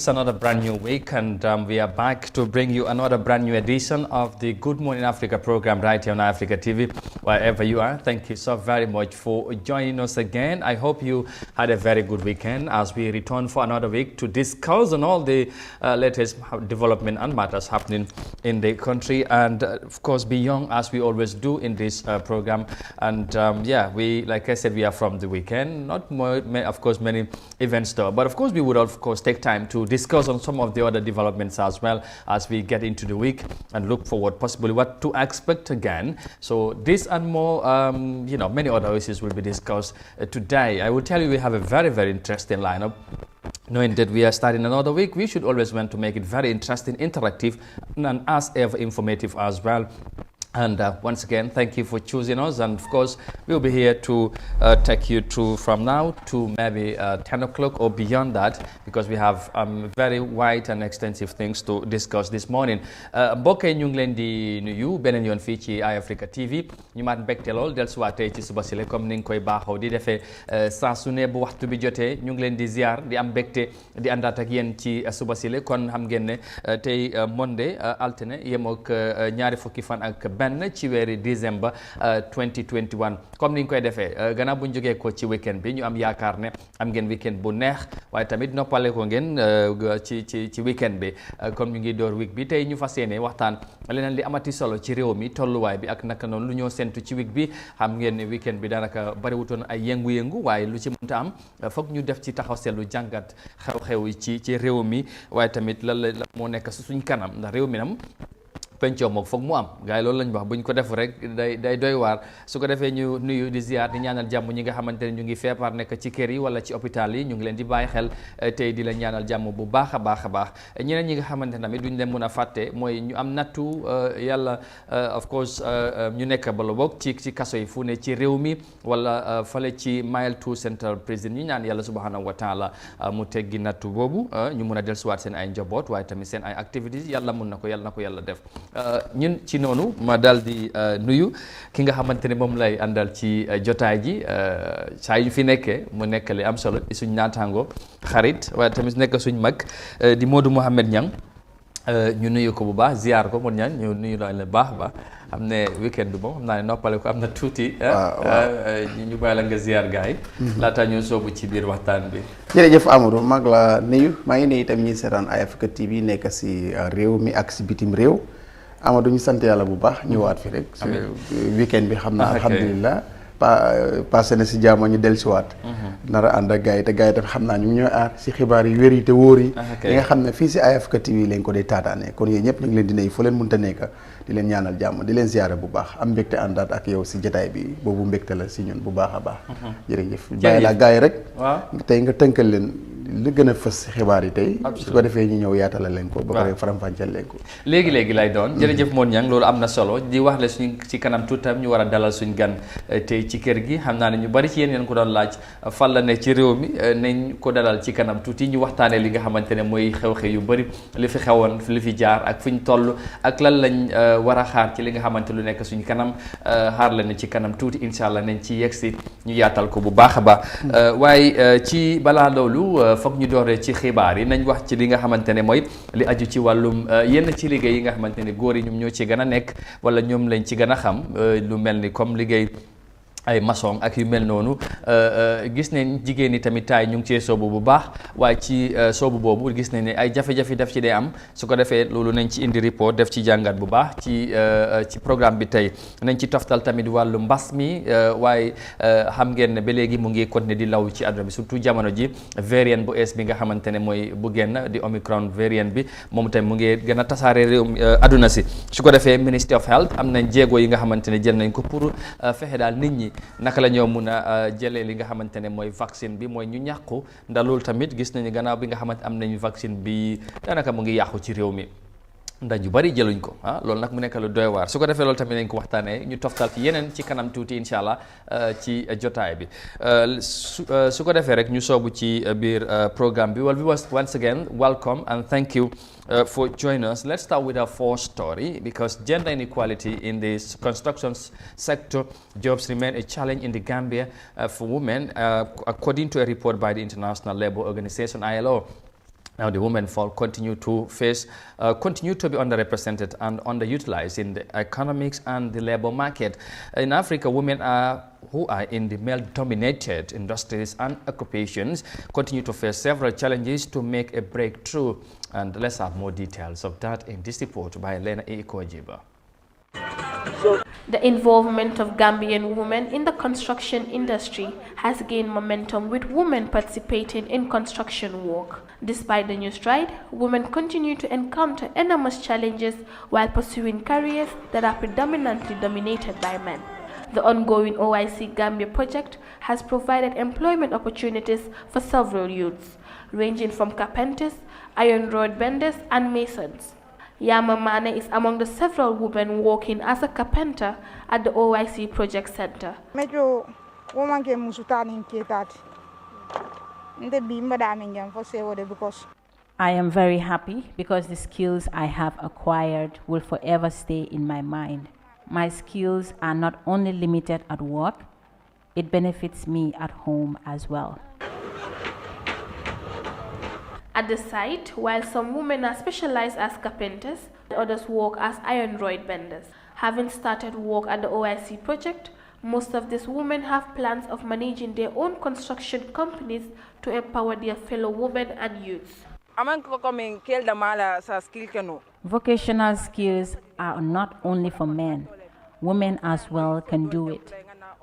It's another brand new week, and we are back to bring you another brand new edition of the Good Morning Africa program right here on Eyeafrica TV, wherever you are. Thank you so very much for joining us again. I hope you had a very good weekend as we return for another week to discuss on all the latest development and matters happening in the country and, of course, beyond, as we always do in this program. And yeah, like I said, we are from the weekend. Not more, of course, many events though, but of course, we would of course take time to discuss on some of the other developments as well as we get into the week and look forward possibly what to expect again. So this and more, many other issues will be discussed today. I will tell you we have a very, very interesting lineup. Knowing that we are starting another week, we should always want to make it very interesting, interactive, and as ever informative as well. And once again, thank you for choosing us. And of course, we'll be here to take you through from now to maybe 10 o'clock or beyond that, because we have very wide and extensive things to discuss this morning. Mbokk yi ñu ngi leen di nuyu beneen yoon fii ci Eyeafrica TV ñu maat mbégte lool dellusiwaat tey ci suba si la comme ni nga koy baaxoo di defee saa su ne bu waxtu bi jotee ñu ngi leen di ziar di am mbégte di àndaat ak yéen ci suba si la kon xam ngeen ne tey Monday altine yem ak ñaari fukki fan ak benn ci weeri décembre 2021 comme ni ñu koy defee gannaaw bu ñu jógee ko ci weekend bi ñu am yaakaar ne am ngeen weekend bu neex waaye tamit noppale ko ngeen ci weekend bi comme ñu ngi door week bi tey ñu fas yéene waxtaan leneen li amati solo ci réew mi tolluwaay bi ak naka noonu lu ñoo sentu ci week bi xam ngeen ne weekend bi daanaka bariwutoon ay yëngu-yëngu waaye lu ci mënta am foog ñu def ci taxaw seetlu jàngat xew-xew yi ci réew mi waaye tamit lan la moo nekk suñ kanam ndax réew mi nam pencoo moom foog mu am gars yi loolu lañ wax bu ñu ko def rek day doy waar su ko defee ñu nuyu di ziar di ñaanal jàmm ñi nga xamante ne ñu ngi feebar nekk ci kër yi wala ci hôpital yi ñu ngi leen di bàyyi xel tey di la ñaanal jàmm bu baax a baax a baax ñeneen ñi nga xamante ne tamit duñ leen mën a fàtte mooy ñu am nattu yàlla of course ñu nekk bala boog ci kaso yi fu ne ci réew mi wala fale ci Mile 2 Central Prison ñu ñaan yàlla subhanahu wa taala mu teggi nattu boobu ñu mun a dellusiwaat seen ay njaboot waaye tamit seen ay activités yàlla mun na ko yàlla def ñun ci noonu ma daal di nuyu ki nga xamante ne moom lay àndal ci jotaay ji saa yu fi nekkee mu nekk li am solo di suñ naataango xarit waaye tamit nekk suñ mag di Modou Mohamed Niang ñu nuyu ko bu baax ziar ko Modou Niang ñu nuyu la baax ba xam ne weekend bi moom xam naa ne noppale ko am na tuuti ñu bàyyi la nga ziar gars yi laata ñu soobu ci biir waxtaan bi. jërëjëf Amadou mag la nuyu maa ngi nuyu itam ñi seetaan Eyeafrica TV nekk si réew mi ak si bitim réew Amadou ñu sant yàlla bu baax ñëwaat fi rek weekend bi xam naa alhamdulilah passé na si jàmm ñu dellusiwaat nar a ànd ak gars yi te gars yi tamit xam naa ñu ngi ñooy aar si xibaar yi wér yi te wóor yi nga xam ne fii si Eyeafrica TV lañ ko dee taataane kon yéen ñëpp ñu ngi leen di nuyu fu leen mënta nekk di leen ñaanal jàmm di leen ziyaare bu baax am mbégte àndaat ak yow si jotaay bi boobu mbégte la si ñun bu baax a baax jërëjëf bàyyi laa gars yi rek tey nga tënkal leen li gën a fës xibaar yi tey su ko defee ñu ñëw yaatala leen ko ba pare faram-fàcceel leen ko léegi lay doon jërëjëf Modou Niang loolu am na solo di wax le suñ ci kanam tuutam ñu war a dalal suñ gan tey ci kër gi xam naa ne ñu bari ci yéen ko doon laaj fan la ne ci réew mi nañ ko dalal ci kanam tuuti ñu waxtaanee li nga xamante ne mooy xew-xew yu bari li fi xewoon li fi jaar ak fi ñu toll ak lan lañ war a xaar ci li nga xamante lu nekk suñ kanam xaar la ne ci kanam tuuti incha allah nañ ci yegsi ñu yaatal ko bu baax a baax waaye ci balaa loolu foog ñu dooree ci xibaar yi nañ wax ci li nga xamante ne mooy li aju ci wàllum yenn ci liggéey yi nga xamante ne góor yi ñoom ñoo ci gën a nekk wala ñoom lañ ci gën a xam lu mel ni comme liggéey ay maçon ak yu mel noonu gis nañ jigéen ñi tamit taay ñu ngi cee soobu bu baax waaye ci soobu boobu gis nañ ne ay jafe-jafe def ci dee am su ko defee loolu nañ ci indi report def ci jàngat bu baax ci programme bi tey nañ ci toftal tamit wàllu mbas mi waaye xam ngeen ne ba léegi mu ngi continuer di law ci àdduna bi surtout jamono ji variant bu ees bi nga xamante ne mooy bu génn di Omicron variant bi moom tamit mu ngi gën a tasaare réew àdduna si su ko defee Ministry of Health am nañ jéego yi nga xamante ne jël nañ ko pour fexe daal nit ñi naka la ñoo mun a jëlee li nga xamante ne mooy vaccine bi mooy ñu ñàkku ndax loolu tamit gis nañu gannaaw bi nga xamante am nañu vaccine bi daanaka mu ngi yàqu ci réew mi ndax ñu bari jëluñ ko loolu nag mu nekk lu doy waar su ko defee loolu tamit nañ ko waxtaanee ñu toftal ci yeneen ci kanam tuuti incha allah ci jotaay bi su ko defee rek ñu soobu ci biir programme bi well we once again welcome and thank you for joining us. Let's start with our first story because gender inequality in the construction sector jobs remain a challenge in the Gambia for women according to a report by the International Labour Organization ILO. Now, the women folk continue to be underrepresented and underutilized in the economics and the labor market. In Africa, women who are in the male-dominated industries and occupations continue to face several challenges to make a breakthrough. And let's have more details of that in this report by Lena Ikojiba. The involvement of Gambian women in the construction industry has gained momentum, with women participating in construction work. Despite the new stride, women continue to encounter enormous challenges while pursuing careers that are predominantly dominated by men. The ongoing OIC Gambia project has provided employment opportunities for several youths, ranging from carpenters, iron rod benders, and masons. Yahya Jammeh is among the several women working as a carpenter at the OIC Project Center. I am very happy because the skills I have acquired will forever stay in my mind. My skills are not only limited at work, it benefits me at home as well. At the site, while some women are specialized as carpenters, others work as iron rod benders. Having started work at the OIC project, most of these women have plans of managing their own construction companies to empower their fellow women and youths. Vocational skills are not only for men. Women as well can do it.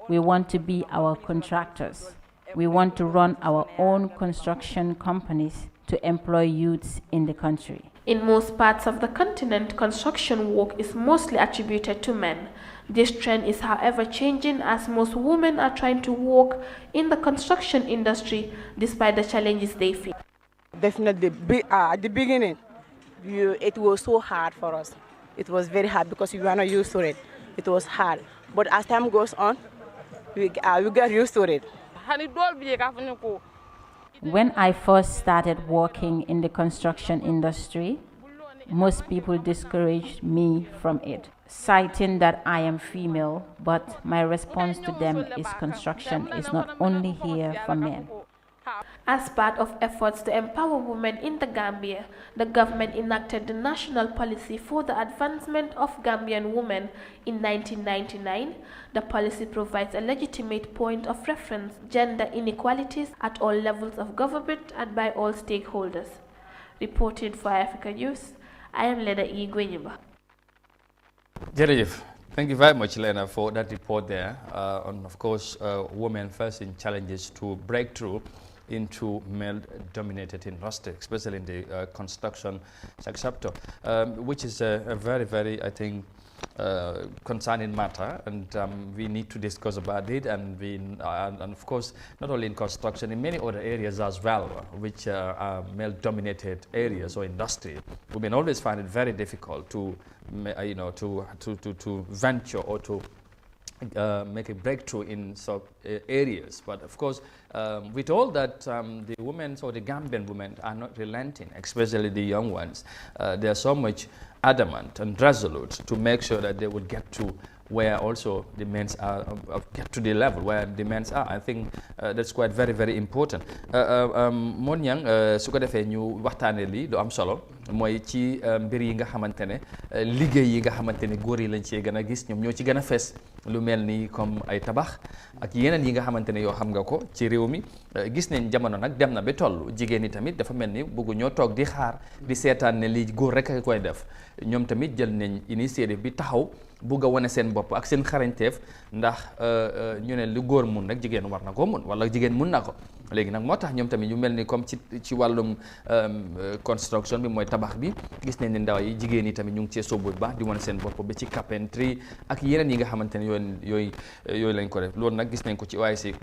We want to be our contractors. We want to run our own construction companies to employ youths in the country. In most parts of the continent, construction work is mostly attributed to men. This trend is, however, changing as most women are trying to work in the construction industry despite the challenges they face. Definitely, at the beginning, it was so hard for us. It was very hard because we were not used to it. It was hard. But as time goes on, we get used to it. When I first started working in the construction industry, most people discouraged me from it, citing that I am female, but my response to them is construction is not only here for men. As part of efforts to empower women in the Gambia, the government enacted the National Policy for the Advancement of Gambian Women in 1999. The policy provides a legitimate point of reference gender inequalities at all levels of government and by all stakeholders. Reporting for Africa News, I am Lena E. Gwenyuba. Jerejef, thank you very much, Lena, for that report there on, of course, women facing challenges to break through into male-dominated industry, especially in the construction sector, which is a very, very, I think, concerning matter, and we need to discuss about it. And of course, not only in construction, in many other areas as well, which are male-dominated areas or industry, women always find it very difficult to, to venture or to make a breakthrough in some areas. But of course, we're told that the women, or the Gambian women, are not relenting, especially the young ones. They are so much adamant and resolute to make sure that they would get to where also the men are, get to the level where the men are. I think that's quite very, very important. Mon Yang, su ko defee ñu waxtaanee lii du am solo mooy ci mbir yi nga xamante ne liggéey yi nga xamante ne góor yi lañ cee gën a gis, ñoom ñoo ci gën a fees, lu mel ni comme ay tabax ak yeneen yi nga xamante ne yoo xam nga ko ci réew mi. Gis nañ jamono nag dem na ba toll jigéen ñi tamit dafa mel ni bëggu ñoo toog di xaar di seetaan ne lii góor rek a koy def. Ñoom tamit jël nañ initiative bi taxaw bugg a wane seen bopp ak seen xarañteef, ndax ñu ne lu góor mun rek jigéen war na ko mun, wala jigéen mun na ko. Léegi nag moo tax ñoom tamit ñu mel ni comme ci wàllum construction bi mooy tabax bi, gis nañ ne ndaw yi jigéen yi tamit ñu ngi cee sóobu bu baax di wane seen bopp ba ci carpentry ak yeneen yi nga xamante ne yooyu lañ ko def. Loolu nag gis nañ ko ci OIC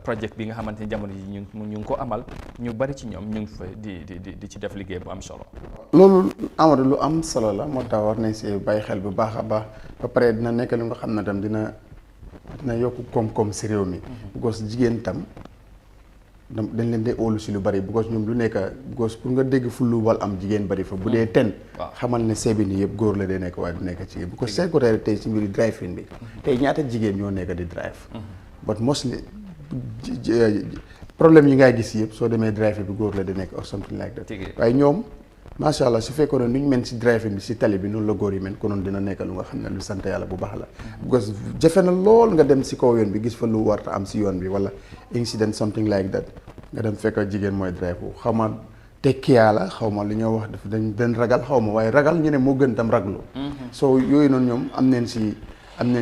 project bi nga xamante ne jamono ji ñu ngi ko amal, ñu bari ci ñoom ñu ngi fa di ci def liggéey bu am solo. Loolu Amadou lu am solo la, moo tax war nañ si bàyyi xel bu baax a baax. Ba pare dina nekk lu nga xam ne tam dina yokk koom-koom si réew mi. Because jigéen tam dañ leen di óolu si lu bari, because ñoom lu nekk because pour nga dégg fu lu wal am jigéen bari fa bu dee ten xamal ne seebi ni yëpp góor la dee nekk waaye du nekk ci because seen côté tey si mbiri drive-in bi tey ñaata jigéen ñoo nekk di drive but mostly problème yi ngay gis yëpp soo demee driver bi góor la di nekk or something like that waaye ñoom macha allah su fekkoon ne nu ñu mel si driver bi si tali bi noonu la góor yi mel konoon dina nekk lu nga xam ne lu sant yàlla bu baax la because jafe na lool nga dem si kaw yoon bi gis fa lu warta am si yoon bi wala incident something like that nga dem fekk jigéen mooy driver xaw ma tekkiyaa la xaw ma lu ñoo wax daf dañ ragal xaw ma waaye ragal ñu ne moo gën tam raglu soo yooyu noonu ñoom am neen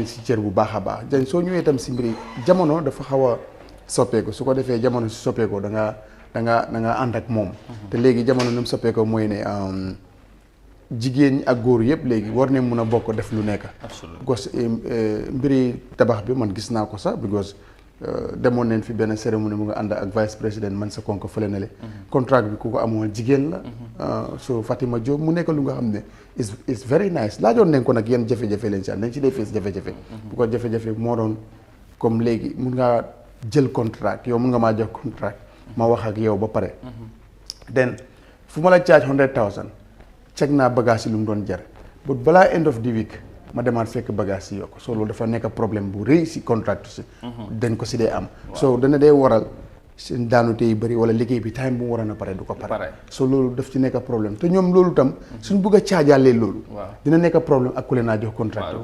si cër bu baax a baax dañ soo ñëwee tam si mbiri jamono dafa xaw a soppeeku su ko defee jamono si soppeekoo da nga ànd ak moom te léegi jamono nu mu soppeekoo mooy ne jigéen ñi ak góor yëpp léegi war ne mun a bokk def lu nekk because mbiri tabax bi man gis naa ko sax because demoon neen fi benn cérémonie mu nga ànd ak vice président man sa konko fële na le contrat bi ku ko amoon jigéen la so Fatima Diop mu nekk lu nga xam ne is very nice laajoon nañ ko nag yéen jafe-jafe leen si am dañ ci dee fees jafe-jafe bu ko jafe-jafe moo doon comme léegi mun ngaa jël contrat yow mun nga maa jox contrat ma wax ak yow ba pare then fu ma la charge 100,000 check naa bagage yi lu mu doon jar but balaa end of the week ma demaat fekk bagage yi yokk so loolu dafa nekk problème bu rëy si contract si dañ ko si dee am so dana dee waral seen daanute yu bëri wala liggéey bi time bu mu waroon a pare du ko pare so loolu daf ci nekk problème te ñoom loolu tam suñ bëgg a caajalee loolu dina nekk problème ak ku leen naa jox contract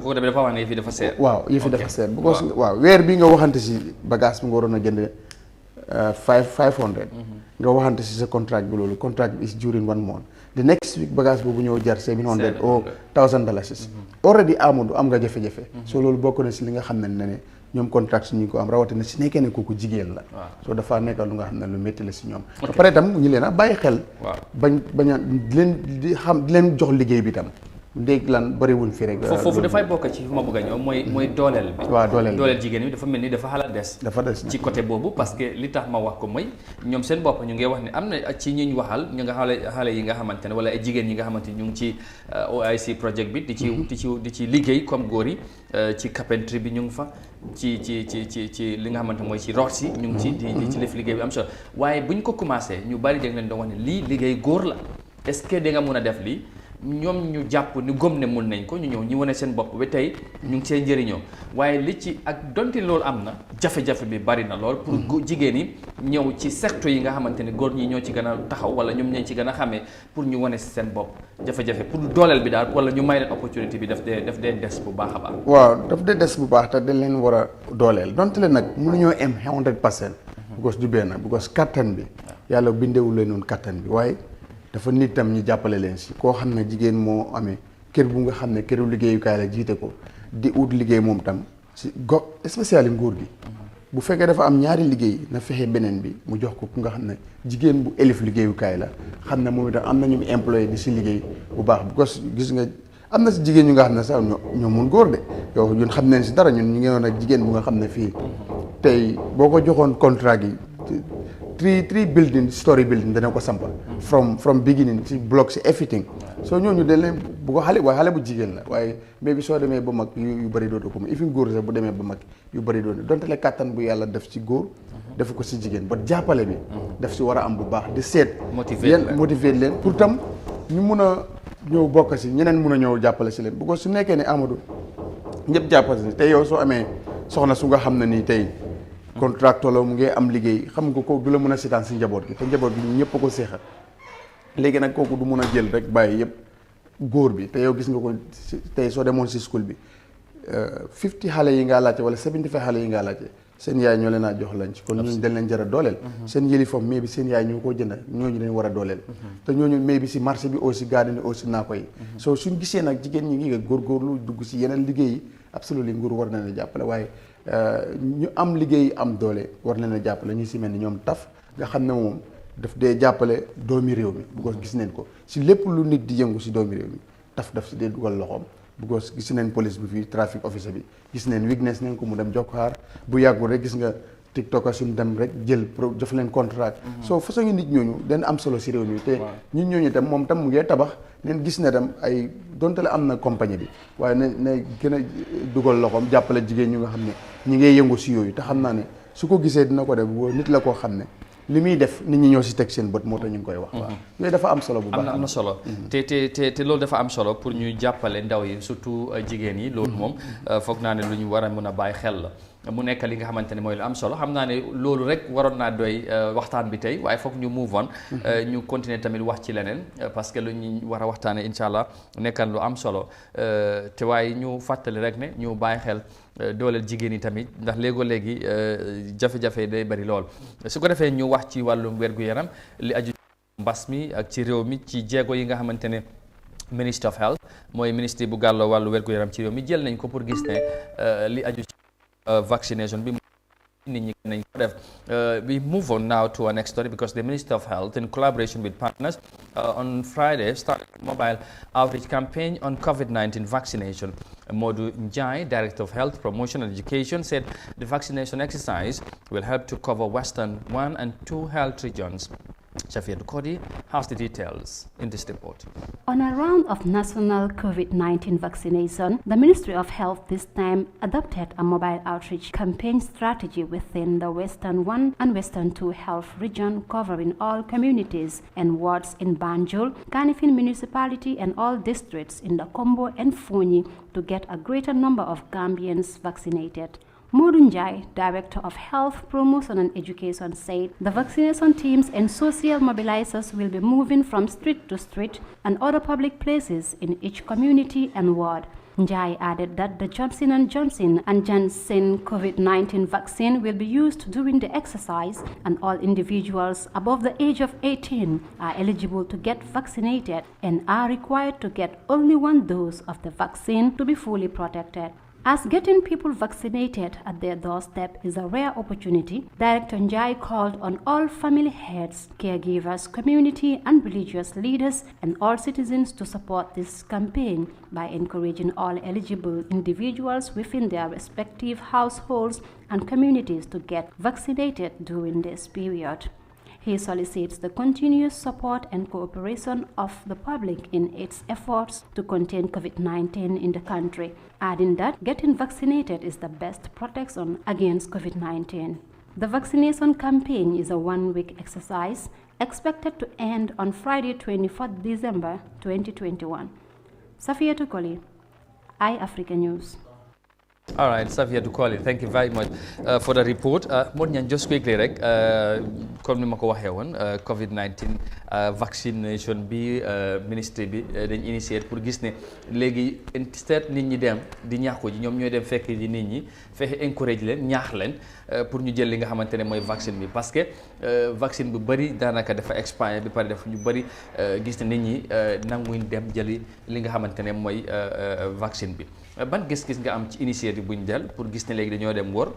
waaw yëf yi dafa seer because waaw weer bi nga waxante si bagage bi nga waroon a jënd 500 nga waxante si sa contract bi loolu contract bi is during 1 month the next week bagage boobu ñëw jar 700 or $1,000 already Amadou am nga jafe-jafe so loolu bokk na si li nga xam ne ñoom contract ñu ko am rawatina si nekkee ne kooku jigéen la so dafa nekk lu nga xam ne lu métti la si ñoom ba pare tam ñu leen a bàyyi xel bañ a di leen jox liggéey bi tam ndéeg lan bëriwuñ fi rek foofu dafay bokk ci fi ma bëgg a ñëw mooy dooleel bi dooleel jigéen bi dafa mel ni dafa xala des ci côté boobu parce que li tax ma wax ko mooy ñoom seen bopp ñu ngi wax ne am na ci ñuñ waxal ñu nga xale yi nga xamante ne wala ay jigéen yi nga xamante ni ñu ngi ci OIC project bi di ci liggéey comme góor yi ci carpentry bi ñu ngi fa ci li nga xamante mooy ci root si ñu ngi di ci def liggéey bi am solo waaye buñ ko commencé ñu bari dégg leen doon wax ne lii liggéey góor la est-ce que da nga mun a def lii ñoom ñu jàpp ni gëm ne mun nañ ko ñu ñëw ñu wane seen bopp ba tey ñu ngi see njëriñoo waaye li ci ak donte loolu am na jafe-jafe bi bari na lool pour jigéen yi ñëw ci secteur yi nga xamante ne góor ñi ñoo ci gën a taxaw wala ñoom ñoo ci gën a xamee pour ñu wane si seen bopp jafe-jafe pour dooleel bi daal wala ñu may leen opportunité bi daf dee des bu baax a baax. waaw daf dee des bu baax te dañ leen war a dooleel donte leen nag mënuñoo am 100%. because du benn because kattan bi yàlla bindeewul leen noonu kattan bi waaye dafa nit tam ñu jàppale leen si koo xam ne jigéen moo amee kër bu nga xam ne këru liggéeyukaay la jiite ko di ut liggéey moom tam si spécial nguur gi bu fekkee dafa am ñaari liggéey na fexe beneen bi mu jox ko ku nga xam ne jigéen bu élif liggéeyukaay la xam ne moom itam am na ñu employé di si liggéey bu baax because gis nga am na si jigéen ñu nga xam ne sax ñoo mun góor de yow ñun xam nañ si dara ñun ñu ngi woon ak jigéen bu nga xam ne fii tey boo ko joxoon contrat gi three building story building dana ko sampal from beginning si block si everything soo ñooñu dañ leen bu ko xale bu jigéen la waaye mais bi soo demee ba mag yu bëri dootu ko mu ifin góor sax bu demee ba mag yu bëri dootu donte le kàttan bu yàlla def si góor def ko si jigéen ba jàppale bi daf si war a am bu baax di seet motiver leen pour tam ñu mun a ñëw bokk si ñeneen mun a ñëw jàppale si leen bu ko su nekkee ne Amadou ñëpp jàppale si tey yow soo amee soxna su nga xam ne nii tey contracteur la mu ngi am liggéey xam nga ko du la mën a seetaan si njaboot gi te njaboot gi ñëpp a ko seexal léegi nag kooku du mun a jël rek bàyyi yëpp góor bi te yow gis nga ko tey soo demoon si school bi 50 xale yi ngaa laajte wala 75 xale yi ngaa laajte seen yaay ñoo leen a jox lañ ci kon ñooñu dañ leen jar a dooleel seen uniforme mais bi seen yaay ñoo ko jënd ñooñu dañ war a dooleel te ñooñu mais bi si marché bi aussi garden aussi naa koy soo suñ gisee nag jigéen ñi ngi nga góorgóorlu dugg si yeneen liggéey yi absolument nguur war na leen jàppale waaye ñu am liggéey am doole war na leen jàppale ñu si mel ni ñoom taf nga xam ne moom daf dee jàppale doomi réew mi bu ko gis neen ko si lépp lu nit di yëngu si doomi réew mi taf daf si dee dugal loxoom bu ko gis neen police bi fii trafic officer bi gis neen weakness neen ko mu dem jokk xaar bu yàggul rek gis nga tiktok suñu dem rek jël jox leen contrat soo façon ngi nit ñooñu dañ am solo si réew mi te ñun ñooñu tam moom tam mu ngee tabax neen gis ne tam ay donte la am na compagnie bi waaye na gën a dugal loxoom jàppale jigéen ñu nga xam ne ñi ngay yëngu si yooyu te xam naa ne su ko gisee dina ko def nit la koo xam ne li muy def nit ñi ñoo si teg seen bët moo tax ñu ngi koy wax waaw yooyu dafa am solo bu baax am na solo te loolu dafa am solo pour ñu jàppale ndaw yi surtout jigéen yi loolu moom foog naa ne lu ñu war a mën a bàyyi xel la mu nekk li nga xamante ne mooy lu am solo xam naa ne loolu rek waroon naa doy waxtaan bi tey waaye foog ñu move on ñu continuer tamit wax ci leneen parce que lu ñu war a waxtaane incha allah nekkan lu am solo te waaye ñu fàttali rek ne ñu bàyyi xel dooleel jigéen yi tamit ndax léegi jafe-jafe day bari lool su ko defee ñu wax ci wàllum wér-gu-yaram li aju mbas mi ak ci réew mi ci jéego yi nga xamante ne Ministry of Health mooy ministre bu gàlloo wàllu wér-gu-yaram ci réew mi jël nañ ko pour gis ne li aju ci vaccination bi nit ñi nañ ko def. We move on now to our next story because the Ministry of Health in collaboration with partners on Friday started a mobile outreach campaign on COVID-19 vaccination. Modu Njai, Director of Health Promotion and Education, said the vaccination exercise will help to cover Western 1 and 2 health regions. Shafia Dukodi has the details in this report. On a round of national COVID-19 vaccination, the Ministry of Health this time adopted a mobile outreach campaign strategy within the Western 1 and Western 2 health region, covering all communities and wards in Banjul, Kanifing Municipality and all districts in the Kombo and Fonyi to get a greater number of Gambians vaccinated. Modunjai, Director of Health Promotion and Education, said the vaccination teams and social mobilizers will be moving from street to street and other public places in each community and ward. Njai added that the Johnson & Johnson and Janssen COVID-19 vaccine will be used during the exercise, and all individuals above the age of 18 are eligible to get vaccinated and are required to get only 1 dose of the vaccine to be fully protected. As getting people vaccinated at their doorstep is a rare opportunity, Director Njai called on all family heads, caregivers, community and religious leaders and all citizens to support this campaign by encouraging all eligible individuals within their respective households and communities to get vaccinated during this period. He solicits the continuous support and cooperation of the public in its efforts to contain COVID-19 in the country, adding that getting vaccinated is the best protection against COVID-19. The vaccination campaign is a 1-week exercise expected to end on Friday, 24th December 2021. Safia Tukoli, Eyeafrica News. All right, Safia Dukoli, thank you very much for the report. Modnyan, just quickly, comme ni ma ko waxee woon COVID-19 vaccination bi ministry bi dañ initier pour gis ne léegi instead nit ñi dem di ñàkku ji ñoom ñooy dem fekk ji nit ñi fexe encourage leen ñaax leen pour ñu jël li nga xamante ne mooy vaccine bi parce que vaccine bu bëri daanaka dafa expire bi pare dafa ñu bëri gis ne nit ñi nanguñ dem jëli li nga xamante ne mooy vaccine bi. Ban gis-gis nga am ci initiative buñ del pour gis ne léegi dañoo dem wër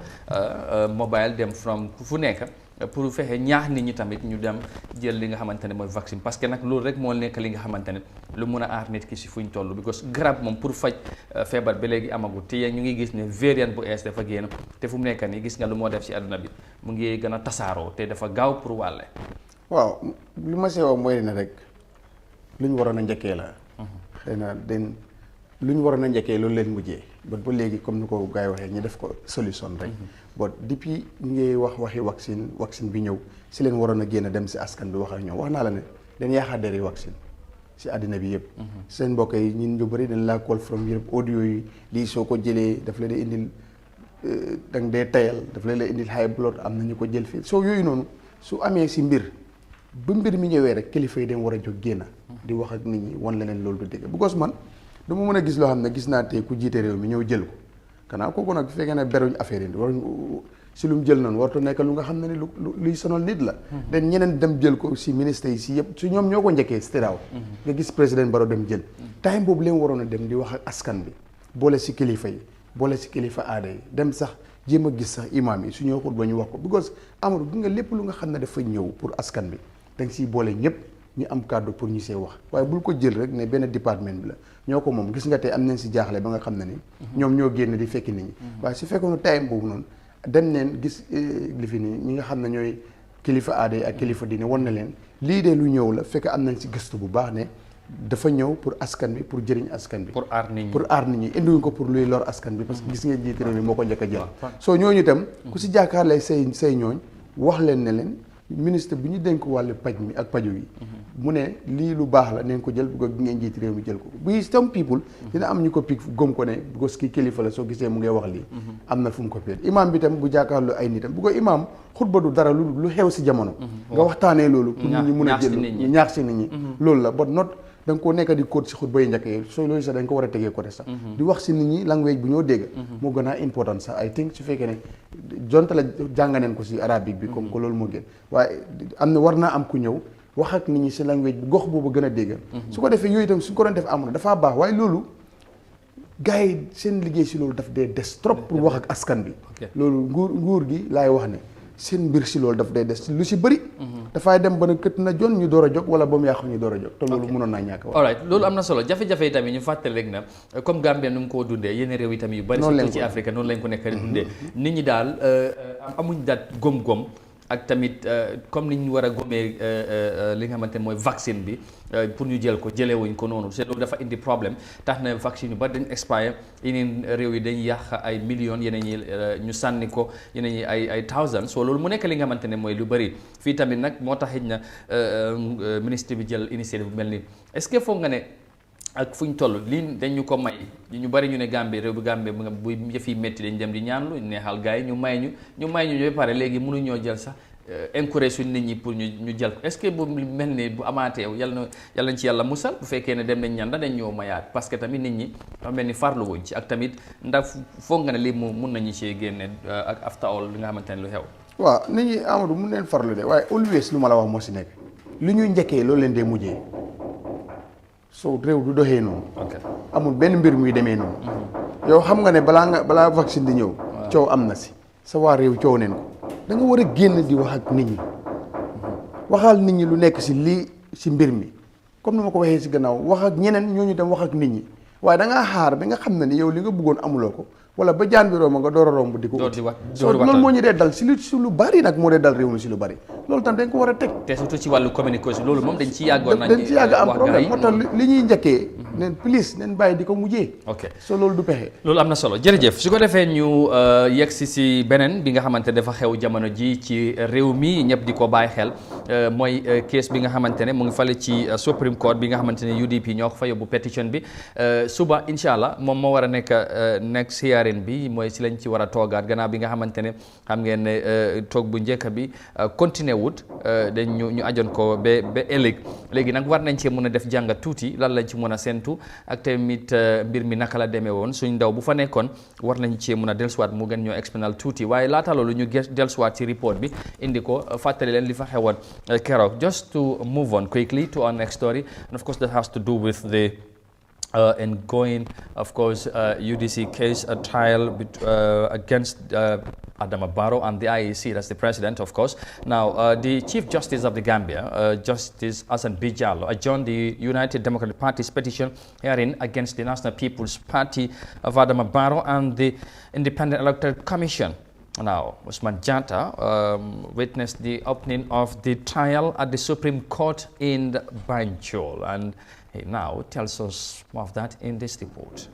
mobile dem from fu nekk pour fexe ñaax nit ñi tamit ñu dem jël li nga xamante ne mooy vaccine parce que nag loolu rek moo nekk li nga xamante ne lu mun a aar nit ki si fuñ toll because garab moom pour faj feebar ba léegi amagut te ñu ngi gis ne variant bu ees dafa génn te fu mu nekk nii gis nga lu moo def si àdduna bi mu ngi gën a tasaaroo te dafa gaaw pour wàlle. waaw lu ma see wax mooy ne rek lu ñu waroon a njëkkee la. xëy na lu ñu waroon a njëkkee loolu leen mujjee ba léegi comme ni ko gars yi waxee ñu def ko solution rek bon depuis ñu ngi waxi vaccine bi ñëw si leen waroon a génn dem si askan bi wax ak ñoom wax naa la ne dañ yaakaar deri vaccine si àddina bi yëpp seen mbokk yi ñun ñu bëri dañ laa call from Europe audio yi lii soo ko jëlee daf la dee indil dang dee tayal daf la dee indil high blood am na ñu ko jël fii soo yooyu noonu su amee si mbir ba mbir mi ñëwee rek kilifa yi dañ war a jóg génn di wax ak nit ñi wan leneen loolu du dëgg because man dama mën a gis loo xam ne gis naa tey ku jiite réew mi ñëw jël ko kanaa kooku nag bu fekkee ne beruñ affaire yi war si lu mu jël noonu wartu nekk lu nga xam ne luy sonal nit la den ñeneen dem jël ko si ministre yi si yëpp su ñoom ñoo ko njëkkee stéraaw nga gis président Barrow dem jël time boobu leen waroon a dem di wax ak askan bi boole si kilifa yi boole si kilifa aada yi dem sax jéem a gis sax imam yi su ñoo xut ba ñu wax ko because Amadou bi nga lépp lu nga xam ne dafa ñëw pour askan bi danga siy boole ñëpp ñu am kàddu pour ñu see wax waaye bul ko jël rek ne benn département bi la ñoo ko moom gis nga tey am nañ si jaaxle ba nga xam ne ni ñoom ñoo génn di fekki nit ñi waaye su fekkoon time boobu noonu dem neen gis li fi nii ñi nga xam ne ñooy kilifa aada yi ak kilifa diine wan na leen lii de lu ñëw la fekk am nañ si gëstu bu baax ne dafa ñëw pour askan bi pour jëriñ askan bi pour aar nit ñi indiwuñ ko pour luy lor askan bi parce que gis nga jiite réew mi moo ko njëkk a jël soo ñooñu itam ku si jaakaarlee say ñooñ wax leen ne leen ministre bi ñu dénk wàllu paj mi ak paju yi mu ne lii lu baax la neen ko jël bu ko ngeen jiit réew mi jël ko bu some people dina am ñu ko pic gëm ko ne because kii kilifa la soo gisee mu ngay wax lii am na fu mu ko péet imam bi tam bu jàkkaarloo ay nitam bu ko imam xutba du dara lu xew si jamono nga waxtaanee loolu pour nit ñi mun a jël ñaax si nit ñi loolu la but not da nga koo nekk di code si xutba yi njëkk yi soo loolu sax dañ ko war a tegee côté sax di wax si nit ñi language bu ñoo dégg moo gën a important sax I think su fekkee ne jonte la jànganeen ko si arabique bi comme que loolu moo gën waaye am na war naa am ku ñëw wax ak nit ñi si language bi gox boobu gën a dégg su ko defee yooyu itam suñ ko doon def am na dafaa baax waaye loolu gars yi seen liggéey si loolu daf dee des trop pour wax ak askan bi loolu nguur gi laay wax ne seen mbir si loolu daf dee des lu si bëri dafay dem ba na kët na jon ñu door a jóg wala ba mu yàqu ñu door a jóg te loolu mënoon naa ñàkk wax all right loolu am na solo jafe-jafe yi tamit ñu fàttali rek na comme Gambia nu mu ko dundee yenn réew yi tamit yu bëri surtout ci Afrique noonu lañ ko nekk di dundee nit ñi daal amuñ daat gom-gom ak tamit comme ni ñu war a gomee li nga xamante ne mooy vaccine bi pour ñu jël ko jëlewuñ ko noonu c'est loolu dafa indi problème tax na vaccine yu ba dañ expire yeneen réew yi dañ yàq ay millions yeneen ñi ñu sànni ko yeneen ñi ay thousands so loolu mu nekk li nga xamante ne mooy lu bëri fii tamit nag moo tax xëy na ministre bi jël initiative bu mel ni est-ce que foog nga ne ak fu ñu toll lii dañu ko may ñu bëri ñu ne Gambie réew bi Gambie bu yëf yi métti dañ dem di ñaanlu neexal gars yi ñu may ñu ba pare léegi mënuñoo jël sax encourage suñ nit ñi pour ñu jël ko est-ce que bu mel ni bu amaatee yàlla nañ ci yàlla musal bu fekkee ne dem nañ ñaan dañ ñoo mayaat parce que tamit nit ñi dafa mel ni farlu wuñ ci ak tamit ndax foog nga ne lii mun nañu cee génne ak after all li nga xamante ne lu xew. waaw nit ñi Amadou mun neen farlu de waaye always lu ma la wax moo si nekk lu ñuy njëkkee loolu leen dee mujjee. so réew du doxee noonu amul benn mbir muy demee noonu yow xam nga ne balaa vaccine di ñëw coow am na si sa waa réew coow neen ko da nga war a génn di wax ak nit ñi waxal nit ñi lu nekk si lii si mbir mi comme ni ma ko waxee si gannaaw wax ak ñeneen ñooñu dem wax ak nit ñi waaye da ngaa xaar ba nga xam ne ni yow li nga bëggoon amuloo ko wala ba jaan bi romb nga door a romb di ko so loolu moo ñu dee dal si lu bari nag moo dee dal réew mi si lu bari loolu tam dañ ko war a teg te surtout ci wàllu communication loolu moom dañ ci yàggoon dañ ci yàgg am problème moo tax li ñuy njëkkee neen police neen bàyyi di ko mujjee so loolu du pexe loolu am na solo jërëjëf su ko defee ñu yegg si beneen bi nga xamante dafa xew jamono ji ci réew mi ñëpp di ko bàyyi xel mooy case bi nga xamante ne mu ngi fale ci Supreme Court bi nga xamante ne UDP ñoo ko fa yóbbu pétition bi suba incha allah moom moo war a nekk hearing bi mooy si lañ ci war a toogaat gannaaw bi nga xamante ne xam ngeen ne toog bu njëkk bi continué wut dañ ñu ajoon ko ba ëllëg léegi nag war nañ cee mën a def jàngat tuuti lan lañ ci mën a séntu ak tamit mbir mi naka la demee woon suñ ndaw bu fa nekkoon war nañ cee mën a dellusiwaat mu gën ñoo explainal tuuti waaye laata loolu ñu dellusiwaat ci report bi indi ko fàttali leen li fa xewoon keroog just to move on quickly to our next story and of course that has to do with the ongoing, of course, UDC case, a trial against Adama Barrow and the IEC, that's the president, of course. Now, the Chief Justice of the Gambia, Justice Hassan B. Jallow, adjourned the United Democratic Party's petition hearing against the National People's Party of Adama Barrow and the Independent Electoral Commission. Now, Usman Janta witnessed the opening of the trial at the Supreme Court in Banjul, and he now tells us more of that in this report.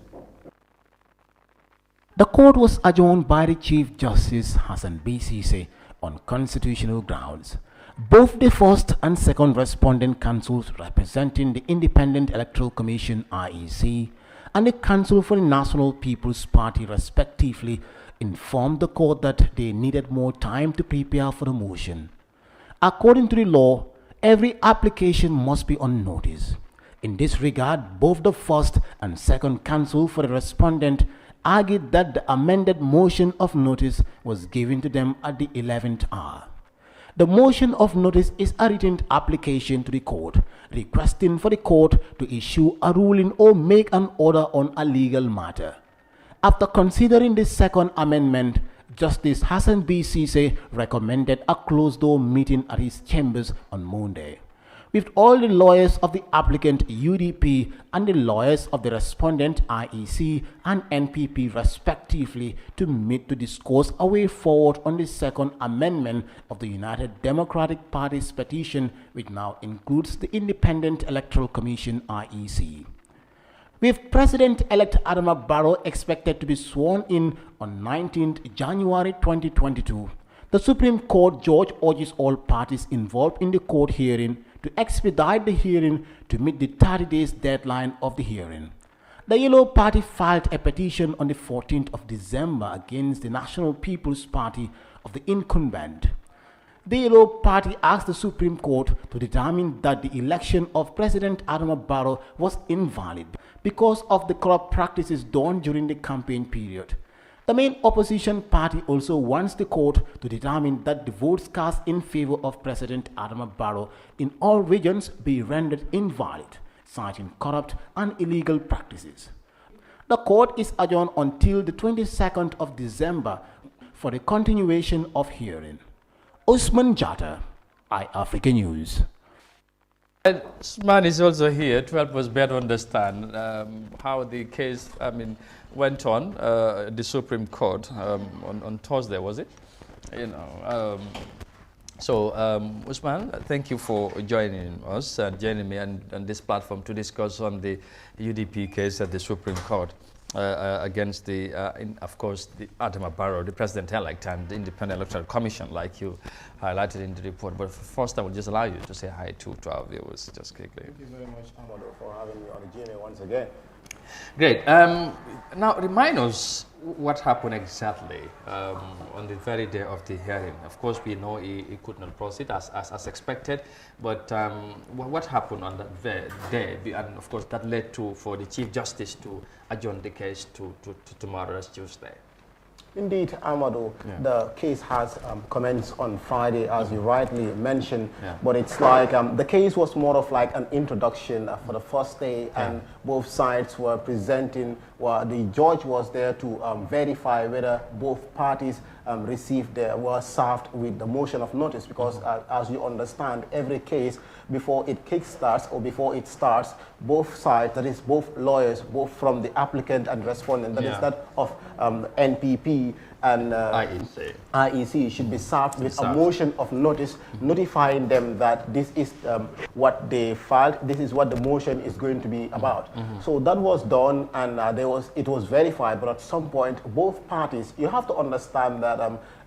The court was adjourned by the Chief Justice Hassan B. Sise on constitutional grounds. Both the first and second respondent councils representing the Independent Electoral Commission (IEC) and the Council for the National People's Party respectively informed the court that they needed more time to prepare for the motion. According to the law, every application must be on notice. In this regard, both the first and second counsel for the respondent argued that the amended motion of notice was given to them at the 11th hour. The motion of notice is a written application to the court, requesting for the court to issue a ruling or make an order on a legal matter. After considering the second amendment, Justice Hassan B. Sise recommended a closed-door meeting at his chambers on Monday, with all the lawyers of the applicant UDP and the lawyers of the respondent IEC and NPP respectively to meet to discuss a way forward on the second amendment of the United Democratic Party's petition, which now includes the Independent Electoral Commission IEC. With President-elect Adama Barrow expected to be sworn in on 19th January 2022, the The Supreme Court judge urges all parties involved in the court hearing to expedite the hearing to meet the 30 days deadline of the hearing. The Yellow Party filed a petition on the 14th of December against the National People's Party of the incumbent. The Yellow Party asked the Supreme Court to determine that the election of President Adama Barrow was invalid because of the corrupt practices done during the campaign period. The main opposition party also wants the court to determine that the votes cast in favor of President Adama Barrow in all regions be rendered invalid, citing corrupt and illegal practices. The court is adjourned until the 22nd of December for the continuation of hearing. Usman Jata, Eyeafrica News. Usman is also here to help us better understand how the case, went on the Supreme Court on Thursday, was it? Usman, thank you for joining us and joining me on this platform to discuss on the UDP case at the Supreme Court against the, of course, the Adama Barrow, the president-elect, and the Independent Electoral Commission, like you highlighted in the report. But first, I will just allow you to say hi to our viewers, just quickly. Thank you very much, Amadou, for having me on the journey once again. Great. Now, remind us what happened exactly on the very day of the hearing. Of course, we know he could not proceed as expected, but what happened on that day? And of course, that led for the Chief Justice to adjourn the case to tomorrow, as Tuesday. Indeed, Amadou, the case has commenced on Friday, as you rightly mentioned, but it's like the case was more of like an introduction for the first day, and both sides were presenting, the judge was there to verify whether both parties were served with the motion of notice, because as you understand, every case, before it kickstarts or before it starts, both sides, that is both lawyers, both from the applicant and respondent, that is that of NPP and IEC, should be served with a motion of notice, notifying them that this is what they filed, this is what the motion is going to be about. So that was done, and it was verified, but at some point, both parties, you have to understand that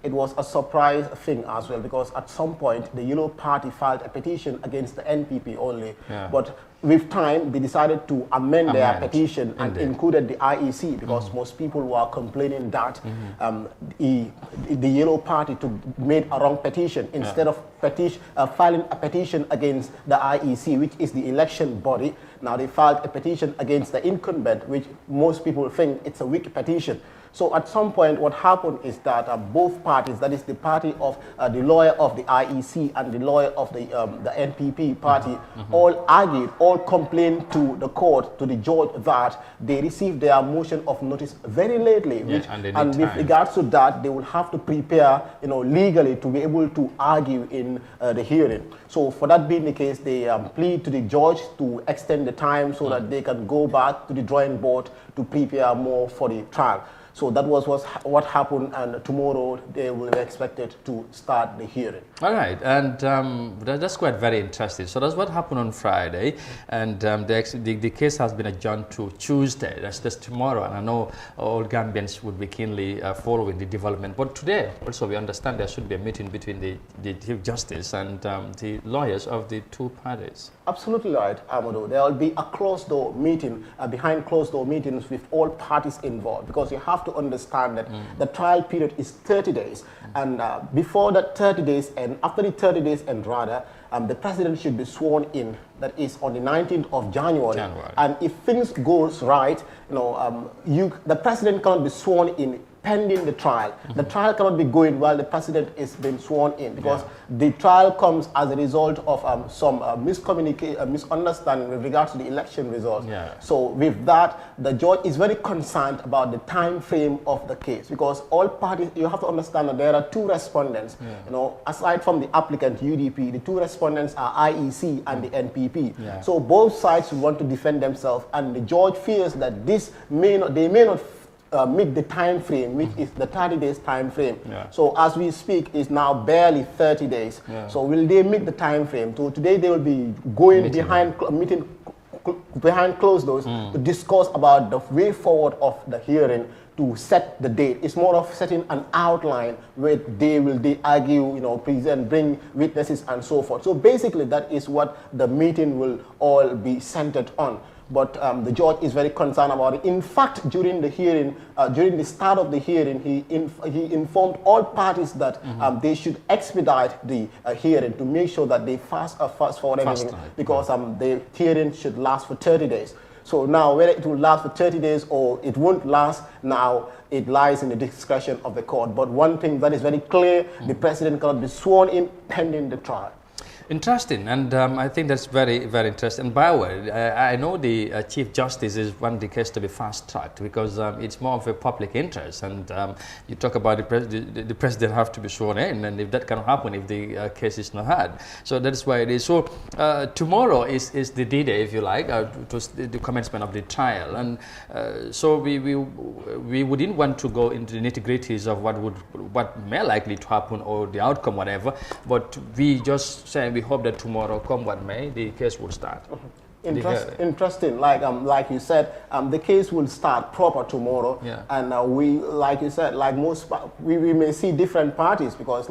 it was a surprise thing as well, because at some point, the Yellow Party filed a petition against the NPP only, but with time, they decided to amend their petition and included the IEC, because most people were complaining that the Yellow Party made a wrong petition. Instead of filing a petition against the IEC, which is the election body, now they filed a petition against the incumbent, which most people think it's a weak petition. So at some point, what happened is that both parties, that is the party of the lawyer of the IEC and the lawyer of the NPP party, all argued, all complained to the court, to the judge, that they received their motion of notice very lately. And with regards to that, they will have to prepare, legally to be able to argue in the hearing. So for that being the case, they plead to the judge to extend the time so that they can go back to the drawing board to prepare more for the trial. So that was what happened, and tomorrow they will be expected to start the hearing. All right, and that's quite very interesting. So that's what happened on Friday, and the case has been adjourned to Tuesday. That's just tomorrow, and I know all Gambians would be keenly following the development. But today, also, we understand there should be a meeting between the Chief Justice and the lawyers of the two parties. Absolutely right, Amadou. There will be a closed-door meeting, behind closed-door meetings with all parties involved, because you have to understand that the trial period is 30 days. And before that 30 days and after the 30 days and rather, the president should be sworn in. That is on the 19th of January. And if things goes right, the president cannot be sworn in pending the trial. The trial cannot be going while the president is being sworn in, because the trial comes as a result of some misunderstanding with regards to the election results. So with that, the judge is very concerned about the time frame of the case, because all parties, you have to understand that there are two respondents. Aside from the applicant UDP, the two respondents are IEC and the NPP. So both sides want to defend themselves, and the judge fears that they may not meet the time frame, which is the 30 days time frame. So as we speak, it's now barely 30 days. So will they meet the time frame? So today they will be going behind closed doors to discuss about the way forward of the hearing to set the date. It's more of setting an outline where they argue, bring witnesses and so forth. So basically that is what the meeting will all be centered on. But the judge is very concerned about it. In fact, during the hearing, during the start of the hearing, he informed all parties that they should expedite the hearing to make sure that they fast forward everything, because the hearing should last for 30 days. So now, whether it will last for 30 days or it won't last, now it lies in the discretion of the court. But one thing that is very clear, the president cannot be sworn in pending the trial. Interesting, and I think that's very, very interesting. And by the way, I know the Chief Justice is one the case to be fast-tracked because it's more of a public interest. And you talk about the president have to be sworn in, and if that can happen if the case is not had, so that's why it is. So tomorrow is the D-Day, if you like, the commencement of the trial, and so we wouldn't want to go into the nitty-gritties of what may likely to happen or the outcome, whatever. But we just say we hope that tomorrow, come what may, the case will start. Interesting. Like you said, the case will start proper tomorrow. Yeah. And we, like you said, like we may see different parties because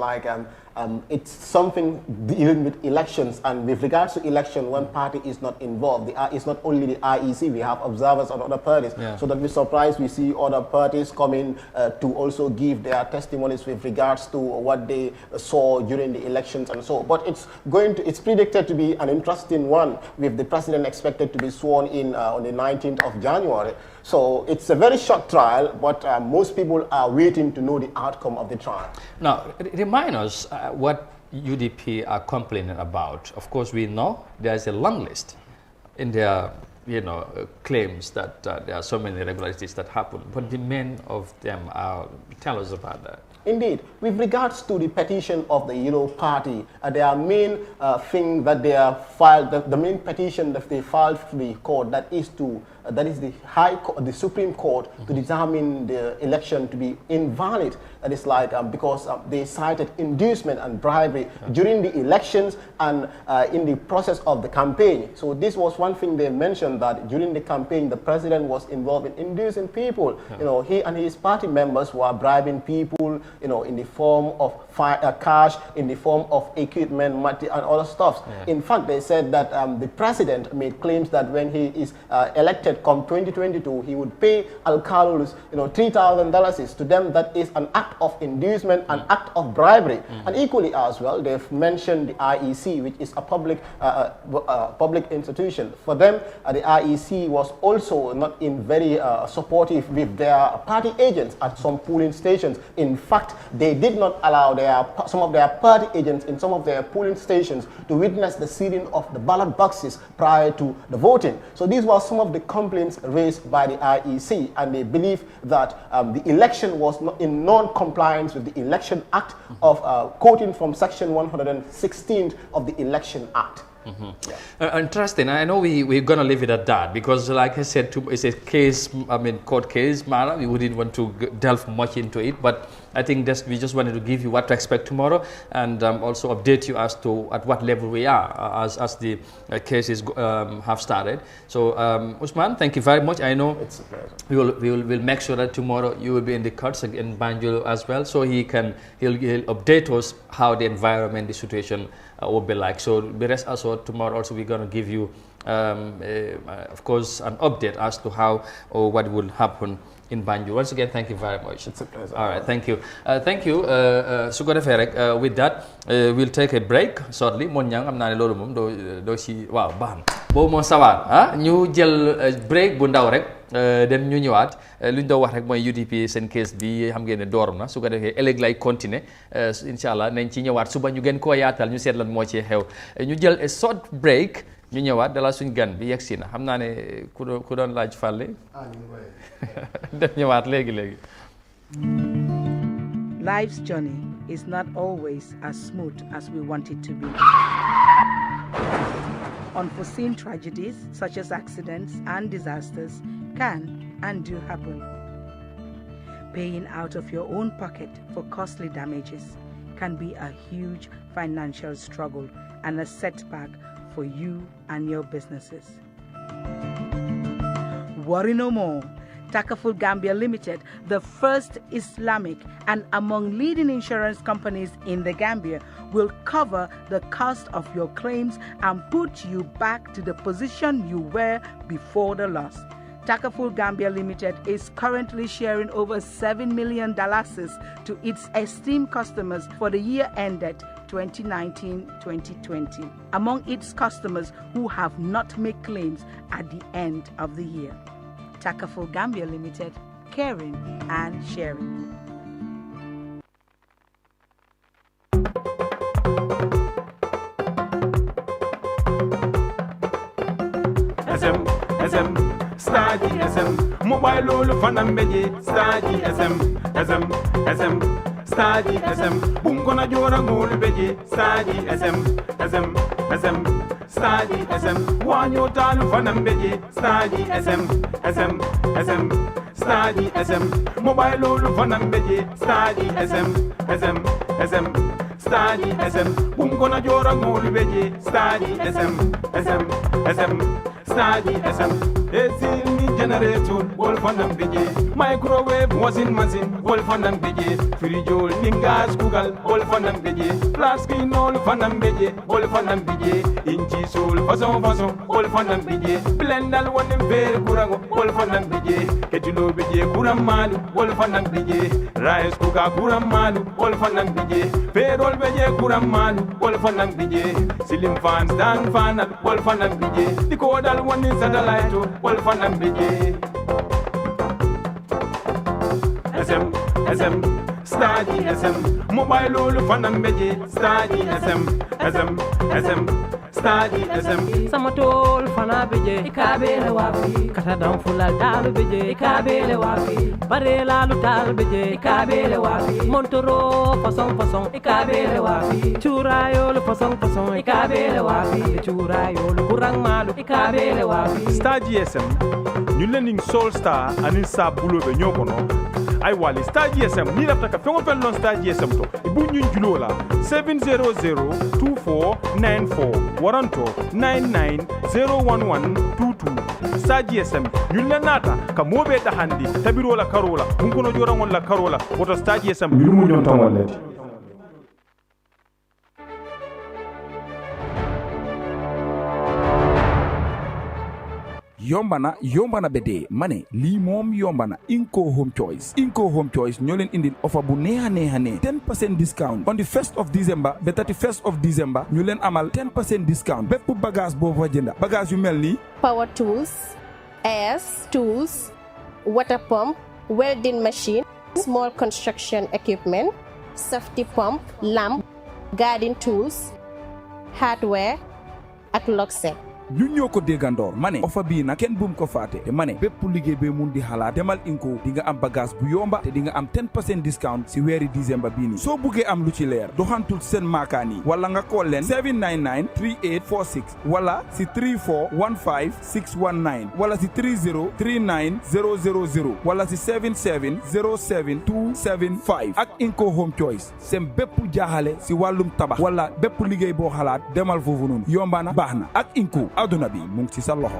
it's something dealing with elections, and with regards to election, one party is not involved. It's not only the IEC, we have observers on other parties. Yeah. So that we're surprised we see other parties coming to also give their testimonies with regards to what they saw during the elections and so. But it's predicted to be an interesting one, with the president expected to be sworn in on the 19th of January. So it's a very short trial, but most people are waiting to know the outcome of the trial. Now, remind us what UDP are complaining about. Of course, we know there's a long list in their claims that there are so many irregularities that happen, but the main of them are, tell us about that. Indeed, with regards to the petition of the party, their main thing that they are filed, the main petition that they filed to the court, that is the Supreme Court, to determine the election to be invalid. That is because they cited inducement and bribery during the elections and in the process of the campaign. So this was one thing they mentioned, that during the campaign the president was involved in inducing people. He and his party members were bribing people, in the form of cash, in the form of equipment, and other stuff. Yeah. In fact, they said that the president made claims that when he is elected come 2022, he would pay alcalos, $3,000 to them. That is an act of inducement, an act of bribery. And equally as well, they've mentioned the IEC, which is a public institution. For them, the IEC was also not in very supportive with their party agents at some polling stations. In fact, they did not allow some of their party agents in some of their polling stations to witness the sealing of the ballot boxes prior to the voting. So these were some of the complaints raised by the IEC, and they believe that the election was not in non-compliance with the Election Act of quoting from Section 116 of the Election Act. Interesting. I know we're going to leave it at that because, like I said, it's a case, court case matter. We wouldn't want to delve much into it, but I think we just wanted to give you what to expect tomorrow, and also update you as to at what level we are as the cases have started. So, Usman, thank you very much. I know it's a pleasure. We'll make sure that tomorrow you will be in the courts in Banjul as well, so he'll update us how the environment, the situation will be like. So the rest also tomorrow also we're going to give you of course an update as to how or what will happen in Banjul. Once again, thank you very much. It's a pleasure. All right, thank you. Su ko defee rek with that we'll take a break shortly. Mon ñang am naa ne loolu moom doo si waaw baax na boobu moo sawaar ñu jël break bu ndaw rek dem ñu ñëwaat lu ñu doon wax rek mooy UDP seen case bi xam ngeen ne door na su ko defee ëllëg lay continuer incha allah nañ ci ñëwaat suba ñu gën koo yaatal ñu seet lan moo ci xew ñu jël a short break ñu ñëwaat dalal suñu gan bi yegg si na xam naa ne ku doon laaj fàlle dem ñëwaat léegi. Life's journey is not always as smooth as we want it to be. Unforeseen tragedies such as accidents and disasters can and do happen. Paying out of your own pocket for costly damages can be a huge financial struggle and a setback for you and your businesses. Worry no more. Takaful Gambia Limited, the first Islamic and among leading insurance companies in the Gambia, will cover the cost of your claims and put you back to the position you were before the loss. Takaful Gambia Limited is currently sharing over $7 million to its esteemed customers for the year ended 2019-2020, among its customers who have not made claims at the end of the year. Takaful Gambia Limited, caring and sharing. SM, Star GSM, mobile all fanambeje, Star GSM, SM, Star GSM, Bungona Jora Mul Beje, Star GSM, SM, Star GSM, Wanyo Talu fanambeje, Star GSM, SM, Star GSM, mobile all fanambeje, Star GSM, SM, Star GSM, Bungona Jora Mul Beje, Star GSM, SM, Star GSM, AC generator, Wolf and Bije, microwave, washing machine, Wolf and Bije, Frijol, Ningas, Google, Wolf and Bije, Flask in all Fan and Bije, Wolf and Bije, Inchi Soul, Fason, Wolf and Bije, Blendal one and Very Kurango, Wolf and Bije, Ketulo Bije, Kuramanu, Wolf and Bije, Rice Kuka Kuramanu, Wolf and Bije, Ferrol Beje Kuramanu, Wolf and Bije, Silim fans, Dan Fan, Wolf and Bije, the Kodal one is satellite, Wolf and Bije. SM, Star GSM, mobile all fanambeje, Star GSM, SM, Star GSM. Samatol fanabeje, ikabele wafi, katadam fulal dalbeje, ikabele wafi, barela lutal beje, ikabele wafi, montoro fason, ikabele wafi, churayo fason, ikabele wafi, churayo kurang malu, ikabele wafi. Star GSM, ñu learning Soul Star anin sa bulo be ñokono. Ay wali Star GSM ni lafta ka fengo fel non Star GSM to ibu ñun julo la 7002494 waranto 99011122 Star GSM ñun la nata ka mobe ta handi tabiro la karola mun kono jorangon la karola woto Star GSM ñu mu ñon tan walleti. yombana bede mane li mom yombana Inco Home Choice ñolen indil offer bu neexa 10% discount on the 1st of December be 31st of December ñu len amal 10% discount bepp bagage bo fa jënda bagage yu melni power tools, airs tools, water pump, welding machine, small construction equipment, safety pump, lamp, garden tools, hardware ak lock set. ñu ñoko dégandor mané offer bi na ken bum ko faté té mané bépp liggéey bé mun di xalaat demal Inco di nga am bagage bu yomba té di nga am 10% discount ci wéri December bi ni so buggé am lu ci leer doxantul sen makani wala nga call len 7993846 wala ci 3415619 wala ci 3039000 wala ci 7707275 ak Inco Home Choice sem bépp jaaxalé ci walum tabax wala bépp liggéey bo xalaat demal fofu non yombana baxna ak Inco aduna bi mu ngi ci sa loxo.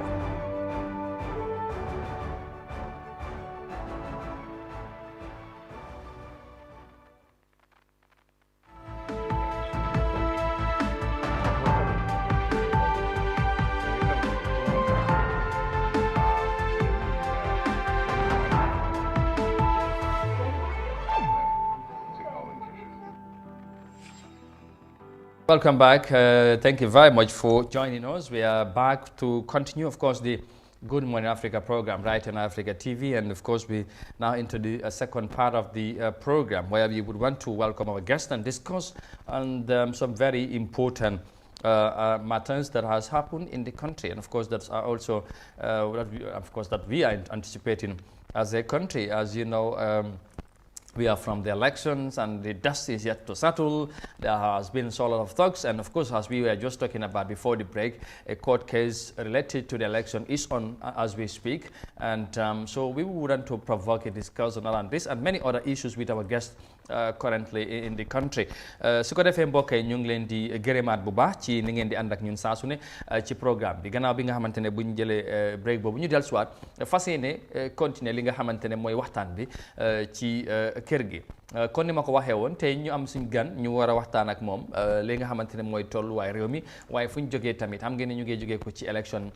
Welcome back. Thank you very much for joining us. We are back to continue, of course, the Good Morning Africa program right on Eyeafrica TV. And of course, we now into the second part of the program where we would want to welcome our guests and discuss on some very important matters that has happened in the country. And of course, that's also that we are anticipating as a country. As you know, we are from the elections and the dust is yet to settle, there has been a lot of talks, and of course, as we were just talking about before the break, a court case related to the election is on as we speak, and so we would want to provoke a discussion around this and many other issues with our guests currently in the country. su ko defee mbokk yi ñu ngi leen di gërëmaat bu baax ci ni ngeen di ànd ak ñun saa su ne ci programme bi gannaaw bi nga xamante ne bu ñu jëlee break boobu ñu dellusiwaat fas yéene continuer li nga xamante ne mooy waxtaan bi ci kër gi. kon ni ma ko waxee woon tey ñu am suñ gan ñu war a waxtaan ak moom li nga xamante ne mooy tolluwaay réew mi waaye fu ñu jógee tamit xam ngeen ne ñu ngi jógee ko ci élection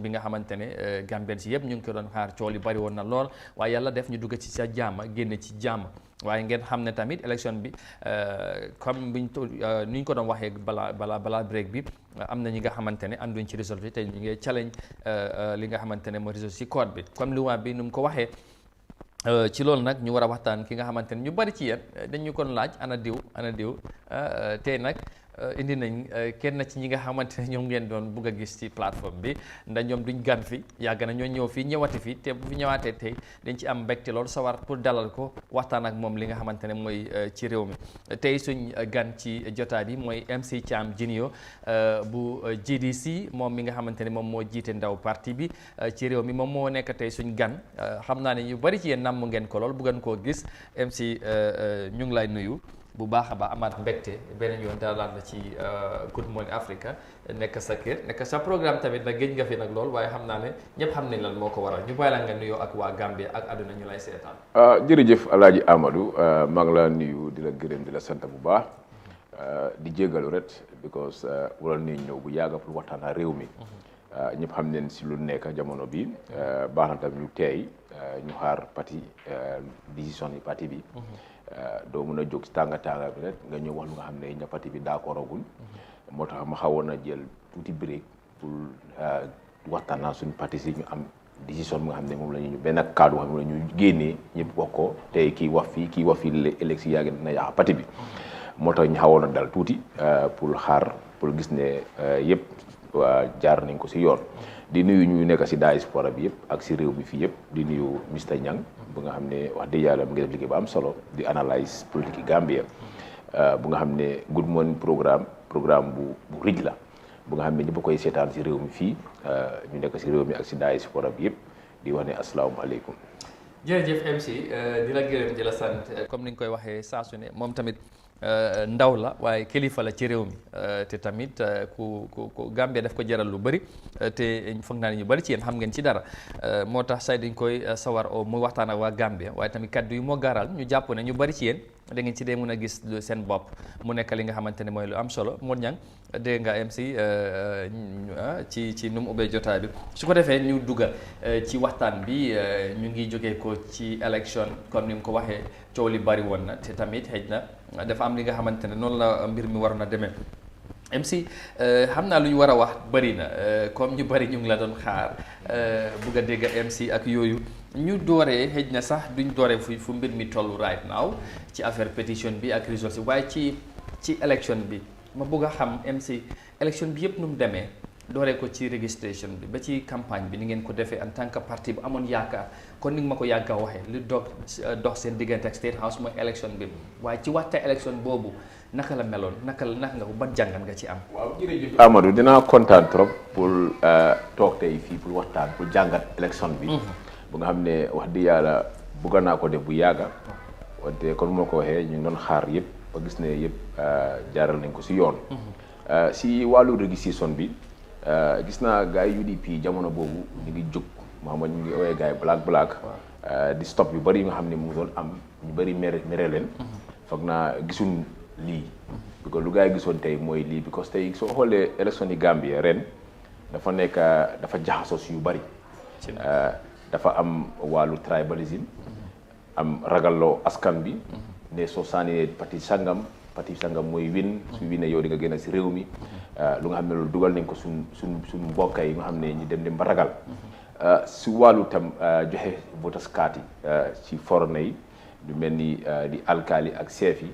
bi nga xamante ne Gambien si yëpp ñu ngi ko doon xaar coow li bari woon na lool waaye yàlla def ñu dugg ci sa jàmm génne ci jàmm. waaye ngeen xam ne tamit élection bi comme ni ñu ko doon waxee balaa break bi am na ñi nga xamante ne ànduñ ci résultat te ñu ngi challenge li nga xamante ne mooy résultat ci code bi comme loi bi nu mu ko waxee. ci loolu nag ñu war a waxtaan ki nga xamante ne ñu bari ci yéen dañu kon laaj ana diw tey nag indi nañ kenn ci ñi nga xamante ne ñoom ngeen doon bugg a gis ci plateforme bi ndax ñoom duñ gan fi yàgg na ñoo ñëw fii ñëwati fi te bu fi ñëwaatee tey dañ ci am mbégte loolu sawar pour dalal ko waxtaan ak moom li nga xamante ne mooy ci réew mi tey suñ gan ci jotaay bi mooy MC Cham Junior bu GDC moom mi nga xamante ne moom moo jiite ndaw parti bi ci réew mi moom moo nekk tey suñ gan xam naa ne ñu bari ci yéen namm ngeen ko lool bu ngeen koo gis MC ñu ngi lay nuyu bu baax a baax amaat mbégte beneen yoon dalal la ci Good Morning Africa nekk sa kër nekk sa programme tamit nag géej nga fi nag lool waaye xam naa ne ñëpp xam nañ lan moo ko waral ñu bàyyi la nga nuyoo ak waa Gambia ak àdduna ñu lay seetaan. jërëjëf Alaaji Amadou maa ngi la nuyu di la gërëm di la sant bu baax di jégalu rek because wala nuyu ñëw bu yàgg pour waxtaan ak réew mi ñëpp xam nañ si lu nekk jamono bi baax na tam ñu teey ñu xaar parti décision yi parti bi. doo mën a jóg ci tànga bi rek nga ñëw wax lu nga xam ne ña parti bi d'accord agul moo tax ma xawoon a jël tuuti break pour waxtaan naa suñu parti si ñu am décision bi nga xam ne moom la ñu benn cadre xam ne ñu génnee ñëpp wax ko tey kii wax fii élection yàgg dina yàq parti bi moo tax ñu xawoon a dal tuuti pour xaar pour gis ne yëpp jaar nañ ko si yoon di nuyu ñu nekk si diaspora bi yëpp ak si réew mi fii yëpp di nuyu Mr Niang bu nga xam ne wax dëgg yàlla mu ngi def liggéey ba am solo di analyse politique Gambia bu nga xam ne Good Morning programme bu rij la bu nga xam ne ñëpp koy seetaan si réew mi fii ñu nekk si réew mi ak si diaspora bi yëpp di wax ne asalaamaaleykum. jërëjëf MC di la gërëm di la sant comme ni nga koy waxee saa su ne moom tamit ndaw la waaye kilifa la ci réew mi te tamit ku Gambia daf ko jaral lu bëri te foog naa ne ñu bëri ci yéen xam ngeen ci dara moo tax say dañ koy sawar o muy waxtaan ak waa Gambia waaye tamit kaddu yi moo gaaral ñu jàpp ne ñu bëri ci yéen da ngeen ci dee mën a gis seen bopp mu nekk li nga xamante ne mooy lu am solo moo ñang dégg nga MC ci nu mu ubbee jotaay bi su ko defee ñu dugga ci waxtaan bi ñu ngi jógee ko ci élection comme ni mu ko waxee coow li bari woon na te tamit xëj na dafa am li nga xamante ne noonu la mbir mi waroon a demee MC xam naa lu ñu war a wax bëri na comme ñu bëri ñu ngi la doon xaar bugg a dégg MC ak yooyu ñu dooree xëj na sax duñ dooree fu mbir mi tollu right now ci affaire pétition bi ak résultat waaye ci élection bi ma bëgg a xam MC élection bi yëpp nu mu demee dooree ko ci registration bi ba ci campagne bi ni ngeen ko defee en tant que parti bu amoon yaakaar kon ni nga ma ko yàgg a waxee lu dox seen diggante ak State House mooy élection bi waaye ci waxta élection boobu naka la meloon naka nga ko ban jàngat nga ci am. waaw jërëjëf Amadou dinaa kontaan trop pour toog tey fii pour waxtaan pour jàngat élection bi. bu nga xam ne wax dëgg yàlla bëgg naa ko def bu yàgga wante kon moo ko waxee ñu doon xaar yëpp ba gis ne yëpp jaaral nañ ko si yoon. si wàllu registration bi gis naa gars yi UDP jamono boobu ñu ngi jóg Mouhamed ñu ngi woowee gars yi black di stop yu bëri yi nga xam ne mu doon am ñu bëri mere leen. foog naa gisuñ lii. parce que lu gars yi gisoon tey mooy lii because tey soo xoolee élection yi Gambie ren dafa jaxasoo si yu bëri. dafa am wàllu tribalisme am ragalloo askan bi ne soo saanee parti sangam mooy win su winee yow di nga génn si réew mi lu nga xam ne loolu dugal nañ ko suñ mbokk yi nga xam ne ñi dem ba ragal si wàllu tam joxe voters card yi ci foreigner yi lu mel ni di alkaali ak chef yi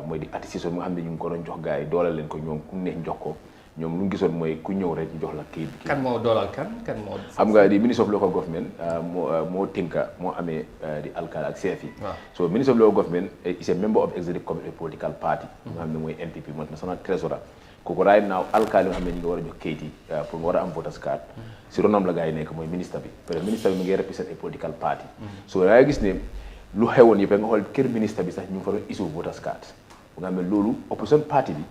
mooy di attestation bi nga xam ne ñu ngi ko doon jox gars yi doole leen ko ñoom ku neex jox ko ñoom lu ñu gisoon mooy ku ñëw rek ñu jox la kayit bi. kan moo doolal kan moo. xam nga di ministre of local government moo tinka moo amee di alkali ak chef yi. so ministre of local government is a member of executive committee political party. nga xam ne mooy NPP mooy national treasurer. kooku right now alkali nga xam ne ñu ngi war a jox kayit yi pour nga war a am voters card. si ronam la gars yi nekk mooy ministre bi parce que ministre bi mu ngi represent a political party. so yaa gis ne lu xewoon yëpp nga xool kër ministre bi sax ñu ngi fa doon issue voters card. bu nga xam ne loolu opposition party bi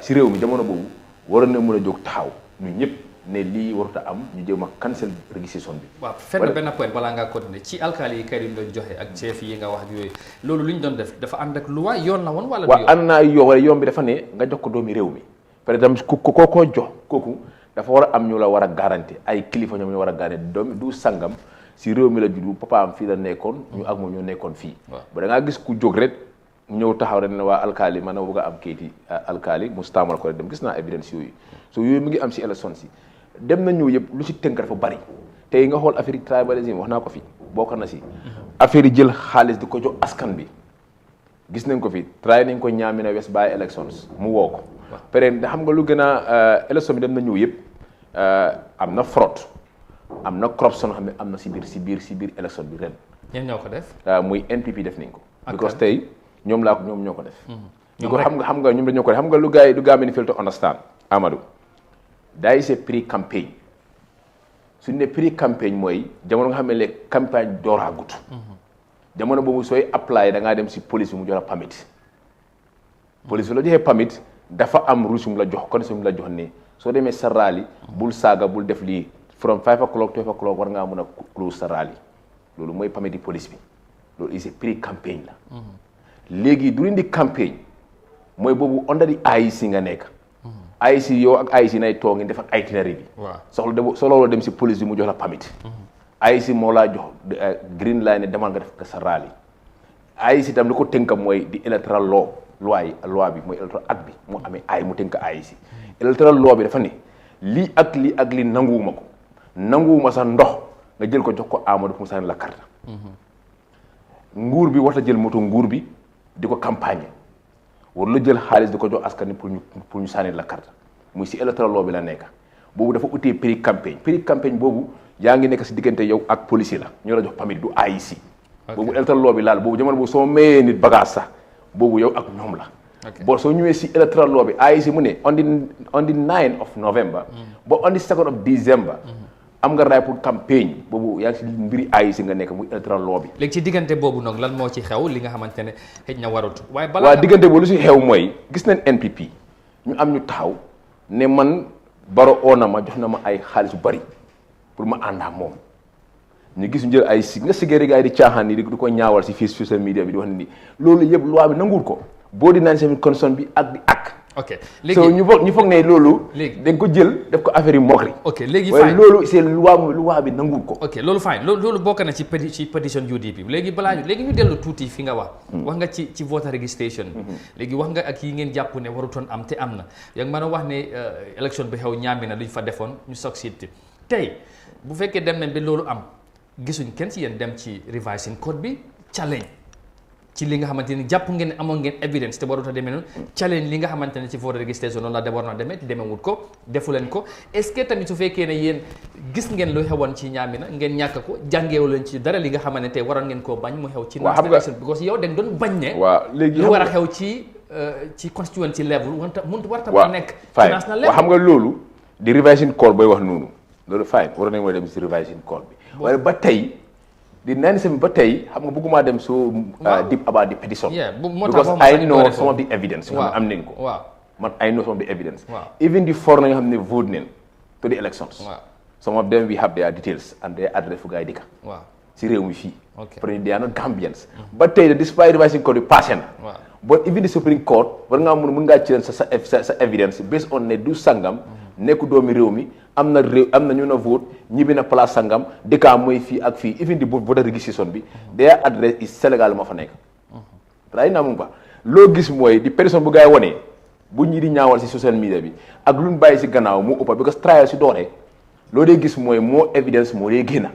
si réew mi jamono boobu waroon na mën a jóg taxaw ñun ñëpp ne lii warut a am ñu jéem a cancel registration bi. waaw fenn benn point balaa ngaa continuer ci alkaali yi kayit yi ñu doon joxe ak chef yi nga wax ak yooyu loolu lu ñu doon def dafa ànd ak loi yoon la woon wala. waaw ànd naa yoon bi dafa ne nga jox ko doomi réew mi par exemple ku ko jox kooku dafa war a am ñu la war a garanti ay kilifa ñoom ñu war a garanti doomi du sangam si réew mi la juddu papaam fii la nekkoon ñu ak moom ñoo nekkoon fii. ba da ngaa gis ku jóg rek. ñëw taxaw rek ne waa alkaali man na bëgg a am kayiti alkaali mu taamal ko rek dem gis naa évidence yooyu so yooyu mu ngi am si élection si dem na ñëw yëpp lu si tënk dafa bari tey nga xool affaire tribalisme wax naa ko fi bokk na si affaire yi jël xaalis di ko jox askan bi gis nañ ko fi try nañ ko ñaami na West by elections mu woo ko pare xam nga lu gën a élection bi dem na ñëw yëpp am na fraude am na corruption xam ne am na si biir élection bi ren. ñenn ñoo ko def. muy NPP def nañ ko. because tey ñoom ñoo ko def. ñu ko xam nga ñoom dañoo ko def xam nga lu gaa mel ni fail to understand Amadou daa is a pre-campaign suñu ne pre-campaign mooy jamono nga xam ne léegi campagne dooraagut. jamono boobu sooy apply da ngaa dem si police bi mu jox la permit. police bi la joxee permit dafa am rules mu la jox condition mu la jox ne soo demee sa rally bul saaga bul def lii from 5 o'clock 12 o'clock war ngaa mën a close sa rally loolu mooy permit di police bi loolu is a pre-campaign la. léegi during the campaign mooy boobu under the IEC nga nekk. IEC yow ak IEC nay toog ngeen def ak itinéraire bi. waaw soxla dem si police bi mu jox la permit. IEC moo laa jox green line ne demal nga def sa rally. IEC tam li ko tënkam mooy di electoral loi bi mooy electoral act bi moo amee mu tënk IEC. electoral law bi dafa ne lii ak lii nanguwuma sax ndox nga jël ko jox ko Amadou pour mu sànni la carte. nguur bi war a jël moto nguur bi. di ko campagne war la jël xaalis di ko jox askan wi pour ñu sànni la carte muy si électoral law bi la nekk boobu dafa utee prix-campagne boobu yaa ngi nekk si diggante yow ak policier la ñoo la jox permit du IEC. boobu électoral law bi laal boobu jamono boobu soo mayee nit bagage sax boobu yow ak ñoom la. bon soo ñëwee si électoral law bi IEC mu ne on the 9 of November. ba on the 2nd of December. am nga raay pour campagne boobu yaa ngi si mbiri IEC nga nekk muy electoral law bi. léegi ci diggante boobu nag lan moo ci xew li nga xamante ne xëj na warut. waaw diggante boobu lu si xew mooy gis nañ NPP ñu am ñu taxaw ne man Barrow oo na ma jox na ma ay xaalis yu bari pour ma ànd ak moom ñu gis ñu jël ay nga sigéeri gars yi di caaxaan ni di ko ñaawal si fii social media bi di wax ne ni loolu yëpp loi bi nanguwul ko boo di naan seen condition bi ak ok léegi so ñu foog ne loolu. léegi dañ ko jël def ko affaire yi moquerie. ok léegi fine waaye loolu c'est loi bi nanguwul ko. ok loolu fine loolu bokk na ci pétition UDP léegi léegi ñu dellu tuuti fi nga wax. wax nga ci voter registration. léegi wax nga ak yi ngeen jàpp ne warutoon am te am na yaa ngi mën a wax ne élection bi xew ñaami na lu ñu fa defoon ñu succeed tey bu fekkee dem nañ ba loolu am gisuñ kenn ci yéen dem ci revising code bi challenge. ci li nga xamante ni jàpp ngeen ne amoon ngeen evidence te warut a demee noonu challenge li nga xamante ne ci voter registration noonu la de war na demee demewut ko defu leen ko est-ce que tamit su fekkee ne yéen gis ngeen lu xewoon ci Ñaamina ngeen ñàkk ko jàngeewu leen ci dara li nga xamante ne tey waroon ngeen koo bañ mu xew ci national election because yow da nga doon bañ ne léegi lu war a xew ci constituency level warta ba nekk ci national level xam nga loolu di revising code booy wax noonu loolu fine waroon nañ mooy dem si revising code bi waaye ba tey di 97 ba tey xam nga bëgguma dem so deep about the petition. because I know some of the evidence. waaw am nañ ko. waaw man I know some of the evidence. even the foreign nga xam ne vote nañ to the elections. some of them we have their details and their address fu gaay dikka. si réew mi fii. they are not Gambians. ba tey despite revising code bi passé na. but even the Supreme Court war ngaa mën ngaa ci leen sa evidence based on ne du sangam. nekku doomi réew mi am na ñu na vote ñibbi na place sangam dëkkaa mooy fii ak fii even di voter registration bi their address is Sénégal moo fa nekk ray naa mu ba loo gis mooy di personne bu gaay wonee bu ñi di ñaawal si social media bi ak luñ bàyyi si gannaaw moo ëppa because trial si dooree loo dee gis mooy moo evidence moo dee génna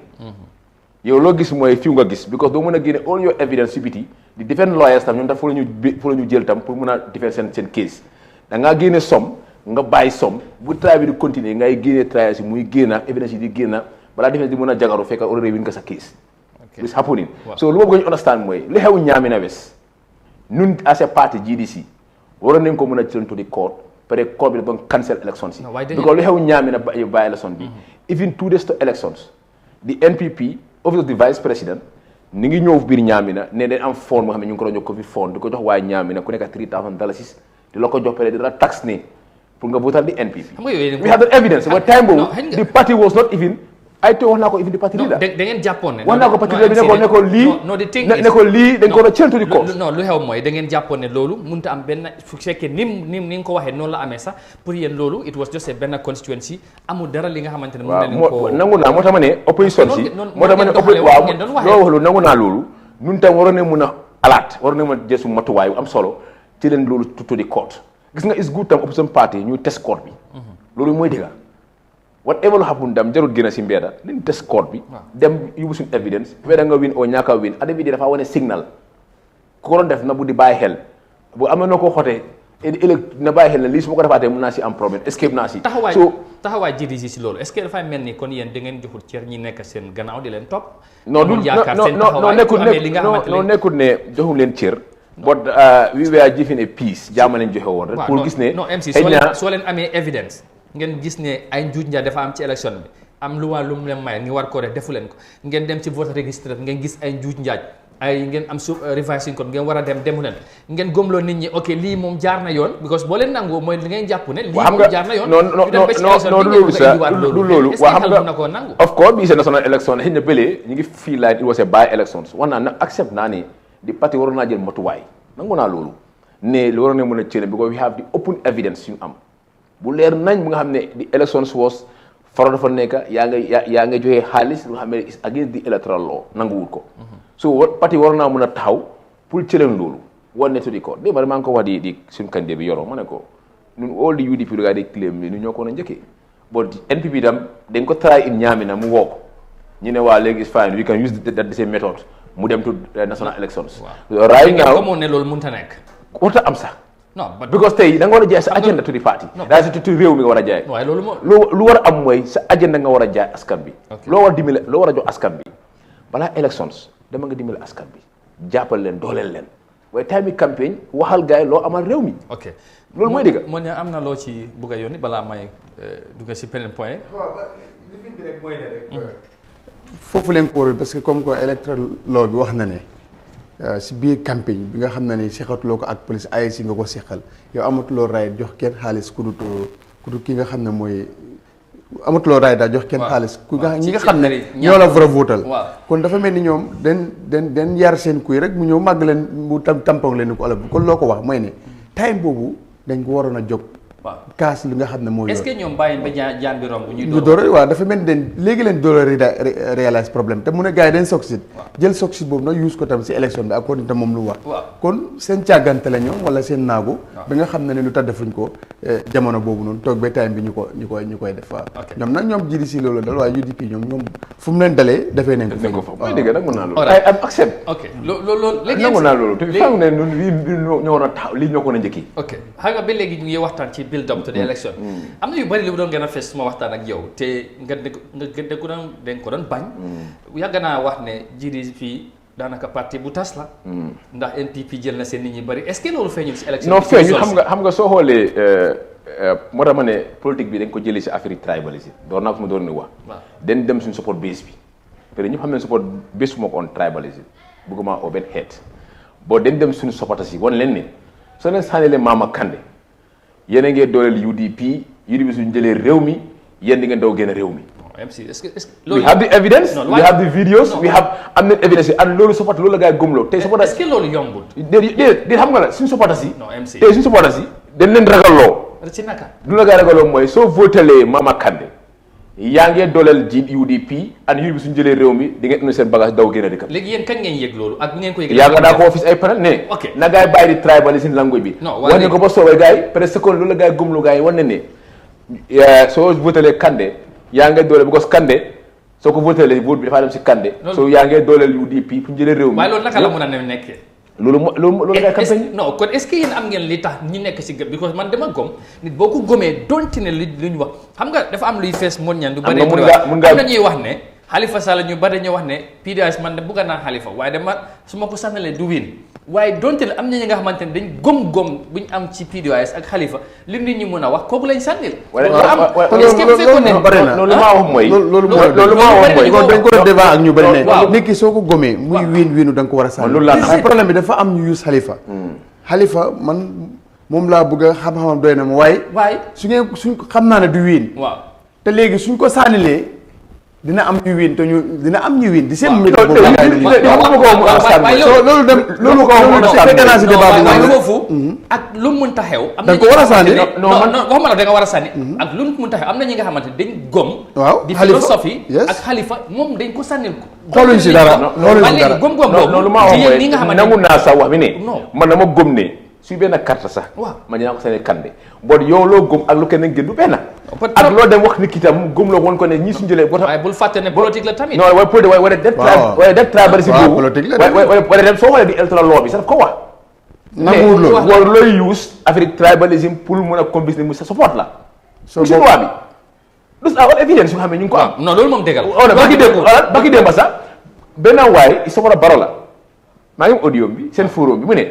yow loo gis mooy fiw nga gis because doo mën a génne all your evidence si biti di defend lawyers tam ñoom tam fu la ñu jël tam pour mën a defend seen case da ngaa génne somme nga bàyyi som bu travail bi di continuer ngay génnee travail si muy génna évidence yi di génna balaa defee di mën a jagaru fekk already win nga sa case this happening so lu ma bëgg ñu understand mooy li xew Ñaamina West ñun as a party GDC waroon nañ ko mën a jël to the court peut être court bi dafa cancel elections yi because lu xew Ñaamina by election bi even 2 days to elections the NPP office of the vice president ni ngi ñëw biir Ñaamina ne dañ am fond moo xam ne ñu ngi ko doon jox Covid fond di ko jox waaye Ñaamina ku nekk $3,000 di la ko jox peut être dina tax ne pour nga votal di NPP we have the evidence but time boobu the party was not even ay te wax naa ko even the party leader da ngeen jàppoon ne wax naa ko parti leader bi ne ko lii ne ko lii dañ ko doon change to the court non lu xew mooy da ngeen jàppoon ne loolu mënut a am benn su fekkee ni nga ko waxee noonu la amee sax pour yéen loolu it was just a benn constituency amul dara li nga xamante ne mën na leen ko nangu naa moo tax ma ne opposition si moo tax ma ne waaw loo wax loolu nangu naa loolu ñun tam waroon ne mën a alaat waroon ne mën a jël su matuwaay am solo ci leen loolu to the court gis nga is good tam opposition party ñuy test court bi loolu mooy dëgg whatever happen dam jarul gën a si mbedda dañ test court bi dem yóbbu suñu evidence weda nga win oo ñaaka win ada bi dafa wane signal ku ko doon def na bu di bàyyi xel bu am na ko xotee ëllëg na bàyyi xel ne lii su ma ko defaatee mën naa si am problème escape naa si taxawaay GDC si loolu est-ce que dafay mel ni kon yéen da ngeen joxul cër ñi nekk seen gannaaw di leen topp non nekkul ne joxul leen cër but we were given a piece jaama leen joxe woon rek pour gis ne non MC soo leen amee evidence ngeen gis ne ay njuuj njaaj dafa am ci élection bi am lu mu leen may ngi war ko def defu leen ko ngeen dem ci vote registre ngeen gis ay njuuj njaaj ay ngeen am revising code ngeen war a demu leen ngeen gomloo nit ñi ok lii moom jaar na yoon because boo leen nangoo mooy li ngeen jàpp ne lii moom jaar na yoon non loolu sax du loolu waa xam nga of course bi c'est national election xëy na bëlee ñu ngi fii like it was a by elections wax naa nag accept naa ne di parti waroon naa jël matuwaay nangu naa loolu ne lu waroon ne mën a cëne because we have the open evidence yu am bu leer nañ bu nga xam ne di elections was faro dafa nekk yaa nga joxe xaalis lu nga xam ne is against the electoral law nanguwul ko so parti war naa mën a taxaw pour cëleen loolu war ne tuddi ko dé bari maa ngi ko wax di suñu candidat bi yoroo ma ne ko ñun all the UDP lu gaa di claim ni ñoo ko woon a njëkkee but NPP tam dañ ko try in Ñaamina mu woo ko ñu ne waa léegi is fine we can use the same method mu dem to national elections right now comme ne loolu mënut a nekk warta am sax non because tey da nga war a jaay sa agenda to the party daa si tuuti réew mi nga war a jaay lu war a am mooy sa agenda nga war a jaay askan bi loo war a dimbale loo war a jox askan bi balaa elections dama nga dimbale askan bi jàppal leen dooleel leen waaye time campagne waxal gars yi loo amal réew mi ok loolu mooy dëgg moo ne am na loo ci bugg a yónni balaa may dugg si beneen point li rek mooy ne rek foofu leen ko parce que comme quoi electoral law bi wax na ne si biir campagne bi nga xam ne ni seqatuloo ko ak police ay si nga ko seqal yow amatuloo raay jox kenn xaalis ku dut ki nga xam ne mooy amatuloo raay daal jox kenn xaalis ku nga ñi nga xam ne ñoo la war a votal kon dafa mel ni ñoom den yar seen kuy rek mu ñëw màgg leen mu tampon leen ni ko olof bi kon loo ko wax mooy ne time boobu dañ ko waroon a jóg kaas li nga xam ne mooy est-ce que ñoom bàyyi ba jaan bi romb ñu door waaw dafa mel ni dañ léegi leen door a réaliser problème te mu ne gars yi dañ succeed jël succeed boobu nag use ko tam si élection bi ak ko tam moom lu wax kon seen càggante la ñoom wala seen naagu ba nga xam ne lu tax defuñ ko jamono boobu noonu toog ba time bi ñu koy def waaw ñoom nag ñoom jidi si loolu dal waaye UDP ñoom fu mu leen dalee defee nañ ko fa mooy dëgg nag mën naa loolu ay am accept ok loolu léegi nangu naa loolu te xam ne ñun ñoo war a taxaw lii ñoo ko na njëkki ok xam nga ba léegi ñu ngi waxtaan ci build up to the election am na yu bëri li mu doon gën a fees suma waxtaan ak yow te nga dañ ko doon bañ yàgg naa wax ne jidi fii daanaka parti bu tas la ndax NPP jël na seen nit ñi bëri est-ce que loolu feeñul si élection non feeñu xam nga soo xoolee moo tax ma ne politique bi dañ ko jëlee si Afrique tribalisme door naa ko ma doon ni wax dañ dem suñu support base bi parce que ñëpp xam ne support base moo ko on tribalisme bëgguma oo benn xeet boo dañ dem suñu support si wan leen ne soo leen sànni leen Mama Kandeh yéen a ngee dooleel UDP suñu jëlee réew mi yéen di ngeen daw génn réew mi we have the evidence we have the videos we have am na evidence and loolu support loolu la gars yi gëmloo tey support est-ce que loolu yombul déedéet xam nga la suñu support si tey suñu support si dañ leen ragalloo ci naka lu la gars yi ragalloo mooy soo votelee Mama Kandeh yaa ngee dooleel UDP and UDP suñu jëlee réew mi di ngeen indi seen bagage daw génn dëkk léegi yéen kañ ngeen yëg loolu ak ngeen ko yëg yaa nga daa ko office ay panel ne na gars yi bàyyi di tribalism language bi wax ne ko ba soobee gars yi presque kon loolu la gars yi gëmloo gars yi wan ne soo votelee Kandeh yaa ngee dooleel because Kandeh soo ko votelee vote bi dafaa dem si Kandeh soo yaa ngee dooleel UDP pour jëlee réew mi waaye loolu naka la mën a nekkee loolu ngay campagne. non kon est-ce que yéen am ngeen li tax ñu nekk si because man dama gom nit boo ko gomee donte ne li ñu wax xam nga dafa am luy fees mon ñan du bari am na ñuy wax ne Halifa Sallah ñu bari ñu wax ne PDS man de bëgg naa Halifa waaye dama su ma ko sànnalee du win waaye donte ne am na ñi nga xamante ne dañ gom-gom bu ñu am ci PDS ak Halifa li nit ñi mën a wax kooku lañ sànnil. est-ce que bu fekkoon ne loolu maa wax mooy. loolu maa wax mooy dañ ko débat ak ñu bari ne. nit ki soo ko gomee muy wiinu da nga ko war a sànni. waaye problème bi dafa am ñu use Halifa. Halifa man moom laa bëgg a xam-xamam doy na ma waaye. suñ ko xam naa ne du wiin. waaw te léegi suñ ko sànnilee. dina am ñu win te dina am ñu win di seen mbir boobu loolu dem loolu ko fekk naa si débat bi foofu ak lu mu mënta xew am na ko war a sànni non waxuma la da nga war a sànni ak lu mu mënta xew am na ñi nga xamante dañ gom waaw di philosophie ak Halifa moom dañ ko sànnil ko xooluñ si dara gom boobu loolu maa wax mooy nangu naa sax wax bi ne man dama gom ne su benn carte sax man dinaa ko sànni kande bon yow loo gom ak lu keneen gën du benn ak loo dem wax nit ki tam gëm la woon ko ne ñii suñu jëlee boo tax waaye bul fàtte ne politique la tamit non waaye politique waaye def tribalisme boobu wala dem soo xoolee di electoral law bi sax daf ko wax nanguwul loolu war looy use Afrique tribalisme pour mën a convince mu sa support la su loi bi dus all évidence yu xam ne ñu ngi ko am non loolu moom déggal baki démba sax benn waay i soxla baro la maa ngi audio bi seen forum bi mu ne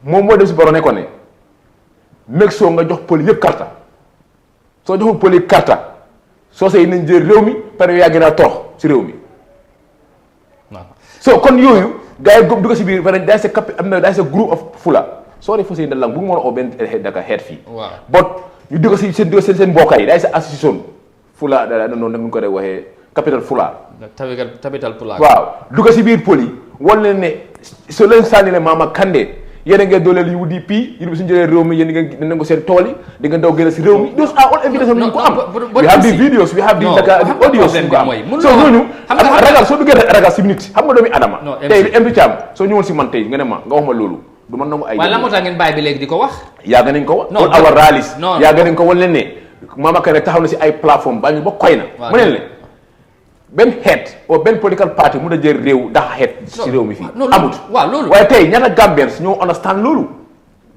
moom moo dem si baro ne ko ne meg soo nga jox poli yëpp carte soo joxul poli karta soo say nañ jël réew mi pare yaa gën a torox si réew mi so kon yooyu gars yi dugg si biir pare daay sa cap am na daay sa groupe of fula soo dee fas yéene lang bu ngi mën a oo benn daka xeet fii bot ñu dugg si seen mbokk yi daay sa association fula da noonu nag ñu ko dee waxee capital fula capital fula waaw dugg si biir poli wan leen ne soo leen sànni le Mama Kandeh yéen a ngeen dooleel UDP yéen bi suñu jëlee réew mi yéen ngeen nangu seen tool yi di ngeen daw gën a si réew mi those are all evidence ñu ko am we have the videos we have the audios ñu ko am so ñooñu ragal soo duggee ragal si nit xam nga doomi adama tey Emri Thiam soo ñëwoon si man tey nga ne ma nga wax ma loolu du ma nangu ay waaye la moo tax ngeen bàyyi bi léegi di ko wax yàgg nañ ko wax all our rallies yàgg nañ ko wan leen ne Mama Kandeh taxaw na si ay plateforme ba ñu ba koy na mu ne leen benn xeet ou benn political party mun a jël réew ndax xeet si réew mi fii amut waaw loolu waaye tey ñaata Gambians ñoo understand loolu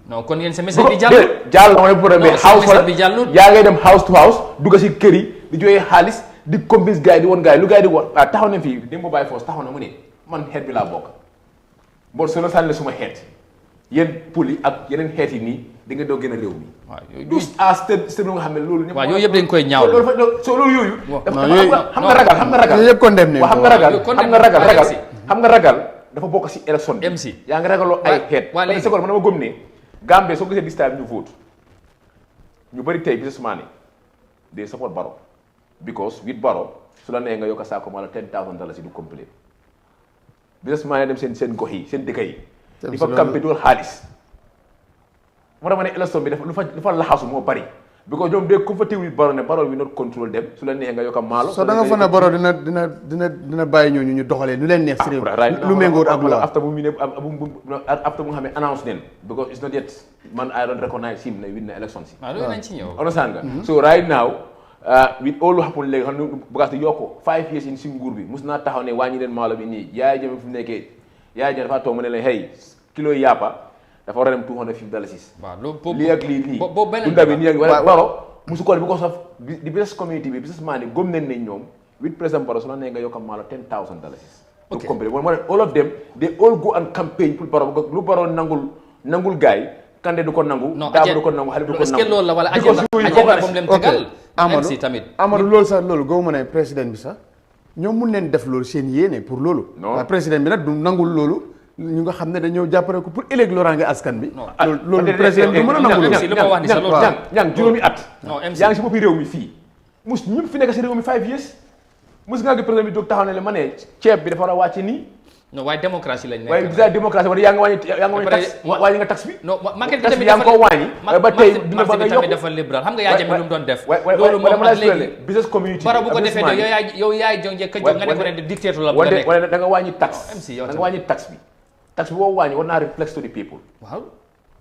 non kon yéen sa message bi jàll la ma ne problème house yaa ngay dem house to house dugg si kër yi di joxe xaalis di convince gars yi di woon gars yi lu gars yi di woon taxaw nañ fii Demba Baye Force taxaw na mu ne man xeet bi laa bokk bon su la sànni suma xeet yéen poli ak yeneen xeet yi nii di nga doo gën a réew mi lu nga xam ne loolu waaw yooyu yëpp dañ koy ñaaw so loolu yooyu xam nga ragal yëpp condamné xam nga ragal dafa bokk si élection bi yaa ngi ragaloo ay xeet parce que man dama gëm ne Gambie soo gisee this time ñu vote ñu bëri tey businessman yi they support Barrow because with Barrow su la nee nga yokk a saako ma la $10,000 du complet businessman yi dem seen gox yi seen dëkk yi di fa campé dool xaalis moo tax ma ne élection bi dafa lu fa laxasu moo bari because ñoom de comfortable with Barrow ne Barrow will not control dem su la neexee nga yokk a maalo so da nga fa ne Barrow dina bàyyi ñooñu ñu doxalee lu leen neex si réew lu méngóo ak lu after bu mu ne after bu nga xam ne announce neen because it's not yet man I don't recognize him na win na election si understand nga so right now with all lu happen léegi xam ne bagaas di yokku 5 years in si nguur bi mus naa taxaw ne wàññi leen maalo bi nii Yahya Jammeh fu mu nekkee Yahya Jammeh dafa toog mu ne leen hey kilo yàppa dafa war a dem $250 lii ak lii dunda bi nii ak Barrow musu ko because of the business community bi businessman yi gëm nañ ne ñoom with président Barrow su la nee nga yokk a maalo $10,000 to complet moo ne all of them they all go and campaign pour Barrow lu Barrow nangul gaay Kandeh du ko nangu Dabo du ko nangu Halifa du ko nangu est-ce que loolu la wala agenda moom leen tegal Amadou loolu sax loolu gaw ma ne président bi sax ñoom mun neen def loolu seen yéene pour loolu waaye président bi nag du nangul loolu ñu nga xam ne dañoo jàppale ko pour ëllëg loraange askan bi loolu président bi mën a nangu loolu ñang juróomi at yaa ngi si boppi réew mi fii mus ñëpp fi nekk si réew mi 5 years mus nga gi président bi doog taxaw ne le ma ne ceeb bi dafa war a wàcce nii non waaye démocratie lañ nekk waaye déjà démocratie wala yaa ngi wàññi nga taxe bi non market bi yaa ngi ko wàññi ba tey dina ba nga yokk dafa libéral xam nga Yahya Jammeh lu mu doon def loolu moom ak léegi business community Barrow bu ko defee yow yaay jonge ka jóg nga ne ko ne dictateur la bëgg a nekk wala da nga wàññi taxe da nga wàññi taxe bi taxe bi boo wàññi war naa reflex to the people waaw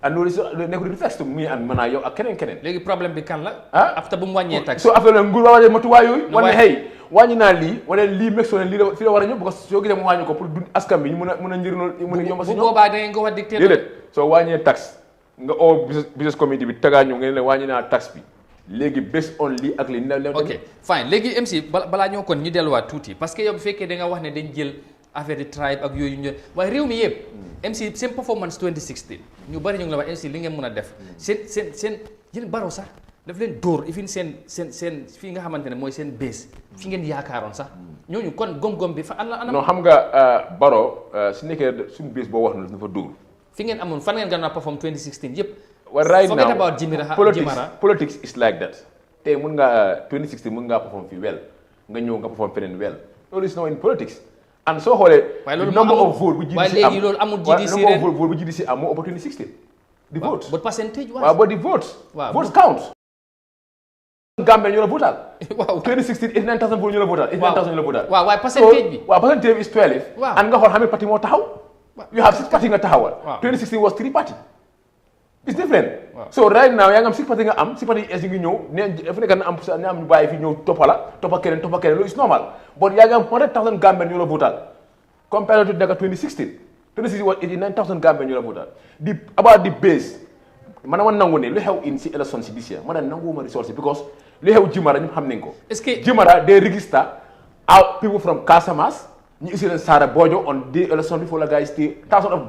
and loolu nekkul reflex to muy am mën naa yow ak keneen léegi problème bi kan la after bu mu wàññee taxe so affaire la nguur waa wàññee matuwaay yooyu wane hey wàññi naa lii wala lii meg soo ne lii fi la war a ñëw parce que soo gisee mu wàññi ko pour dund askan bi ñu mën a njëriñoo mën a yomb si ñoom. bu boobaa da ngeen ko wax dicté. déedéet soo wàññee taxe nga oo business community bi tegaa ñu ngeen ne wàññi naa taxe bi léegi based on lii ak lii. ok fine léegi MC balaa ñoo kon ñu delluwaat tuuti parce que yow bu fekkee da nga wax ne dañ jël affaire de tribe ak yooyu ñu waaye réew mi yëpp MC seen performance 2016 ñu bari ñu ngi la wax MC li ngeen mën a def seen yéen Barrow sax daf leen dóor ifin seen fii nga xamante ne mooy seen base fi ngeen yaakaaroon sax ñooñu kon gom-gom bi fa ana non xam nga Barrow su nekkee suñu base boo wax na dafa dóor fi ngeen amoon fan ngeen gën a perform 2016 yëpp well right forget now about Jimara politics is like that tey mun nga 2016 mun ngaa perform fii well nga ñëw nga perform feneen well loolu is not in politics and soo xoolee number of vote bu GDC am loolu amul GDC number of vote bu GDC am moo ëpp 2016 the vote but percentage waaw but the votes votes count Gambia ñu la votal waaw 2016 89,000 vote ñu la votal 89,000 ñu la votal waaw waaye percentage bi waaw percentage bi is 12 and nga xool xam ne parti moo taxaw you have 6 party nga taxawal 2016 was 3 party it's different so right now yaa ngi am 6 party nga am 6 party es ngi ñëw ne fu nekk na am ñu bàyyi fi ñëw toppa keneen loolu is normal but yaa ngi am 100,000 Gambia ñu la votal compared to nekk 2016 was 89,000 Gambia ñu la votal about the base man ma nangu ne lu xew in si election si this year man nanguwuma resource because lu xew Jimara ñu xam nañ ko est-ce que Jimara they register out people from Casamance ñu isi leen Sara Bojo on the election before la guys stay thousands of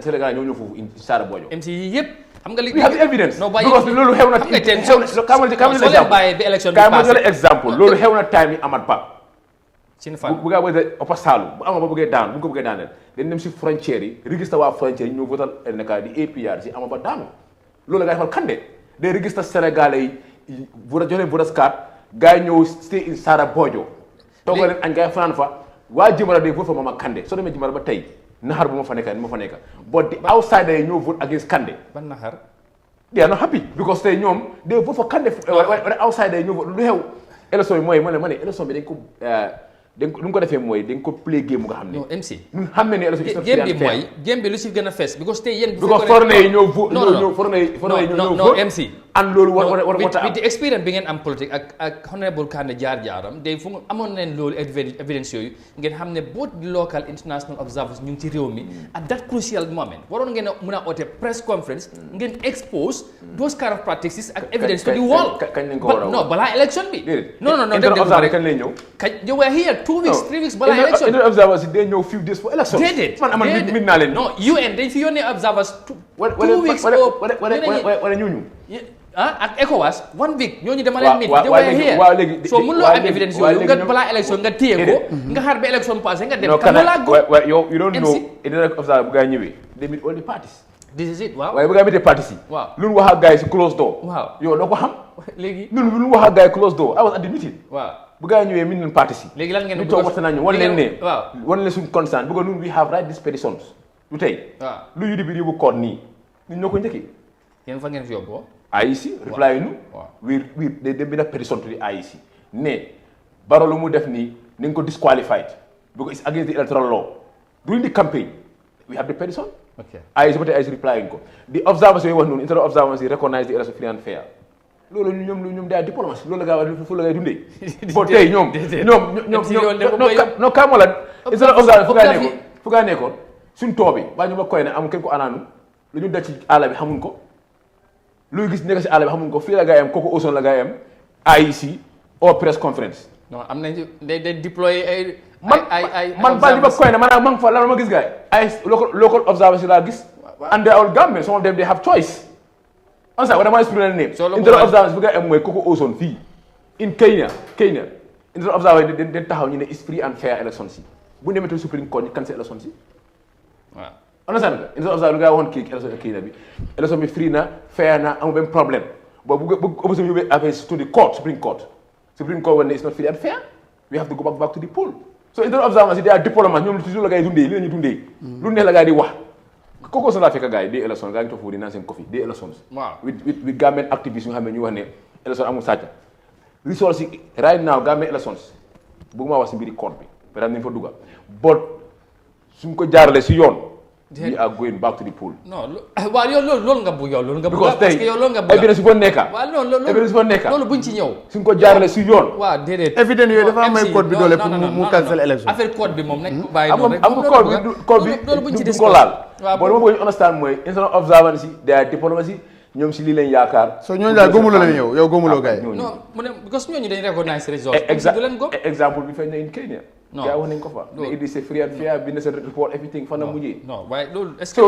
Sénégal ñoo ñëw foofu in Sara Bojo MC yi yëpp xam nga li we have the evidence because loolu xew na exemple loolu xew na time yi Amat Ba bu nga bëgg Opa Saalum bu ama ba bëggee daan bu ko bëggee daaneel dañ dem si frontière yi register waa frontière yi ñoo votal LNK di APR si ama ba daanu loolu la ngay xool Kande day register Sénégalais yi jox leen voter card gars yi ñëw stay in Sara Bojo toog leen añ gars yi fanaan fa waa Jimara day vote fa Mama Kande soo demee Jimara ba tey naxar bu ma fa nekk but the outsider yi ñoo vote against Kande ban naxar they are not happy because tey ñoom day vote for Kande wala outsider yi ñoo vote lu xew élection bi mooy ma ne élection bi dañ ko lu ko defee mooy dañ ko play game nga xam ne. non MC. ñun xam nañ ne élection game bi mooy game bi lu si gën a fees because tey yéen. bu ko foreigners yi ñoo vote non MC. and loolu war am with the experience bi ngeen am politique ak honorable Kandeh jaar-jaaram day fu amoon nañ loolu evidence yooyu ngeen xam ne both local international observers ñu ngi ci réew mi at that crucial moment waroon ngeen a mën a oote press conference ngeen expose those kind of practices ak evidence to the world. kañ lañ ko war a non balaa election bi. non kañ lay ñëw. you were here 2 weeks 3 weeks balaa election. Inter observers day ñëw few days for election. déedéet man mit naa leen. non UN dañ fi yónnee observers 2 weeks. wala ñooñu. ak ECOWAS 1 week ñooñu dama leen meet they were here so mun loo am evidence yooyu nga balaa élection nga téye ko nga xaar ba élection passé nga dem kan laa go you don't know Inter observer bu gaa ñëwee they meet all the parties this is it waaw waaye bu gaa meet parties yi waaw lu ñu wax ak gars yi si close door waaw yow doo ko xam léegi lu ñu wax ak gars yi close door I was at the meeting waaw bu gaa ñëwee min leen parties yi léegi lan ngeen ñu toog waxtaan nañu wan leen ne waaw wan leen suñu concern because ñun we have right these petitions lu tey lu UDP di yóbbu code nii ñun ñoo ko njëkkee yéen fa ngeen fi yóbbu IEC reply nu we they been a petition to the IEC ne Barrow lu mu def nii nañ ko disqualified because it's against the electoral law during the campaign we have the petition IEC ba tey IEC replying ko the observers yooyu wax noonu inter observers yi recognize the election free and fair loolu ñoom day diplomatie loolu la gaa wax fu la ngay dundee bo tey ñoom non kaamo la inter observers fu gaa nekkoon suñ toobi baa ñu ba koy ne amul kenn ko anaanu lu ñu daj ci àll bi xamuñ ko luy gis nekk si àll bi xamuñ ko fii la gaa yam kooku Ousmane la gaa yam IEC au press conference. non am nañu day déployer ay man ba li ba koy ne maanaam ma nga fa lan ma gis gaa yi ay local observers laa gis. and they are all Gambian some of them they have choice. on sa wala ma expliqué ne inter observers bi gaa yam mooy kooku Ousmane fii in Kenya inter observers yi dañ taxaw ñu ne is free and fair elections si bu ñu demee Supreme Court ñu cancel elections si waaw. understand nga inter observer lu gaa waxoon kii bi élection bi free na fair na amul benn problème boobu bu opposition bi yóbbee affaire to the court Supreme Court when it's not free and fair we have to go back to the poll so inter observers yi they are diplomats ñoom toujours la gaa yi dundee li la ñuy dundee lu neex la gaa yi di wax kooku sa laa fekk gaa yi des élections gaa yi toog foofu di naan seen coffee des élections with government activistes yu nga xam ne ñu wax ne élection amul sàcc resource yi right now government elections bëgguma wax si mbiri court bi peut-être nañ fa dugga but suñ ko jaarale si yoon we are going back to the pool. non waaw yow loolu nga bëgg yow loolu nga bëgg because parce que yow loolu nga bëgg evidence bu nekk waaw loolu evidence bu nekk loolu buñ ci ñëw suñ ko jaarale si yoon waaw déedéet évidence yooyu dafa may code bi doole pour mu cancel élection affaire code bi moom nañ ko bàyyi noonu rek am code bi loolu buñ ci du ko laal bon dama bëgg ñu understand mooy international observancy their diplomacy ñoom si lii lañ yaakaar so ñooñu daal gëmuloo leen yow gëmuloo gars yi non mu ne because ñooñu dañ recognize results du leen gëm exemple bi feeñ na in Kenya gaa wax nañ ko fa ne it is a free and fair bind seen report everything fan la mujjee non waaye loolu est-ce que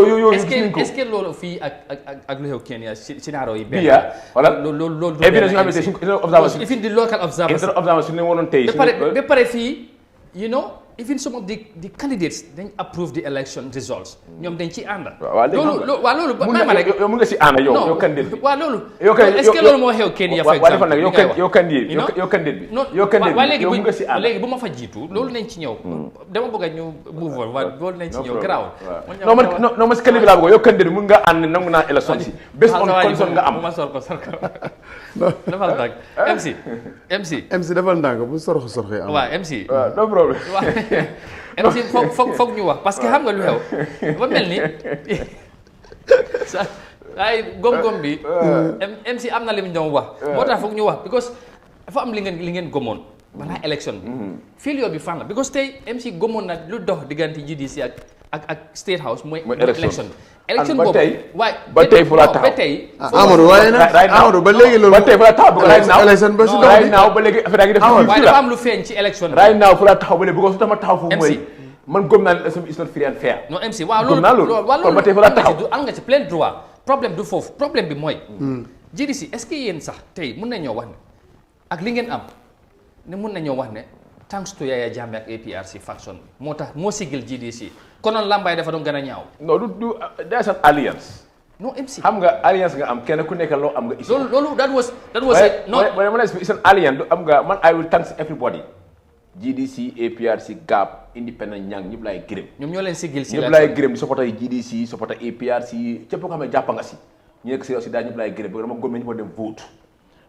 loolu fii ak lu xew Kenya scénario yi benn voilà loolu evidence yoo xam ne observation even the local observation su ne wonoon tey ba pare fii you know even some of the candidates dañ approve the election results ñoom dañ ci ànd loolu may ma rek yow mun nga si ànd yow candidate bi waaw loolu est-ce que loolu moo xew Kenya fa exemple yow candidate bi yow mun nga si ànd léegi bu ma fa jiitu loolu nañ ci ñëw dama bëgg a ñu move on waaw loolu nañ ci ñëw garaawul non ma si candidate bi laa bëgg yow candidate mun nga ànd nangu naa élection si bés on condition nga am ma sol ko defal ndànk MC defal ndànk bu sorxo waaw MC no problem MC foog ñu wax parce que xam nga lu xew dafa mel ni ay gom-gom bi MC am na li mu doon wax moo tax foog ñu wax because dafa am li ngeen gomoon balaa élection bi failure bi fan la because tey MC gomoon na lu dox diggante GDC ak State House mooy élection bi élection boobu waaye ba tey fu la taxaw ba tey Amadou waaye nag Amadou ba léegi loolu ba tey fu la taxaw élection ba si right now ba léegi affaire yi def waaye dafa am lu feeñ ci élection right now fu la taxaw ba léegi because su tax ma taxaw foofu mooy man gëm naa ne is not free and fair non MC waaw loolu ba tey fu la taxaw am nga ci plein droit problème du foofu problème bi mooy GDC est-ce que yéen sax tey mun nañoo wax ne ak li ngeen am ne mun nañoo wax ne thanks to Yahya Jammeh ak APRC faction bi moo tax moo sigil GDC konoon lambaay dafa doon gën a ñaaw non du there's an alliance non MC xam nga alliance nga am kenn ku nekk loo am nga issue loolu that was no when I speak it's an alliance du am nga man I will thanks everybody GDC APRC GAP independent ñang ñëpp laay gërëm ñoom ñoo leen sigil si ñëpp laay gërëm di supporter GDC supporter APRC képp ko xam ne jàpp nga si ñu nekk si aussi daal ñëpp laay gërëm parce que dama gëm ne ñu fa dem vote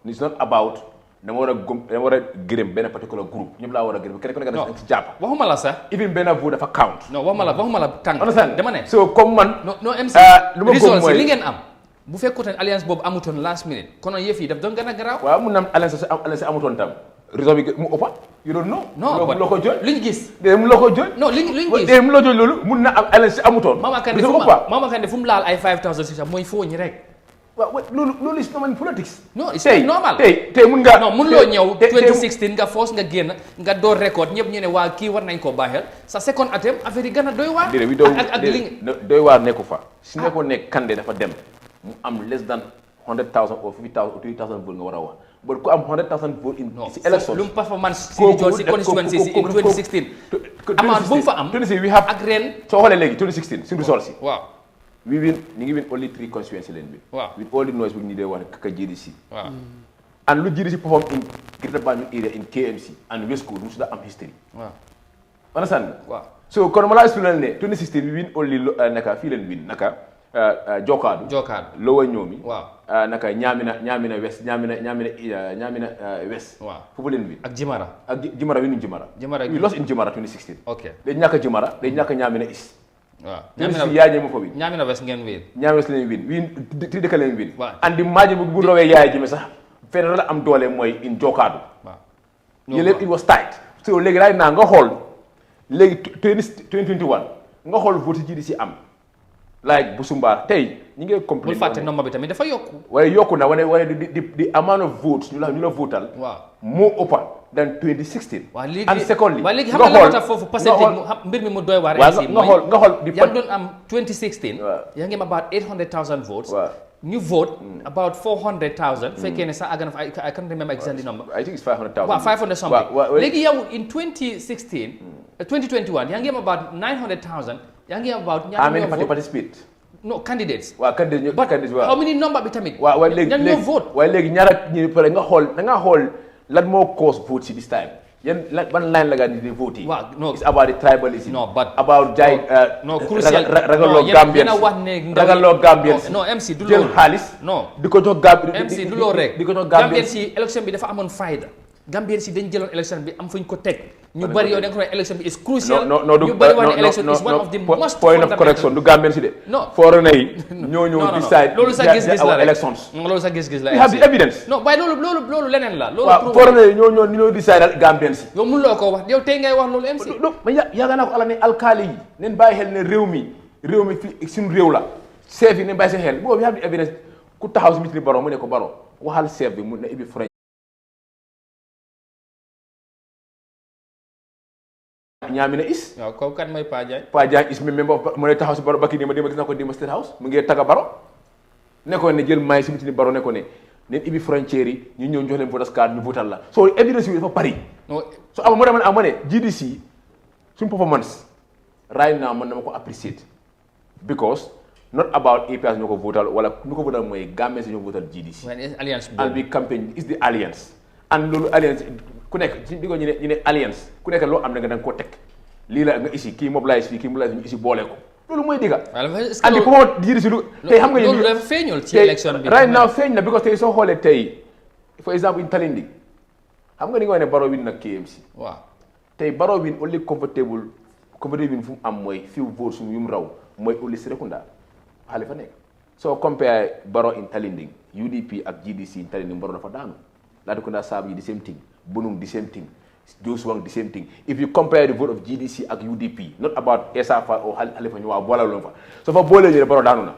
it's not about dama war a gërëm benn particular groupe ñëpp laa war a gërëm kenn ku nekk dafa ci jàpp waxuma la sax even benn vote dafa count non waxuma la tànk dama ne so comme man non MC results li ngeen am bu fekkoon alliance boobu amutoon last minute konoon yëf yi daf doon gën a garaaw waaw mun na am alliance amutoon tam réseau bi mu ëppa you don't know non loo ko jël liñ gis mu loo ko jël non liñ gis mu loo jël loolu mun na am alliance amutoon Mama Kandeh fu mu laal ay 5000 mooy foo ñi rek waaw loolu is normal politics. non it's normal tey mun nga. non mun loo ñëw 2016 nga force nga génn nga door record ñëpp ñu ne waa kii war nañ koo baaxel sa second attempt affaire yi gën a doy waar. ak li doy waar nekku fa. su nekkoon ne Kandeh dafa dem mu am less than 100,000 or 50,000 or 20,000 votes nga war a wax but ku am 100,000 votes in si élection lu mu performance si John si constituency si in 2016. amaat bu mu fa am ak ren. soo xoolee léegi 2016 si results si. waaw. we win ñu ngi win only 3 constituency leen bi. waaw with all the noise bu ñu dee wax kaka GDC. waaw and lu GDC perform in Greater Banjul area in KMC and West Coast musu da am history. waaw understand. waaw so kon ma laa expliqué ne 2016 we win only naka fii leen win naka Jokaadu. Lower Ñoomi. waaw naka Ñaamina West Ñaamina West. waaw foofu leen win. ak Jimara. Jimara win Jimara. we lost in Jimara 2016. ok dañ ñàkk Jimara dañ ñàkk Ñaamina East. waaw Yahya Jammeh fa win. Ñaamina West ngeen win. Ñaamina West leen win tri dëkk leen win. waaw andi maaji bu rawee Yahya Jammeh sax feneen la am doole mooy in Jokaadu. waaw it was tight. so léegi daay naa nga xool léegi 2021 nga xool vote ji di si am like Busumbaar tey ñi ngi complain. bul fàtte nombre bi tamit dafa yokku. waaye yokku na wane di amount of votes ñu la votal. waaw moo ëppa than 2016. waaw léegi and secondly waaw léegi xam nga la moo tax foofu percentage mbir mi mu doy waar. nga xool yaa ngi doon am 2016. yaa ngi am about 800,000 votes. ñu vote about 400,000. fekkee ne sax àgg na fa I can't remember exactly number. I think it's 500,000. waaw 500 something. léegi yow in 2021 yaa ngi am about 900,000. yaa ngi am about. how many participate? no candidates. waaw candidates waaw. how many number bi tamit. waaw léegi vote. waaye léegi ñaara ñi pare nga xool lan moo cause vote si this time. yan ban line la nga di vote yi. waaw no it's about the tribalism. no but about jaay. no crucial ragaloo Gambians ragaloo Gambians. non MC du loolu jël xaalis. non di ko jox Gambians MC du loolu rek. di ko jox Gambians yi élection bi dafa amoon fayda. Gambien si dañ jëloon élection bi am fuñ ko teg ñu bari yow da nga ko élection bi is crucial du ñu bari wax ne élection is one of the most point of correction du Gambien si de foreigner yi ñoo ñëw decide loolu sa gis-gis la rek elections loolu sa gis-gis la we have the evidence non waaye loolu leneen la loolu foreigner yi ñoo decide Gambien si yow mënuloo ko wax yow tey ngay wax loolu MC ma yaaga naa ko ala ne alkaali yi neen bàyyi xel ne réew mi fi suñu réew la chef yi neen bàyyi seen xel boobu we have the evidence ku taxaw si mitri Barrow mu ne ko Barrow waxal chef bi mu ne ibi ñaamina is waaw kooku kan mooy Pa Diagne is même mu ne taxaw si Barrow bakki dima gis na ko dima State House mu ngi tagga Barrow nekkoon ne jël maay si mitini Barrow ne ko ne neen ibi frontière yi ñu ñëw jox leen vote card ñu votal la so evidence yi dafa bari so ama moo dama ne GDC suñu performance right now man dama ko appreciate because not about APS ñoo ko votal wala ñu ko votal mooy Gambia si ñoo votal GDC and bi campaign is the alliance and loolu alliance ku nekk ci di ko ñu ne alliance ku nekk loo am na nga danga koo teg lii la nga isi kii mobilise fii kii mobilise ñu isi boole ko loolu mooy digga andi pour moo jiidi si lu tey xam nga loolu dafa feeñul ci élection bi right now feeñ na because tey soo xoolee tey for example in Talinding xam nga ni nga wax ne Barrow win nag KMC waaw tey Barrow win only comfortable win fu mu am mooy few votes yu mu raw mooy only Serekunda xale fa nekk soo compare Barrow in Talinding UDP ak GDC in Talinding Barrow dafa daanu Latrikunda Saabu yi the same thing Bunung the same thing Josuwang the same thing if you compare the vote of GDC ak UDP not about Esafa or Halifa ñu waaw boole loon fa so fa boole ñu Barrow daanu na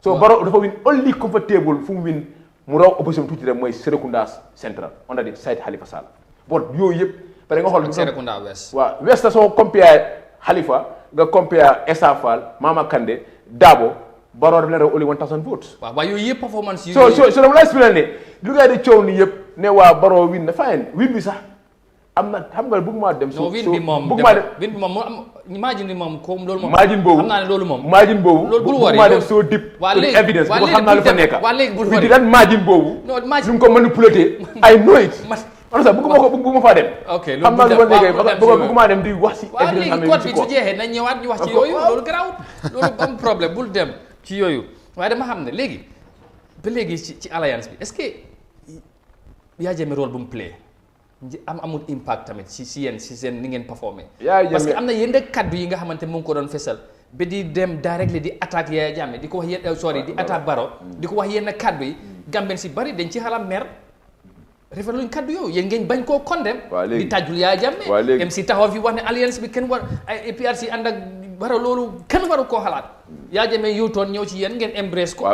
so Barrow dafa win only comfortable fu mu win mu raw opposition tuuti rek mooy Serekunda Central under the side Halifa Sall bon yooyu yëpp parce que nga xool Serekunda West waaw West la soo compare Halifa nga compare Esafa Mama Kandeh Dabo Barrow daf leen raw only 1000 votes. waaw waaye yooyu yëpp performance yi. so dama la expliqué ne lu ngay di coow nii yëpp ne waa Barrow win na fine win bi sax am na xam nga bëgguma dem. non win bi moom win bi moom imagine moom comme loolu moom. margin boobu xam naa ne loolu moom. margin boobu loolu bul wari bëgguma dem soo dip. waa léegi evidence bu xam naa lu fa nekk. waa léegi bul wari di lan margin boobu. non margin nu mu ko manipulé I know it. on sax bëgguma faa dem. ok xam naa lu ma nekkee bëgguma dem di wax si. waa léegi code bi su jeexee nañ ñëwaat ñu wax ci yooyu loolu garaawut loolu am problème bul dem ci yooyu waaye dama xam ne léegi ba léegi ci alliance bi est-ce que Yahya Jammeh rôle bu mu play amul impact tamit si yéen si seen ni ngeen performé parce que am na yenn kaddu yi nga xamante mu ngi ko doon fesal ba di dem directly di attaque Yahya Jammeh di ko wax di attaque Barrow di ko wax yenn kaddu yi Gambien si bari dañ ci xalam mer rafetluñ kaddu yow yéen ngeen bañ koo condamné di tàjjul Yahya Jammeh MC taxaw fi wax ne alliance bi kenn war ay APRC ànd ak Barrow loolu kenn waru koo xalaat Yahya Jammeh yuutoon ñëw ci yéen ngeen embrace ko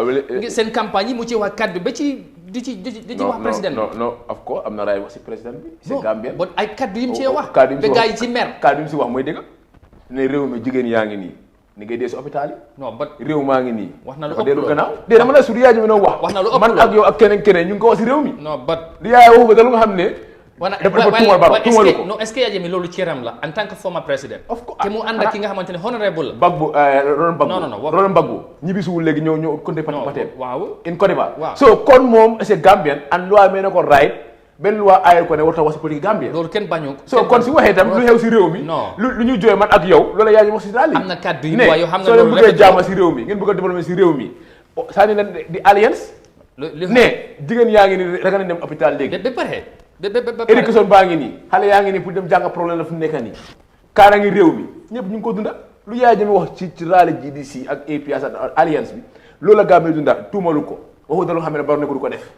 seen campagne yi mu ci wax kaddu ba ci di ci wax président bi non of course am na raay wax si président bi c'est Gambien bon ay kaddu yi mu cee wax ba gars yi ci mer kaddu yi mu si wax mooy dëgg ne réew mi jigéen yaa ngi nii ni ngay dee si hôpital yi non ba réew maa ngi nii wax na lu ëpp loolu gannaaw dee dama la su Yahya Jammeh noonu wax na lu ëpp man ak yow ak keneen ñu ngi ko wax si réew mi non ba li yaay waxu ko da lu nga xam ne dafa tuumal Barrow tuumalu ko non est-ce que Yahya Jammeh loolu cëram la en tant que former président te mu ànd ak ki nga xamante ne honorable la Bagbo Roland Bagbo ñibbisiwul léegi ñëw côté Patem waaw in Côte d'Ivoire so kon moom c'est Gambien and loi mee na ko right benn loi aayal ko ne warta wax si politique Gambien loolu kenn bañu so kon si waxee tam lu xew si réew mi lu ñu jooy man ak yow loolu Yahya Jammeh wax si daal am na kaddu yi waaye yow xam nga soo leen bëggee jaama si réew mi ngeen bëgg a développé si réew mi c'est-à-dire leen di alliance ne jigéen yaa ngi ni rek na dem hôpital léegi ba pare éducation baa ngi nii xale yaa ngi nii pour dem jàng problème la fu nekk nii kaara ngi réew mi ñëpp ñu ngi ko dunda lu Yahya Jammeh wax ci raale GDC ak APS ak alliance bi loolu la Gambie dunda tuumalu ko waxu da loo xam ne Barrow ne ko du ko def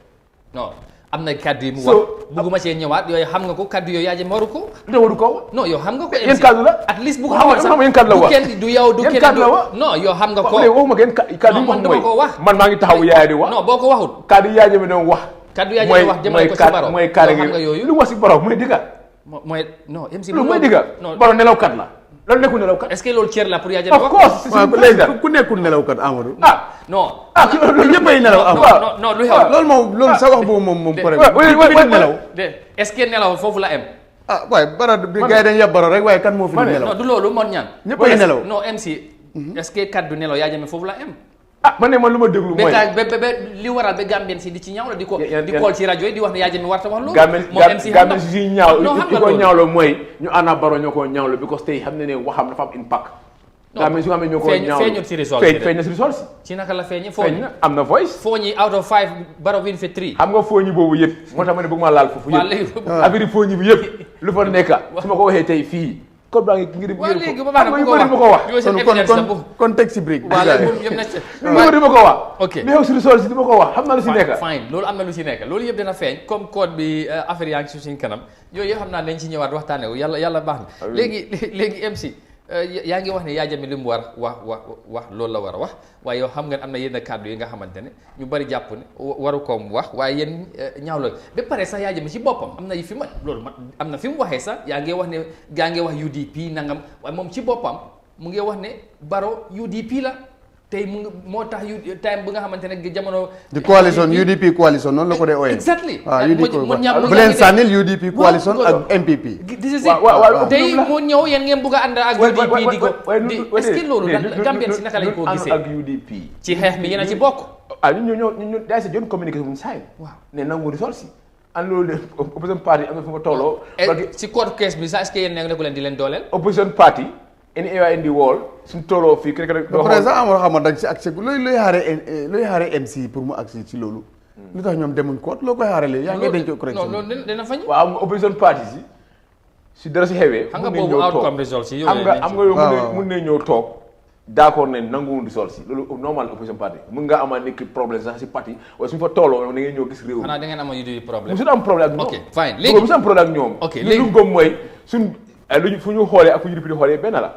non am na kaddu yi mu wax bugguma cee ñëwaat yooyu xam nga ko kaddu yooyu Yahya Jammeh waru ko waru ko non yow xam nga ko yéen kaddu la at least bu ko xamoon sax yéen kaddu la wax kenn du yow du kenn non yow xam nga ko waxuma kenn kaddu yi wax mooy man maa ngi taxaw Yahya di wax non boo ko waxut kaddu Yahya Jammeh doon wax kaddu Yahya Jammeh wax jëmale ko si Barrow mooy kaare xam nga yooyu lu wax si Barrow mooy digga mooy non MC lu mooy digga Barrow nelawkat la loolu nekkul nelawkat est-ce que loolu cër la pour Yahya Jammeh of course léegi ku nekkul nelawkat Amadou non loolu ñëppay nelaw non lu xew loolu moom loolu sa wax boobu moom pare nelaw est-ce que nelaw foofu la am waaye Barrow bi gars yi dañ yab Barrow rek waaye kan moo fi nelaw non du loolu mon ñaan ñëppay nelaw non MC est-ce que kaddu nelaw Yahya Jammeh foofu la am man ne man lu ma déglu mooy ba li waral ba Gambien si di ci ñaaw la di kool ci rajo yi di wax ne Yahya Jammeh warta wax loolu moom MC Gambien si ñaaw di ko ñaawlo mooy ñu ana Barrow ñoo ko ñaawlo because tey xam ne ne waxam dafa am impact nga xam ne su nga xam ne ñoo ko ñaaw feeñut si result feeñ na si result si ci naka la feeñee feeñ na am na voice 4 ñi out of 5 Barrow win fi 3 xam nga 4 ñi boobu yëpp moo tax ma ne bëgg maa laal foofu yëpp affaire yi 4 ñi bi yëpp lu fa nekka su ma ko waxee tey fii code baa ngi ngir waaw léegi ba baax na ma ko wax contexte break waaw léegi yëpp na ci di ma ko wax ok li xew si result si di ma ko wax xam naa lu si nekka fine loolu am na lu si nekk loolu yëpp dina feeñ comme code bi affaire yaa ngi si suñ kanam yooyu yëpp xam naa dañ ci ñëwaat waxtaane wu yàlla baax na léegi MC yaa ngi wax ne Yahya Jammeh li mu war wax loolu la war a wax waaye yow xam nga am na yenn kàddu yi nga xamante ne ñu bari jàpp ne waru ko mu wax waaye yéen ñaaw la ba pare sax Yahya Jammeh ci boppam am na fi am na fi mu waxee sax yaa ngi wax ne gaa ngi wax UDP nangam waaye moom ci boppam mu ngi wax ne Barrow UDP la tey moo tax time bu nga xamante ne jamono. di coalition UDP coalition noonu la ko dee ooyee. exactly waaw bu leen sànnil UDP coalition ak MPP. tey mu ñëw yéen ngeen bugg a ànd ak UDP di ko est-ce que loolu Gambien si naka lañ koo gisee ak UDP ci xeex mi yéen a ci bokk. ñun daay sa joon communication mu saay waaw ne nangu ressource si an loolu de opposition party am na fu ma tolloo si court case bi sax est-ce que yéen nekk leen di leen dooleel opposition party anywhere in the world suñ tolloo fii ku nekk président amoo xam dag si accès looy xaaree MC pour mu accès ci loolu lu tax ñoom demuñ koot loo koy xaaralee yaa ngi denc correction non loolu dina fañ waaw opposition party si dara si xewee xam nga boobu outcome result si am nga yow mun ne ñëw toog d'accord ne nanguwul result si loolu normal opposition party mun nga amaa nekk problème sax si parti waaye suñu fa tolloo da ngeen ñëw gis réew xanaa da ngeen amoon yu problème musu am problème ak ñoom ok fine léegi musu am problème ak ñoom léegi lu gëm mooy luñ fu ñu xoolee ak fu ñu di xoolee benn la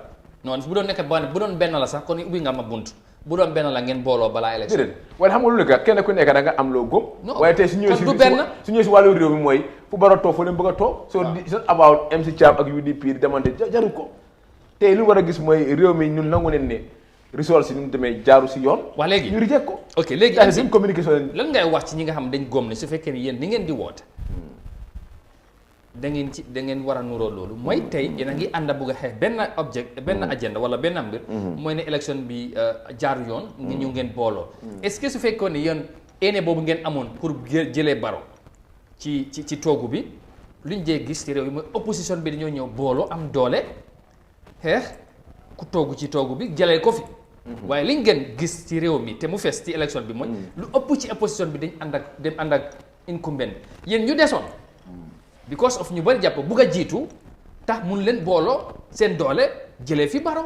non bu doon nekk bu doon benn la sax kon ubbi nga ma bunt bu doon benn la ngeen booloo balaa élection déedéet waaye xam nga lu nekk kenn ku nekk da nga am loo gëm waaye tey su ñëwee su ñëwee si wàllu réew mi mooy fu Barrow toog foo leen bëgg a toog so it's not about MC Cham ak UDP di demante jaru ko tey li war a gis mooy réew mi ñun nangu leen ne ressources yi ñu demee jaaru si yoon waa léegi ñu rijek ko ok léegi MC communication lan ngay wax ci ñi nga xam dañ góom ne su fekkee ni yéen ni ngeen di woote da ngeen war a nuroo loolu mooy tey yéen a ngi ànd a bugg a xeex benn agenda wala benn mbir mooy ne élection bi jaaru yoon ñu ngeen booloo est-ce que su fekkoon ne yéen ene boobu ngeen amoon pour jëlee Barrow ci toogu bi luñ jee gis ci réew yi mooy opposition bi dañoo ñëw booloo am doole xeex ku toogu ci toogu bi jëlee ko fi waaye liñ ngeen gis ci réew mi te mu fees ci élection bi mooy lu ëpp ci opposition bi dem ànd ak incumbent yéen ñu desoon because of ñu bari jàpp bugg a jiitu tax mun leen booloo seen doole jëlee fi Barrow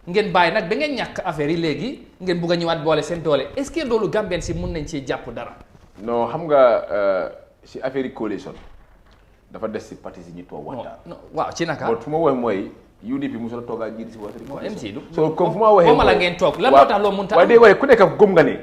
ngeen bàyyi nag ba ngeen ñàkk affaire yi léegi ngeen bugg a ñëwaat boole seen doole est-ce que loolu Gambien si mun nañ ci jàpp dara. non xam nga si affaire yi coalition dafa des si parti si ñi toog waxtaan. waaw ci naka. fu ma waxee mooy UDP mosul a toogaa jiitu si waxtaan. non MC du. so comme fu ma waxee mooy la ngeen toog lan moo tax loo mun tax. waaye ku nekk gëm nga ne.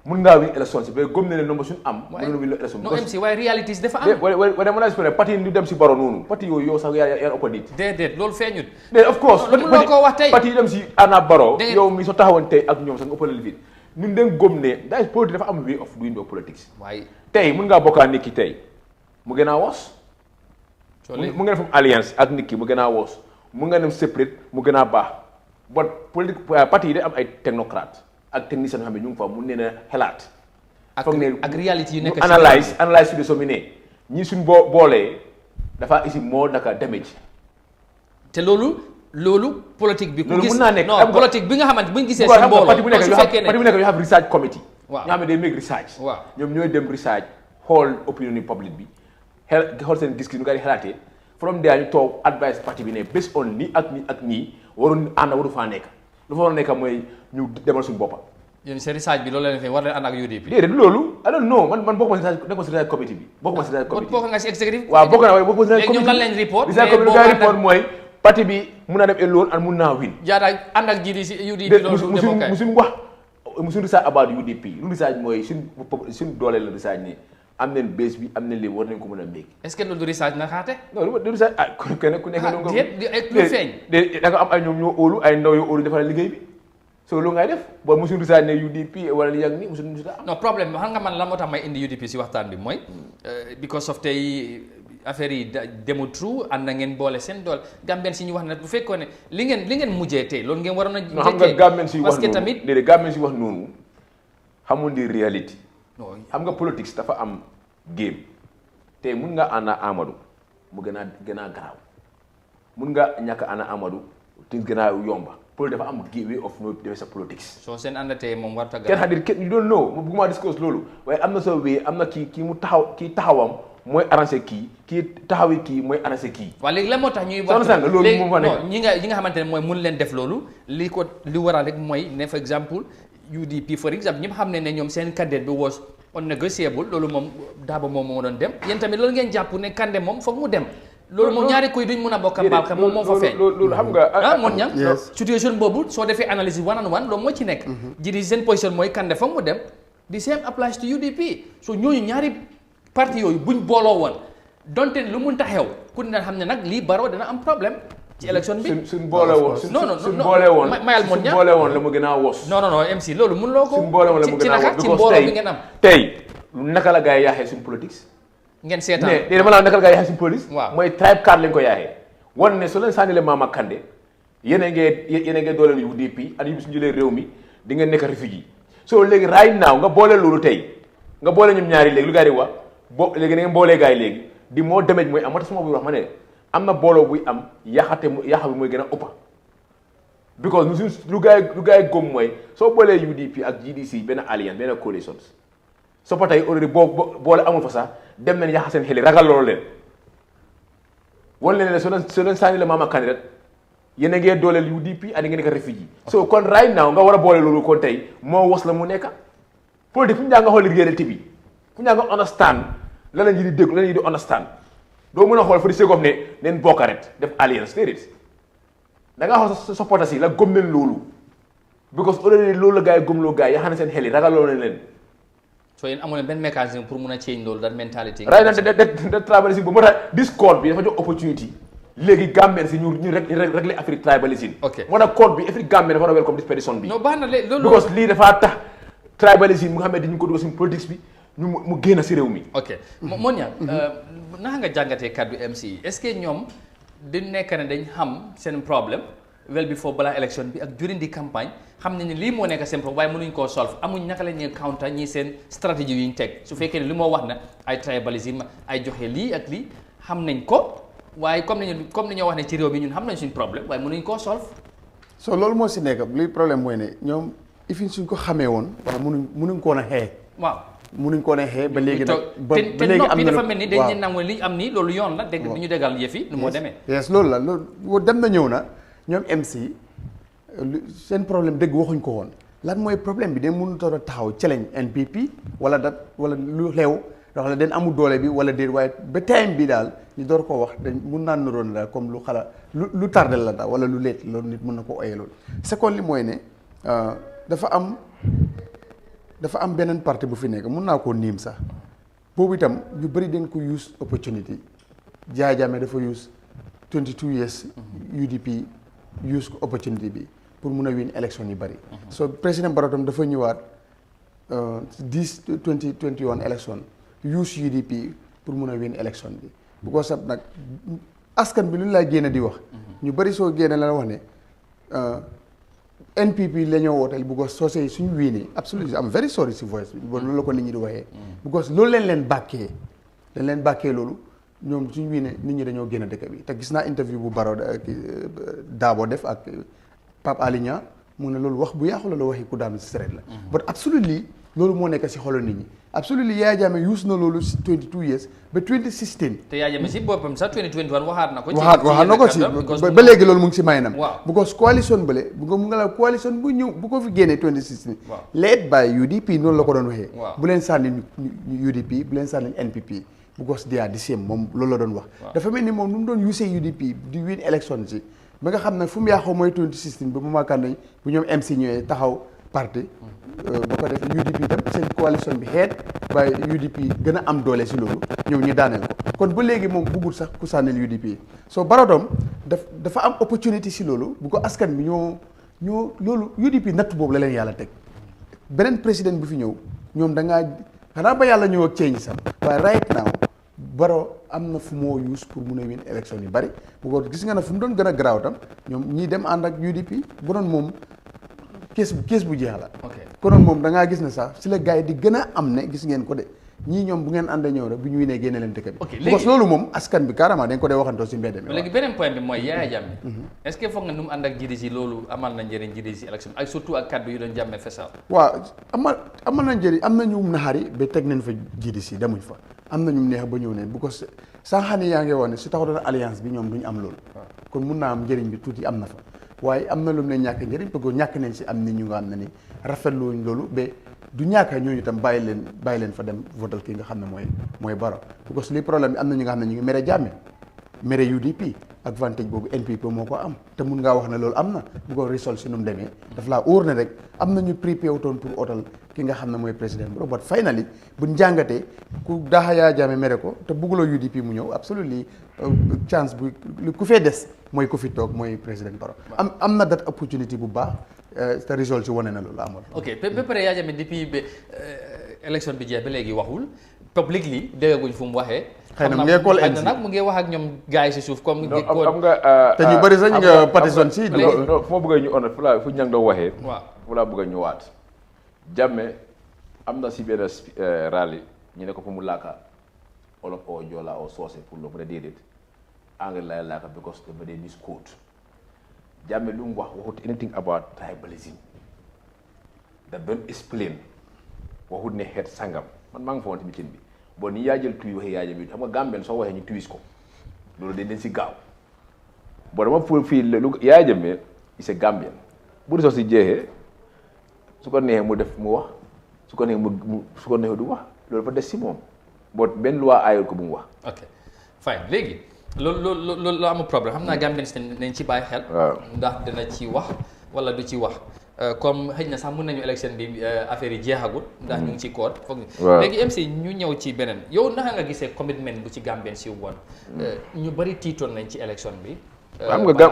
mun ngaa win élection si ba gëm ne nomba suñu am mënoon win élection non MC waaye réalité dafa am waaye dama la expliqué parti yi ñu dem si Barrow noonu parti yooyu yow sax yaa opposite déedéet loolu feeñut déedéet of course loo ko wax tey parti yi dem si ana Barrow yow mi soo taxawoon tey ak ñoom sax nga ëppale fi ñun den gëm ne daay politique dafa am way of doing the politics waaye tey mun ngaa bokkaa nit ki tey mu gën a woos mu ngeen def alliance ak nit ki mu gën a woos mu nga dem separate mu gën a baax but politique parti yi day am ay technocrate ak technicien yoo xam ne ñu ngi fa mun nee na xelaat ak réalité yu nekk analyse su de somminé ñii suñ boolee dafa isi moo naka damage te loolu politique bi ku gis mun naa nekk non politique bi nga xamante buñ gisee si mbooloo parti bu nekk yoo xam research committee ñoo xam ne day make research waaw ñoom ñooy dem research xool opinion public bi xool seen gis-gis ñu nga di xelaatee from there ñu toog advice parti bi ne based on nii ak nii waroon ànd waru faa nekk lu fa war a nekk mooy ñu demal suñu boppa yéen seen research bi loolu leen fi war leen ànd ak UDP déedéet loolu I don't know man bokkuma si research committee bi bokkuma si research committee bokk nga si executive waaw bokk na waaye bokkuma si research committee ñoom lan leen report research committee nga report mooy parti bi mun naa dem alone and mun naa win jaata ànd ak UDP loolu musuñ wax musuñ research about UDP lu research mooy suñ doole la research ni am nañ base bi am nañ lii war nañ ko mën a méeg est-ce que loolu du research na xaate non du research kenn ku nekk lu feeñ da nga am ay ñoom ñoo óolu ay ndaw yoo óolu defal liggéey bi so lu ngay def boo musuñ research ne UDP wala li yàgg ni musuñ am non problème bi xam nga man la moo tax may indi UDP si waxtaan bi mooy because of tey affaire yi demu true ànd na ngeen boole seen doole Gambien si ñu wax ne bu fekkoon ne li ngeen mujjee tey loolu ngeen waroon a xam nga Gambien si wax parce que tamit déedéet Gambien si wax noonu xamul di réalité xam nga politique dafa am game tey mun nga ànd Amadou mu gën a garaaw mun nga ñàkk ànd Amadou te gën a yomba politique dafa am way of no defee sa politics. soo seen àndatee moom warut a kenn xam ne you don't know mu bëgguma discuss loolu waaye am na sa way am na kii mu taxawam mooy arrangé kii taxawi kii mooy arrangé kii. waaw léegi lan moo tax ñuy wax loolu moom fa nekk ñi nga xamante ne mooy mun leen def loolu li waral rek mooy ne for exemple UDP for exemple ñëpp xam ne ñoom seen candidate bi was unnegotiable loolu moom Darboe moom moo doon dem yéen tamit loolu ngeen jàpp ne Kandeh moom foog mu dem. loolu moom ñaari kuy duñ mun a bokk mbalka moom moo fa feeñ. loolu xam nga moon ñang situation boobu soo defee analyse one on one loolu moo ci nekk. ji seen position mooy Kandeh foog mu dem the same applies to UDP so ñooñu ñaari parti yooyu buñ booloo woon donte lu mun ta xew ku ne xam ne nag lii Barrow dana am problème ci élection bi. suñ boole woon suñ boole woon mayal moon ñang suñ boole woon la mu gën a wos. non MC loolu mun loo ko. suñ boole woon la mu gën a wos ci mbooloo bi ngeen am. tey naka la gars yi yaaxee suñ politique. ngeen seetaan mais dama la nakal gaa yi suñu police. waaw mooy tribe card lañ ko yaaxee. wan ne soo leen sànnilee Mama Kandeh yéen a ngee dooleel UDP at yu suñu jëlee réew mi di ngeen nekk réfugié soo léegi right now nga boole loolu tey nga boole ñoom ñaari léegi lu gaa yi di wax léegi da ngeen boolee gaa yi léegi di moo damage mooy am moo tax suma buy wax ma ne am na booloo buy am yaxa bi mooy gën a ëppa because lu gaa yi góom mooy soo boolee UDP ak GDC benn alliance benn coalition so pa tey already boole amul fa sax dem nañ yaxa seen xel ragal loolu leen wan leen ne soo leen sànni la Mama Kandeh yéen a ngee dooleel UDP ak ngeen nekk réfugié so kon right now nga war a boole loolu kon tey moo was la mu nekka politique fu ñu nga xool réalité bi fu ñu nga understand la lañ di dégg la lañ di understand doo mën a xool fa di seegof ne neen bokkaret def alliance déedéet da nga xool sa supporters yi la gëm leen loolu because already loolu la gars yi gëmloo gars yi yaxa ne seen xel ragal loolu leen so yéen amu leen benn mécanisme pour mun a change loolu that mentality. right now tribalism bu moo tax discord bi dafa jox opportunity léegi Gambien si ñu régler Afrique tribalism. ok moo tax code bi Afrique Gambien dafa war a welcome this petition bi. non baax na loolu because lii dafa tax tribalism mu nga xam ne dañu ko dugal suñu politique bi mu génn si réew mi. ok moo ñaan naka nga jàngatee kaddu MC est-ce que ñoom dañ nekk ne dañ xam seen problème well before balaa élection bi ak during di campagne xam nañ ne lii moo nekk seen problème waaye mënuñ koo solve amuñ naka la ñuy counter ñi seen stratégie yu ñu teg su fekkee ne li moo wax na ay tribalisme ay joxe lii ak lii xam nañ ko waaye comme ni ñoo wax ne ci réew mi ñun xam nañ suñ problème waaye mënuñ koo solve. so loolu moo si nekk li problème mooy ne ñoom ifin suñ ko xamee woon waaye mënuñ koo na xee. waaw mënuñ koo na xee ba léegi nag. ba léegi am na dafa mel ni dañ ne nangu li am nii loolu yoon la dégg ñu dégal yëf yi nu moo demee. yes loolu la loolu dem na ñëw na ñoom MC seen problème dëgg waxuñ ko woon lan mooy problème bi dañ mënut a taxaw challenge NPP wala lu xew wax la den amul doole bi wala déet waaye ba time bi daal ñu door koo wax dañ mun naa naroon la comme lu lu tardel la daal wala lu leet loolu nit mën na ko oyee loolu. second li mooy ne dafa am beneen parti bu fi nekk mun naa koo niim sax boobu itam ñu bëri dañ ko use opportunity Yahya Jammeh dafa use 22 years UDP use ko opportunity bi pour mun a win élection yu bëri. so président Barrow tam dafa ñëwaat 2021 élection use UDP pour mun a win élection bi bu ko sab nag askan bi lu laa génn di wax ñu bëri soo génne la wax ne NPP la ñoo wooteel bu ko soosee suñu wiinee absolument am very sorry si voice bi loolu la ko nit ñi di waxee because loolu leen bàkkee loolu ñoom suñu wiinee nit ñi dañoo génn dëkk bi te gis naa interview bu Barrow Darboe def ak Pape Alé Niang mu ne loolu wax bu yàqu la waxi ku daanu si seret la but absolutely loolu moo nekk si xolu nit ñi absolutely Yahya Jammeh use na loolu si 22 years ba 2016. te Yahya Jammeh si boppam sax 2021 waxaat na ko. waxaat na ko si ba léegi loolu mu ngi si may nam. waaw because coalition bële mu nga la coalition bu ñëw bu ko fi génnee 2016. waaw led by UDP noonu la ko doon waxee. bu leen sànni UDP bu leen sànni NPP. because they are the same moom loolu la doon wax. dafa mel ni moom nu mu doon use UDP di win election si ba nga xam ne fu mu yàqoo mooy 2016 ba mu maakaan nañ bu ñoom MC ñëwee taxaw parti. ba ko defee UDP tam seen coalition bi xeet waaye UDP gën a am doole si loolu ñëw ñu daaneel ko kon ba léegi moom buggul sax ku sànnil UDP soo Barrow dafa am opportunité si loolu bu ko askan bi ñoo loolu UDP natt boobu la leen yàlla teg beneen président bu fi ñëw ñoom xanaa ba yàlla ñëw ak change sax waaye right now Barrow am na fu moo use pour mun a win élection yu bari bu ko gis nga ne fu mu doon gën a garaaw tam ñoom ñii dem ànd ak UDP bu doon moom kees bu jeex la. konoon moom da ngaa gis ne sax si la gars yi di gën a am ne gis ngeen ko de ñii ñoom bu ngeen ànd ñëw rek bu ñu winee génne leen dëkk bi. ok léegi parce que loolu moom askan bi carrément dañ ko dee waxantoo si mbedd mi. léegi beneen point bi mooy Yahya Jammeh. est-ce que foog nga nu mu ànd ak GDC loolu amal na njëriñ GDC élection ak surtout ak kaddu yu doon Jammeh fesal. waaw amal na njëriñ am na ñu naxari ba teg nañ fa GDC demuñ fa am na ñu neex ba ñëw ne bu ko sànqani yaa ngi woon ne su taxaw alliance bi ñoom duñ am loolu. kon mun naa am njëriñ bi tuuti am na fa waaye am na lu mu ne ñàkk njëriñ parce que ñàkk nañ si am nit ñu nga xam ne ni rafetlu wuñ loolu ba du ñàkk ñooñu itam bàyyi leen fa dem votal kii nga xam ne mooy Barrow parce que li problème bi am na ñu nga xam ne ñu ngi mere Jammeh mere UDP advantage boobu NPP moo ko am te mun ngaa wax ne loolu am na bu ko risol si nu mu demee daf laa óor ne rek am na ñu prépare wutoon pour otal ki nga xam ne mooy président Barrow but finally buñ jàngatee ku Yahya Jammeh mere ko te bugguloo UDP mu ñëw absolument chance bu ku fee des mooy ku fi toog mooy président Barrow am na that opportunity bu baax te risol si wane na loolu amul. ok ba pare Yahya Jammeh depuis ba élection bi jeex ba léegi waxul publicly déggaguñ fu mu waxee. xëy na mu ngi call MC nag mu ngi wax ak ñoom gars yi si suuf comme. xam nga te ñu bëri sañ nga partisan si. fu ma bëgg ñu on fu ñang doon waxee. waaw fu laa bëgg a ñëwaat. Jammeh am na si benn rally ñu ne ko fu mu laaka olof oo joola oo soose pour le mu ne déedéet anglais lay laaka because dafa dee misquote Jammeh lu mu waxut anything about tribalism da doon explain waxut ne xeet sangam man maa ngi fa woon ci meeting bi bon ni yaa jël tuy waxee yaa jël bi xam nga Gambien soo waxee ñu twist ko loolu dañ leen si gaaw bon dama fii lu Yahya Jammeh c'est Gambien bu soo si jeexee su ko neexee mu def mu wax su ko neexee du wax loolu dafa des si moom bon benn loi aayul ko bu mu wax. ok fine léegi loolu amul problème xam naa Gambien si nañ ci bàyyi xel. ndax dina ci wax wala du ci wax. comme xëy na sax mën nañu élection bi affaire yi jeexagul ndax ñu ngi ci code foog léegi MC ñu ñëw ci beneen yow naka nga gisee commitment bu ci Gambien si woon ñu bëri tiitoon nañ ci élection bi xam nga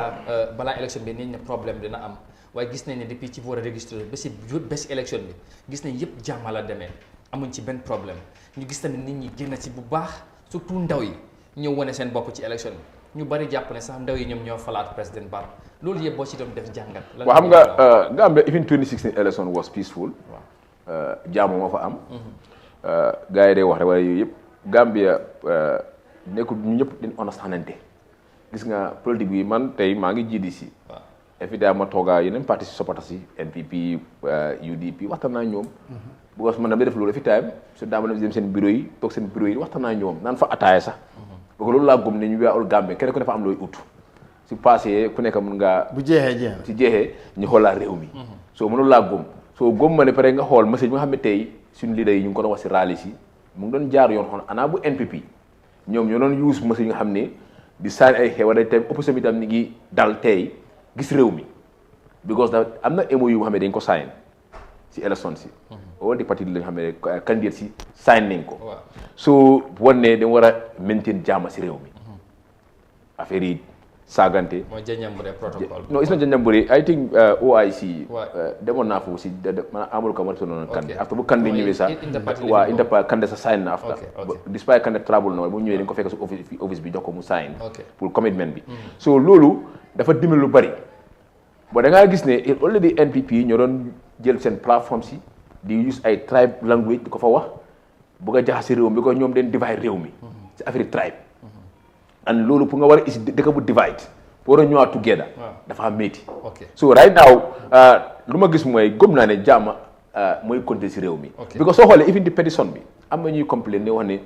balaa élection bi nit ñi problème dina am waaye gis nañ ne depuis ci war a registré ba si bés élection bi gis nañ yëpp jàmm la demee amuñ ci benn problème ñu gis tamit nit ñi génn ci bu baax surtout ndaw yi ñëw wane seen bopp ci élection bi ñu bëri jàpp ne sax ndaw yi ñoom ñoo falaat président Barrow loolu yëpp boo ci doon def jàngat. waaw xam nga Gambia even 2016 election was peaceful. jaamu moo fa am. gars yi day wax rek waaye yooyu yëpp Gambia nekkul ñu ñëpp dañu understandante gis nga politique bi man tey maa ngi GDC. waaw évidemment ma toogaa yeneen parti si soppata si NPP UDP waxtaan naa ñoom. bu ko man damay def loolu every time su daa ma dem seen bureau yi toog seen bureau yi waxtaan naa ñoom naan fa ataaya sax. parce que loolu laa gëm ne ñu waa ol Gambia kenn ku ne fa am looy ut. su passé ku nekk mun ngaa. bu jeexee si jeexee ñu xoolaa réew mi. soo mënul laa góom soo góom ma ne pare nga xool message bi nga xam ne tey suñu leader yi ñu ngi ko doon wax si rally si mu ngi doon jaar yoon xool ana bu NPP ñoom ñoo doon use message yi nga xam ne di sànni ay xew wala tey opposition bi tam ñu ngi dal tey gis réew mi because da am na MOU yu nga xam ne dañ ko sign si élection si. all di parti la nga xam ne candidat si sign nañ ko. soo wan ne dañ war a maintain jàmm si réew mi affaire yi. saagante mooy Janjanbureh protocol. no it's not Janjanbureh I think OIC. demoon naa foofu si man amul ko ma tonoon Kande after bu Kande ñëwee sax waa interpa Kande sa sign na after despite Kande travel na bu ñëwee dañ ko fekk si office bi jox ko mu sign pour commitment bi so loolu dafa dimbali lu bari bo da ngaa gis ne already NPP ñoo doon jël seen plateforme si di use ay tribe language di ko fa wax bu nga jaxase réew mi bi ko ñoom den divide réew mi si affaire tribe and loolu pour nga war a isi dëkk bu divide pour a ñëwaat together dafa métti so right now lu ma gis mooy gëm naa ne jàmm mooy compter si réew mi because soo xoolee even di petition bi am na ñuy complain ne wax ne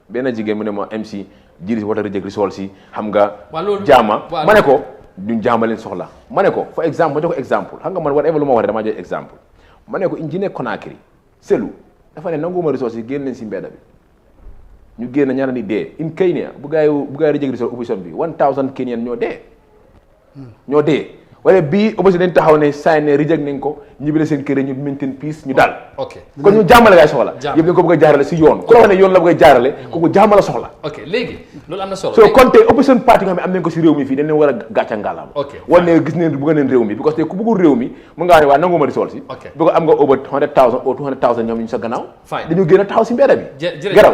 benn jigéen mu ne ma MC jiri si wata reject resol si xam nga jàmm ma ne ko duñ jàmm leen soxla ma ne ko for exemple ma jox ko exemple xam nga man whatever lu ma wax damaa jox exemple ma ne ko Engineer Conakry Selu dafa ne nanguma ressources yi génn leen si mbedda bi ñu génn ñaara ni dee in Kenya bu gaa yi reject resol opposition bi 1000 Kenyan ñoo dee wala bii opposition dañ taxaw ne sign ne reject nañ ko ñibbi seen kër ñu maintain peace ñu daal kon ñu jàmmale gaay soxla yëpp dañ ko bëgg a jaarale si yoon ku la wax ne yoon la bëgg a jaarale kooku jàmmala soxla léegi loolu am na solo so kon tey opposition party nga xam ne am nañ ko si réew mi fii dañ leen war a gàcca ngalaam wan ne gis neen bëgg neen réew mi because tey ku bëggul réew mi mu nga xam ne waa nanguma di sol si bi ko am nga over 100,000 or 200,000 ñoom ñu sa gannaaw dañu génn a taxaw si mbedda bi garaw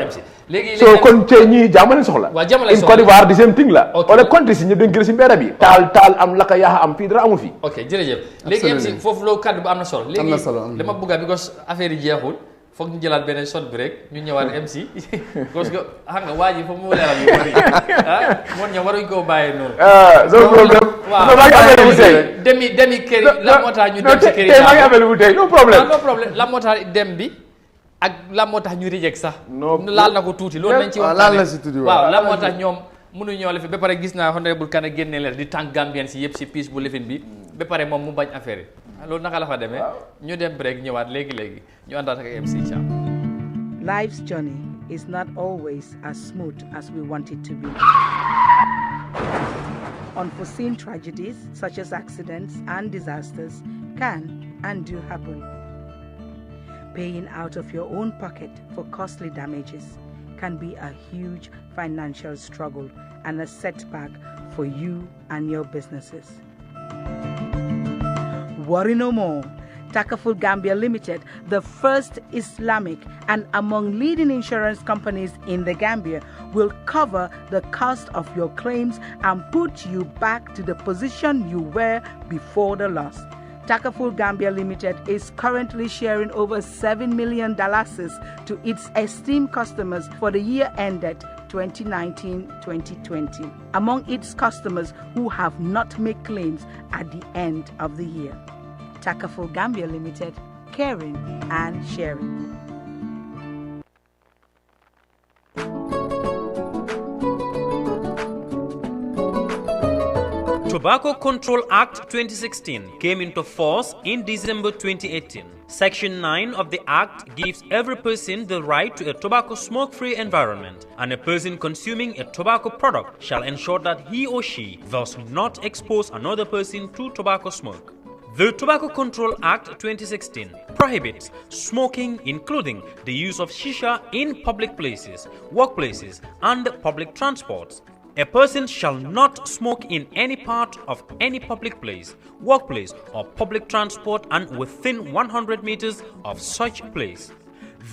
so kon tey ñii jàmmale soxla in Côte d'Ivoire the same thing la wala country si ñëpp dañ génn si mbedda bi taal am laka yaa am fii dara amul fii ok jërëjëf léegi MC foofu loolu kaddu bu am na solo léegi dama bëgg because affaire yi jeexul foog ñu jëlaat beneen shot bi rek ñu ñëwaat MC parce que xam nga waa ji foog mu leeral yu bëri moon ña waruñ koo bàyyee noonu. no problème. waaw demi kër la moo tax ñu dem ci kër yi. maa ngi amee bu tey no problème. no problème la moo tax dem bi ak la moo tax ñu reject sax. laal na ko tuuti loolu nañ ci waxtaanee laal na si tuuti waaw la moo tax ñoom mënuñoo la fi ba pare gis naa honorable Kane génne leen di tànk Gambien si yëpp si piis bu lifin bi ba pare moom mu bañ affaire yi loolu naka la fa demee ñu dem break ñëwaat léegi ñu àndaat ak MC Cham. Life's journey is not always as smooth as we want it to be. Unforeseen tragedies such as accidents and disasters can and do happen. Paying out of your own pocket for costly damages can be a huge financial struggle and a setback for you and your businesses. Worry no more. Takaful Gambia Limited, the first Islamic and among leading insurance companies in the Gambia, will cover the cost of your claims and put you back to the position you were before the loss. Takaful Gambia Limited is currently sharing over $7 million to its esteemed customers for the year ended 2019-2020, among its customers who have not made claims at the end of the year. Takaful Gambia Limited, caring and sharing. Tobacco Control Act 2016 came into force in December 2018. Section 9 of the Act gives every person the right to a tobacco smoke-free environment, and a person consuming a tobacco product shall ensure that he or she does not expose another person to tobacco smoke. The Tobacco Control Act 2016 prohibits smoking, including the use of shisha in public places, workplaces, and public transports. A person shall not smoke in any part of any public place, workplace, or public transport and within 100 meters of such place.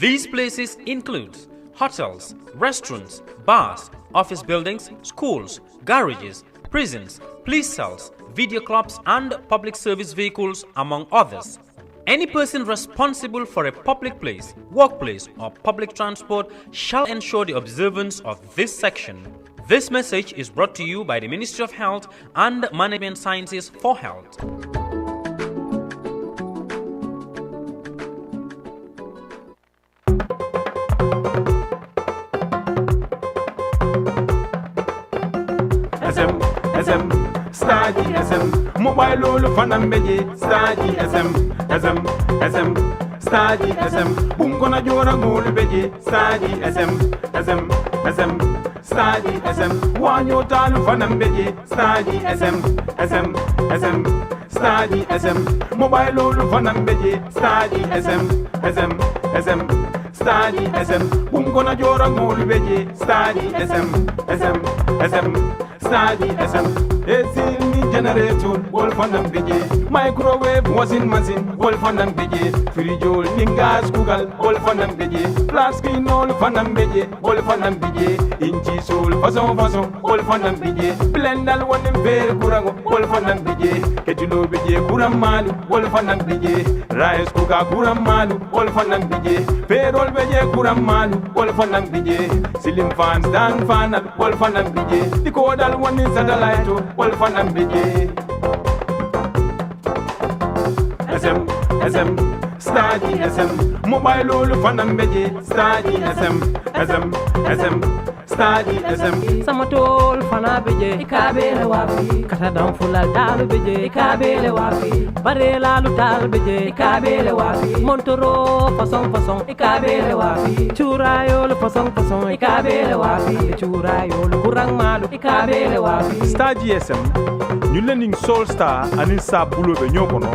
These places include hotels, restaurants, bars, office buildings, schools, garages, prisons, police cells, video clubs, and public service vehicles, among others. Any person responsible for a public place, workplace, or public transport shall ensure the observance of this section. This message is brought to you by the Ministry of Health and Management Sciences for Health. Star GSM, mobile all fanam beje, Star GSM, Star GSM, boom gonna jora gol beje, Star GSM, Star GSM, wanyo talu fanam beje, Star GSM, Star GSM, mobile all fanam beje, Star GSM, Star GSM, boom gonna jora gol beje, Star GSM, Star GSM. AC generator, wolf on them biggie. Microwave, washing machine, wolf on them biggie. Fridge, gas, Google, wolf on them biggie. Flat screen, all on them biggie, wolf on them biggie. Inchi soul, fason, wolf on them biggie. Blender, one them very kurango, wolf on them biggie. Ketulo biggie, kuramalu, wolf on them biggie. Rice cooker, kuramalu, wolf on them biggie. Payroll biggie, kuramalu, wolf on them biggie. Ceiling fans, stand fan, wolf on them biggie. The codal one is satellite, wolf on them biggie. SM, Star GSM, mobile all fanam beje, Star GSM, Star GSM. Samatol fana beje, ikabele wafi. Katadam fulal dalu beje, ikabele wafi. Barela lutal beje, ikabele wafi. Montoro fason, ikabele wafi. Churayol fason, ikabele wafi. Churayol kurang malu, ikabele wafi. Star GSM, ñu learning Soul Star anin sa bulo be ñokono.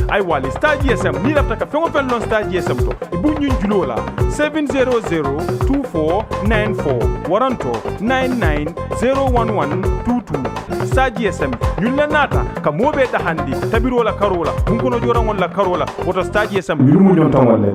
Ay wali Star GSM ni lafta ka fengo fel non Star GSM to ibu ñun julo la 7002494 waranto 99011122 Star GSM ñun la nata ka mobe da handi tabiro la karola mun kono joran wala karola woto Star GSM ñu mu ñon tan wala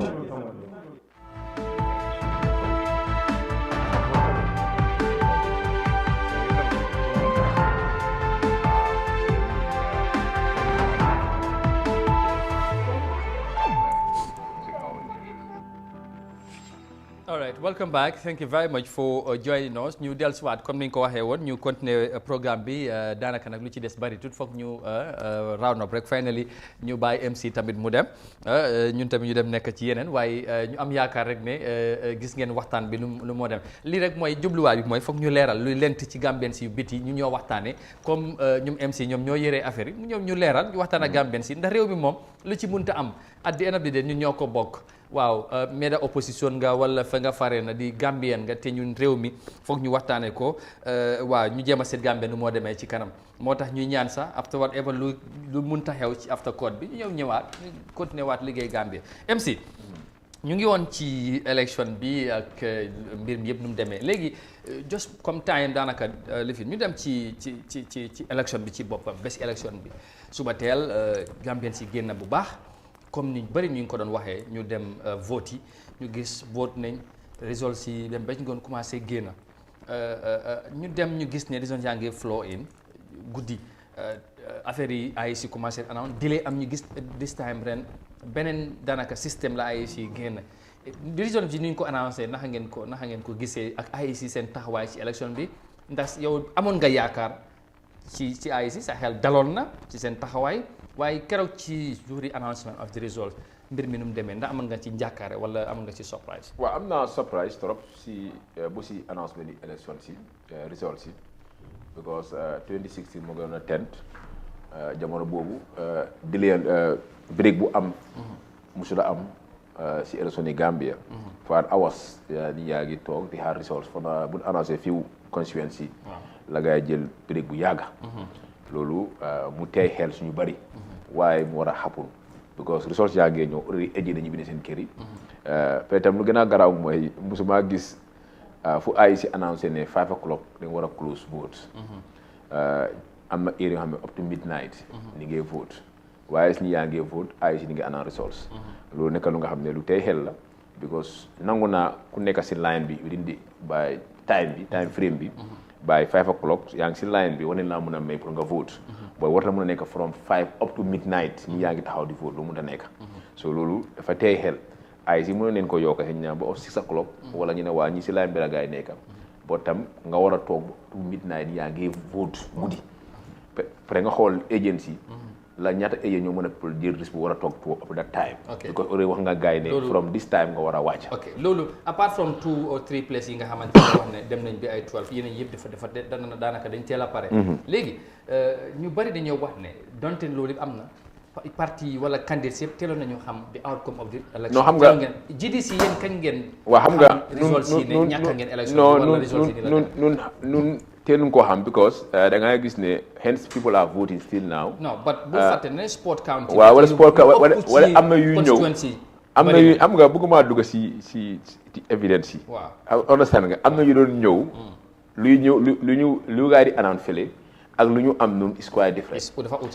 right, welcome back. Thank you very much for joining us. Ñu dellusiwaat comme ni ñu ko waxee woon ñu continuer programme bi daanaka nag lu ci des bari tout foog ñu round up rek finally ñu bàyyi MC tamit mu dem ñun tamit ñu dem nekk ci yeneen waaye ñu am yaakaar rek ne gis ngeen waxtaan bi lu moo dem lii rek mooy jubluwaay bi mooy foog ñu leeral luy lent ci Gambien si yu biti ñu ñoo waxtaane comme ñoom MC ñoom ñoo yëree affaire yi ñoom ñu leeral ñu waxtaan ak Gambien si ndax réew mi moom lu ci mënta am at the end of the day ñun ñoo ko bokk. waaw mais da opposition nga wala fa nga fare na di Gambien nga te ñun réew mi foog ñu waxtaanee ko waaw ñu jéem a seet Gambien nu moo demee ci kanam moo tax ñuy ñaan sax after whatever lu munta xew ci after code bi ñu ñëwaat ñu continuer waat liggéey Gambie MC ñu ngi woon ci élection bi ak mbir mi yëpp nu mu demee léegi just comme time daanaka lifin ñu dem ci élection bi ci boppam bés élection bi suba teel Gambien si génn bu baax comme ni bëri ñu ngi ko doon waxee ñu dem vote yi ñu gis vote nañ results yi dem ba ñu doon commencé génn ñu dem ñu gis ne results yaa ngi flow in guddi affaire yi AIC commencé announce delay am ñu gis this time ren beneen daanaka système la AIC génn results yi ni ñu ko annoncé naka ngeen ko gisee ak AIC seen taxawaay ci élection bi ndax yow amoon nga yaakaar ci AIC sa xel daloon na ci seen taxawaay. waaye keroog ci jour yi announcement of the result mbir mi nu mu demee ndax amoon nga ci njàkkaare wala amoon nga ci surprise. waaw am naa surprise trop si bu si announcement yi élection si result si because 2016 moo gënoon a tent jamono boobu delay break bu am. musula am si élection yi Gambia. for hours ni yaa ngi toog di xaar results for na bu annoncé fiw constituency la ngay jël break bu yàgga. loolu mu tey xel suñu bari waaye mu war a happen because resource yaa ngee ñëw already ejji dañu bind seen kër yi peut-être tam lu gën a garaaw mooy musuma gis fu AIC annoncé ne 5 o'clock dañ war a close vote am na area yoo xam ne up to midnight ni ngay vote waaye si ñi yaa ngee vote AIC ni ngi announce results loolu nekk lu nga xam ne lu tey xel la because nangu naa ku nekk si line bi within the by time frame bi by 5 o'clock yaa ngi si line bi wane laa mën a may pour nga vote booy war na mën a nekk from 5 up to midnight ni yaa ngi taxaw di vote lu mën a nekk so loolu dafa tey xel ay si mën neen ko yokk xëy na ba 6 o'clock wala ñu ne waa ñi si line bi la gaay nekk boo tam nga war a toog to midnight yaa ngi vote guddi après nga xool agency la ñaata agent ñoo mën a jël risque bu war a toog to up that time because already wax nga gaay ne from this time nga war a wàcc loolu apart from 2 or 3 places yi nga xamante ne wax ne dem nañ bi ay 12 yeneen yëpp dafa daanaka dañ teel a pare léegi ñu bari dañoo wax ne donte loolu am na parti wala candidat yëpp teeloon nañu xam the outcome of the election xam nga GDC yéen kañ ngeen waaw xam nga results yi ne ñàkk ngeen election wala results yi nun teeluñ ko xam because da nga gis ne hence people are voting still now no but bu fàtte ne sport county waaw wala sport wala am na yu ñëw am na yu am nga bëgguma dugg si evidence yi waaw understand nga am na yu doon ñëw luy ñëw lu gaa di announce fële ak lu ñu am noonu is quite different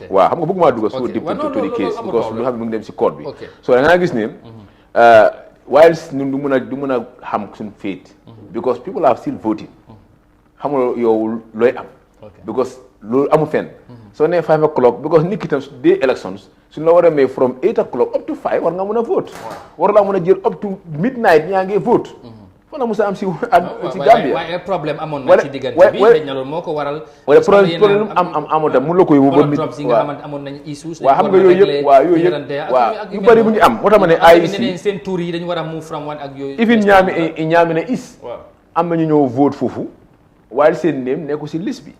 waaw xam nga bëgguma dugg so deep into the case because lu xam ne mu ngi dem si code bi so da nga gis ne whilst ñun du mën a xam suñu fate because people are still voting xamul yow looy am because loolu amul fenn soo nee 5 o'clock because nit ki tam des elections suñu la war a may from 8 o'clock up to 5 war nga mën a vote war laa mën a jël up to midnight ñaa ngi vote fan la musa am si Gambia waaye problème amoon na ci diggante bi xëy na loolu moo ko waral wala problème amoon tam mun la koy yóbbu ba nit amoon nañ issues waaw xam nga yooyu yëpp waaw yooyu yëpp waaw yu bëri bu ñu am moo tax ma ne AIC seen tour yi dañu war a move from one ak yooyu even ñaami ne is am na ñu ñëw vote foofu while seen name nekku si liste bi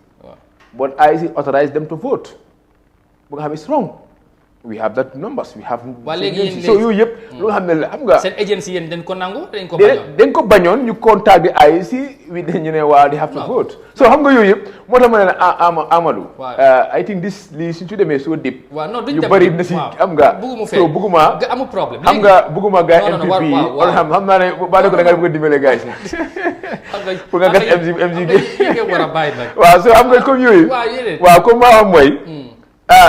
but AIC authorized them to vote bu nga xam is wrong we have that numbers we have so yooyu yëpp lu nga xam ne la xam nga seen agency yéen dañ ko nangu dañ ko bañoon ñu contact bi AIC wi ñu ne waa di have to vote so xam nga yooyu yëpp moo tax ma ne la Amadou I think this lii suñ ci demee so deep yu bëri na si xam nga so bugguma amul problème xam nga bugguma gars MPP wala xam naa ne ba ne ko da nga bëgg a dimbale gars yi pour nga gas MG waaw so xam nga comme yooyu waaw comme maa xam mooy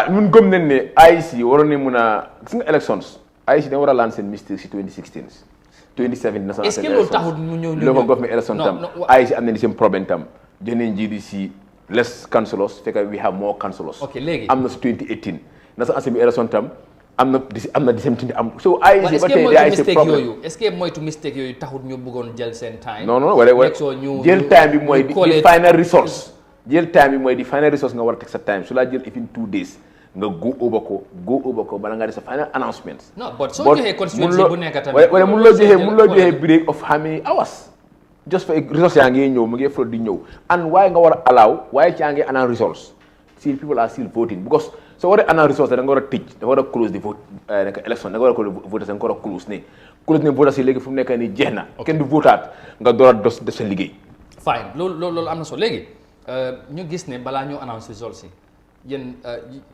ñun gëm nañ ne AIC waroon nañ mën a gis nga elections AIC dañ war a laan seen mistake si 2016 2017 national est-ce que loolu taxul ñu ñëw local government election tam AIC am nañ seen problème tam jox nañ GDC less councillors fekk we have more councillors ok léegi am na si 2018 national assembly election tam am na the same thing am so ay est-ce que moytu mistake yooyu taxut ñu bëggoon jël seen time non wala jël time bi mooy di final resource jël time bi mooy di final resource nga war a teg sa time su laa jël even 2 days nga go over ko bala nga def sa final announcement non but soo joxee constituency bu nekk tamit wala mun loo joxee break of how many hours just for resource yaa ngi ñëw mu ngi flow di ñëw and waaye nga war a allow waaye ci yaa ngi announce resource still people are still voting because so waree announce resource da nga war a tëj da nga war a close the vote nekk election da nga war a vote da nga war a close ne vote si léegi fu mu nekk nii jeex na kenn du votaat nga door a def sa liggéey fine loolu am na solo léegi ñu gis ne balaa ñu announce results yi yéen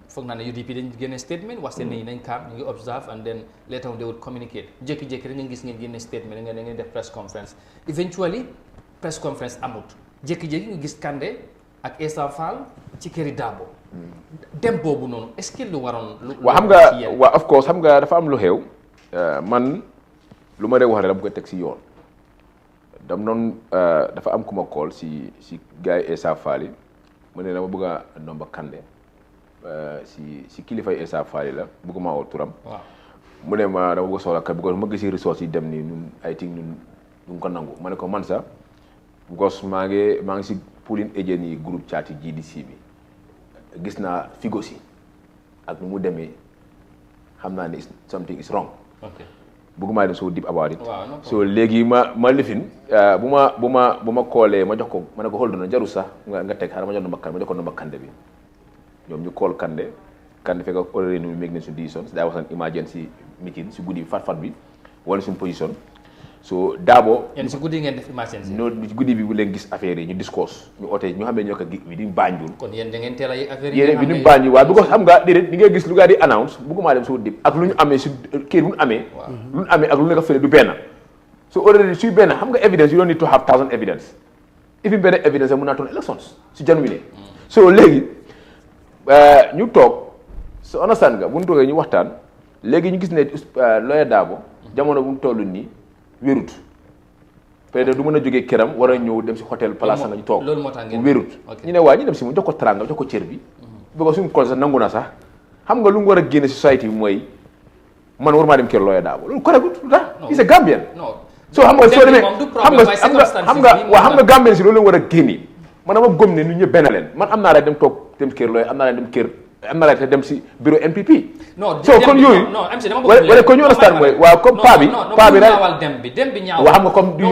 foog naa ne UDP dañ génne statement wax seen nañu nañ kaam ñu ngi observe and then later on they would communicate jékki-jékki rek nga gis ngeen génne statement da ngeen def press conference eventually press conference amut jékki-jékki nga gis Kandeh ak Essa Faal ci këri Dabo dem boobu noonu est-ce que lu waroon waaw xam nga waaw of course xam nga dafa am lu xew man lu ma dee wax rek dama koy teg si yoon dam noonu dafa am ku ma call si gars yi Essa Faal yi mu ne dama bëgg a nomba Kandeh si kilifay Essa Faal yi la bëgguma woo turam mu ne ma dama bëgg soxla kat because ma gisi ressources yi dem nii ñun I think ñun ñu ko nangu ma ne ko man sax because maa ngi si polling agent yi groupe chat yi GDC bi gis naa figo si ak nu mu demee xam naa ne something is wrong bëgguma dem so deep about it so léegi ma lifin bu ma koolee ma jox ko ma ne ko hold na jaru sax nga teg xaaral ma jox ko nomba Kandeh bi ñoom ñu call Kandeh fekk already ñu make nañ su decision daa was an emergency meeting si guddi fat bi wala suñu position so Dabo yéen si guddi ngeen def emergency non si guddi bi bu leen gis affaire yi ñu discourse ñu oote ñu xam ne ñoo ko bi di Banjul kon yéen da ngeen teel a yëg affaire yi bi di Banjul waaw because xam nga déedéet di ngay gis lu gaa di announce bëgguma dem soo dip ak lu ñu amee si kër bu ñu amee ak lu nekk fële du benn so already suy benn xam nga evidence you don't need to have 1000 evidence even benn evidence mën naa toon elections si January so léegi ñu toog so understand nga bu ñu toogee ñu waxtaan léegi ñu gis ne lawyer Dabo jamono bu mu toll nii wérut peut-être du mën a jógee këram war a ñëw dem si hôtel place nga ñu toog wérut ñu ne waa ñu dem si mu jox ko tranga jox ko cër bi bëgg suñu col sax nangu na sax xam nga lu mu war a génne si société bi mooy man war maa dem kër lawyer Dabo loolu correct lu tax il est Gambien so xam nga soo demee xam nga Gambien si loolu leen war a génne man dama gëm ne ñu ñëpp benn leen man am naa rek dem toog dem kër lawyer am naa rek dem kër am na rek dem si bureau NPP. non so kon yooyu wala ko ñu understand mooy waaw comme paa bi rek dem bi ñaaw waaw xam nga comme du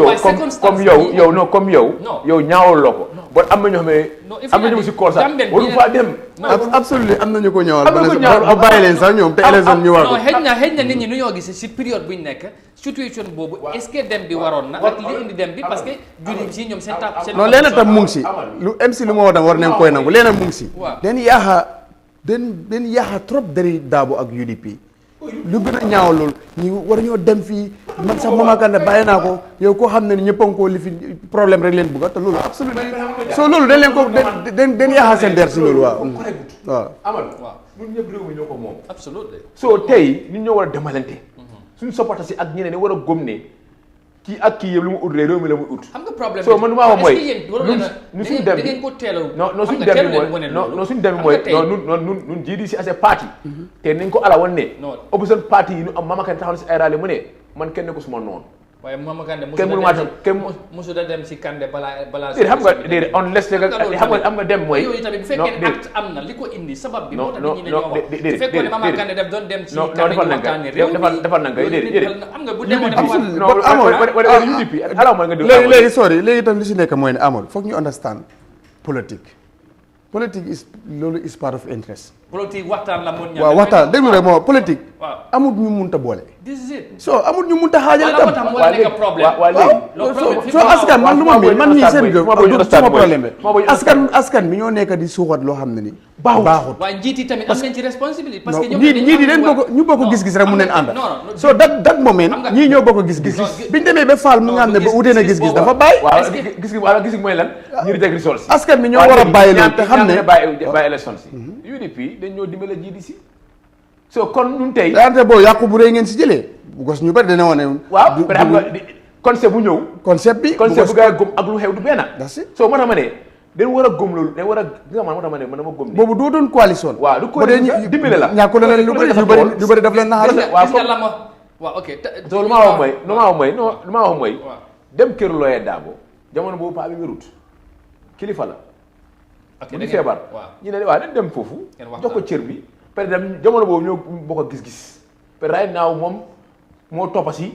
yow comme yow ñaawal loo ko bon am na ñoo xam ne am na ñu si kool sax waru faa dem absolument am nañu ko ñëwal ba bàyyi leen sax ñoom te élection ñu war non xëy na nit ñi nu ñoo gis si période buñ nekk situation boobu est-ce que dem bi waroon na ak li indi dem bi parce que jullit si ñoom seen non leena tam mu ngi si lu MC lu ma wax tam war nañ koy nangu leena mu ngi si den yaaxa trop dari Dabo ak UDP lu gën a ñaaw loolu ñu war ñoo dem fii man sax Mama Kandeh bàyyi naa ko yow koo xam ne ni ñëpp a ngi koo li fi problème rek leen bëgga te loolu absolument soo loolu dañ leen ko den yaaxa seen der si loolu waaw Amadou ñun ñëpp réew mi ñoo ko moom absolument soo tey ñun ñoo war a demalante suñu soppata si ak ñeneen war a gëm ne kii ak kii yëpp lu mu ut réew mi la muy ut. xam nga problème so man lu ma wax mooy nu suñu dem bi non suñu dem bi mooy non suñu dem bi mooy nun GDC as a party te nañ ko ala woon ne opposition party yi nu am Mama Kandeh taxaw na si ay rally mu ne man kenn ko suma noonu waaye Mama Kandeh musu da dem si Kandeh balaa xam nga déedéet on laisse xam nga dem mooy yooyu tamit bu fekkee acte am na li ko indi sabab bi moo tax nit ñi dañoo wax su fekkoon ne Mama Kandeh def doon dem si Kandeh ñu waxtaane réew mi defal na nga déedéet xam nga bu demoon léegi sorry léegi itam li si nekk mooy ne amul foog ñu understand politique is loolu is part of interest. politique waxtaan la mun waaw waxtaan déglu rek moo politique. amut ñu munta boole. so amut ñu munta xaajale tam. soo askan man lu ma miin man mii seen jóg suma problème bi askan bi ñoo nekk di suuxat loo xam ne ni baaxut. waaye njiit yi tamit am nañ ci responsabilité. parce que ñii di leen bokk ñu bokk gis-gis rek mu neen ànd. so that moment ñii ñoo bokk gis-gis. biñ demee ba faal mu nga xam ne ba utee na gis-gis dafa bàyyi. waaw gis-gis mooy lan. ñu di results askan bi ñoo war a bàyyi loolu te xam ne bàyyi élection si UDP dañ ñoo dimbale GDC so kon ñun tey daante boo yàqu bu rëy ngeen si jëlee gos ñu bari dana wane waaw xam nga concept bu ñëw concept bu gars yi gëm ak lu xew du benn so moo tax ma ne dañ war a gëm loolu dañ war a nga man moo tax ma ne man dama gëm ne boobu doo doon coalition waaw du coalition dimbale la ñàkku la leen lu bëri daf leen naxar waaw ok lu maa wax mooy dem kër looyee Dabo jamono boobu paa bi wérut kilifa la mu di feebar ñu ne waaw dañ dem foofu jox ko cër bi peut être jamono boobu ñoo bokk gis-gis peut être right now moom moo toppasi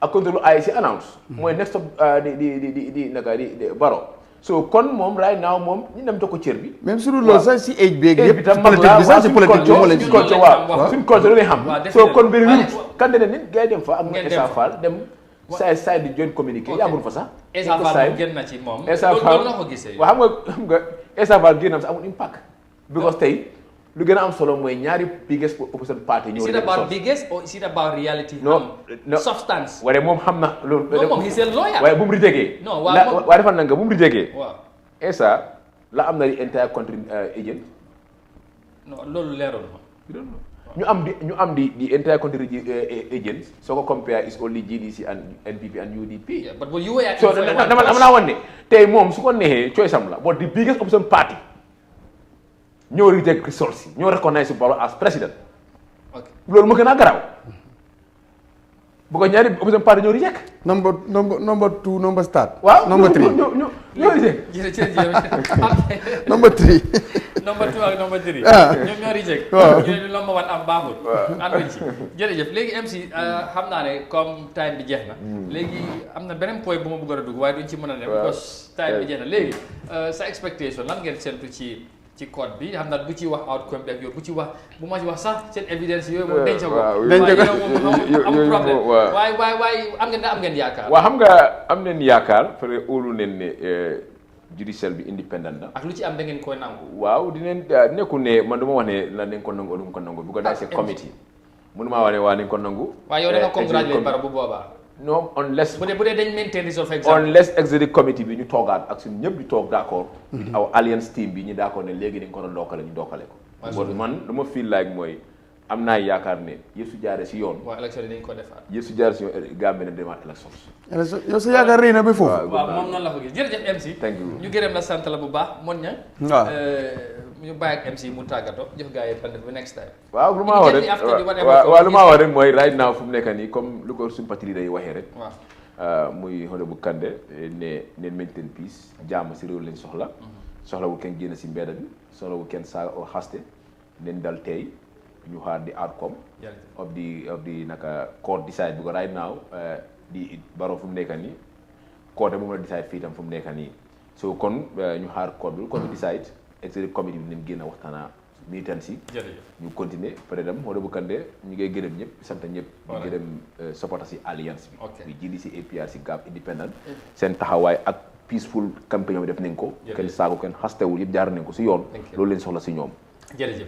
ak contrôle ay si announce mooy next stop di naka di Baro so kon moom right now moom ñu dem jox ko cër bi même su dul loolu sax si age beeg yëpp tam politique bi sax si politique bi moo leen culture waaw suñ culture lu xam so kon mbir wut kan ne nit gars yi dem fa ak Essa Fall dem say di joint communiqué yàggul fa sax Essa Fall génn na ci moom loolu la ko gisee waaw xam nga Essa Fall génnam sax amul impact because tey lu gën a am solo mooy ñaari biggest opposition party ñoo is it about biggest or is it about reality no substance waaye moom xam na loolu moom he's a lawyer waaye bu mu ritegee non waaye defal na nga bu mu ritegee waaw Essa la am na di entire country agent non loolu leeroon ma ñu am di entire country agent soo ko compare is only GDC and NPP and UDP but you were so dama laa wan ne tey moom su ko neexee choice am la but the biggest opposition party ñoo reject results yi ñoo recognize Barrow as president loolu moo gën a garaaw bu ko ñaari opposition party ñoo reject number 2 number start waaw number 3 ñoo reject number 3 number 2 ak number 3 ñoom ñoo reject ñu ne number 1 am baaxul ànduñ ci jërëjëf léegi MC xam naa ne comme time bi jeex na léegi am na beneen point bu ma bëggoon a dugg waaye duñ ci mën a dem because time bi jeex na léegi sa expectation lan ngeen séntu ci code bi xam naa bu ci wax outcome bi ak yooyu bu ci wax bu ma ci wax sax seen évidence yooyu moom denc ko am problème waaye am ngeen yaakaar waaw xam nga am neen yaakaar parce que óolu neen ne judicial bi independent la ak lu ci am da ngeen koy nangu waaw dineen nekku ne man du ma wax ne la nañ ko nangu du ma ko nangu bu ko daay c'est committee mënu maa wax ne waa nañ ko nangu waaye yow da nga congratulate Barrow bu boobaa non unless bu dee dañ maintain result for example unless executive committee bi ñu toogaat ak suñu ñëpp di toog d'accord with our alliance team bi ñu d'accord ne léegi dañ ko doon dookale ñu dookale ko bon man lu ma feel like mooy am naa yaakaar ne yëpp su jaaree si yoon waaw élection yi dañ ko defaat yëpp su jaaree si yoon Gambie na demaat élection yow sa yaakaar rëy na ba foofu waaw moom noonu la ko gis jërëjëf MC thank you ñu gërëm la sant la bu baax mon ña waaw ñu bàyyi ak MC mu tàggatoo jox gars yi plan bu next time waaw lu maa wax rek waaw lu maa wax rek mooy right now fu mu nekk nii comme lu ko suñu patrie day waxee rek muy honorable Kandeh ne neen maintain peace jàmm si réew lañ soxla wu kenn génn si mbedda bi soxla wu kenn saaga o xaste neen dal tey ñu xaar di outcome of the naka court decide bu ko right now di Barrow fu mu nekk nii court moom la decide fii tam fu mu nekk nii so kon ñu xaar court bi court bi decide executive committee bi nañ génn waxtaana militant si ñu continuer peut-être dem honorable Kandeh ñu ngay gërëm ñëpp sant ñëpp ñu gërëm supporter si alliance bi jili si APR si GAP independent seen taxawaay ak peaceful campagne bi def nañ ko kenn saago kenn xastewul yëpp jaar nañ ko si yoon loolu leen soxla si ñoom jërëjëf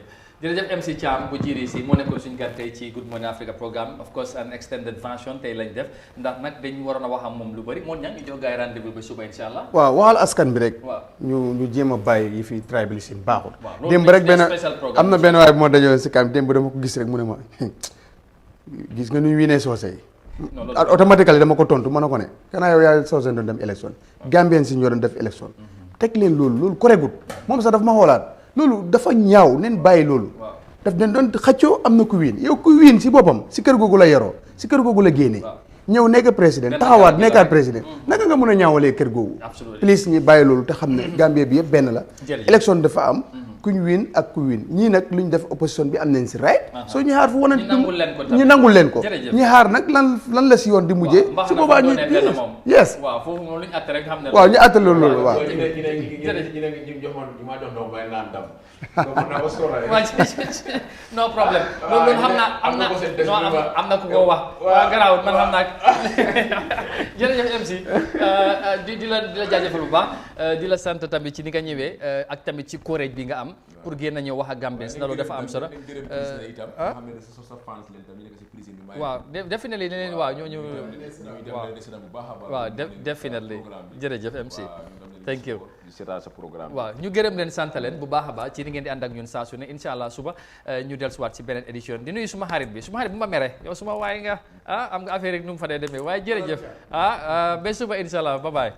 MC Cham bu GDC moo nekkoon suñu gan tey ci Good Morning Africa programme of course an extended version tey lañ def ndax nag dañu waroon a wax am moom lu bëri moo ñaan ñu jox gars yi rendez-vous ba suba insha allah waaw waxal askan bi rek ñu jéem a bàyyi yi fi tribalisme baaxul démb rek benn am na benn waaye bu ma dajoon si kam démb dama ko gis rek mu ne ma gis nga nuy wiinee soose yi automatiquement dama ko tontu ma ne ko ne kanaa yow yaa soose doon dem élection Gambien si ñoo doon def élection teg leen loolu koregut moom sax daf ma xoolaat loolu dafa ñaaw neen bàyyi loolu daf den doon xaccoo am na ku wiin yow ku wiin si boppam si kër googu la yaroo si kër googu la génnee ñëw nekk président taxawaat nekkaat président naka nga mën a ñaawalee kër googu please ñi bàyyi loolu te xam ne Gambie bi yëpp benn la élection dafa am kuñ wiin ak ku wiin ñii nag lu ñu def opposition bi am nañ si right soo ñu xaar fu wane ñu nangul leen ko ñi xaar nag lan la si yoon di mujjee su boobaa ñu yes waaw ñu àtte loolu waaw no problème loolu xam naa am na ku ko wax waaw garaawut man xam naa jërëjëf MC di la jaajëfal bu baax di la sant tamit ci ni nga ñëwee ak tamit ci courage bi nga am pour génn ñëw wax ak Gambien si loolu dafa am solo waaw definitely ne leen waaw ñooñu waaw definitely jërëjëf MC thank you waaw ñu gërëm leen sant leen bu baax a baax ci ni ngeen di ànd ak ñun saa su ne incha allah suba ñu dellusiwaat ci beneen édition di nuyu suma xarit bu ma mere yow suma waaye nga am nga affaire rek nu mu fa dee demee waaye jërëjëf ba suba incha allah bye bye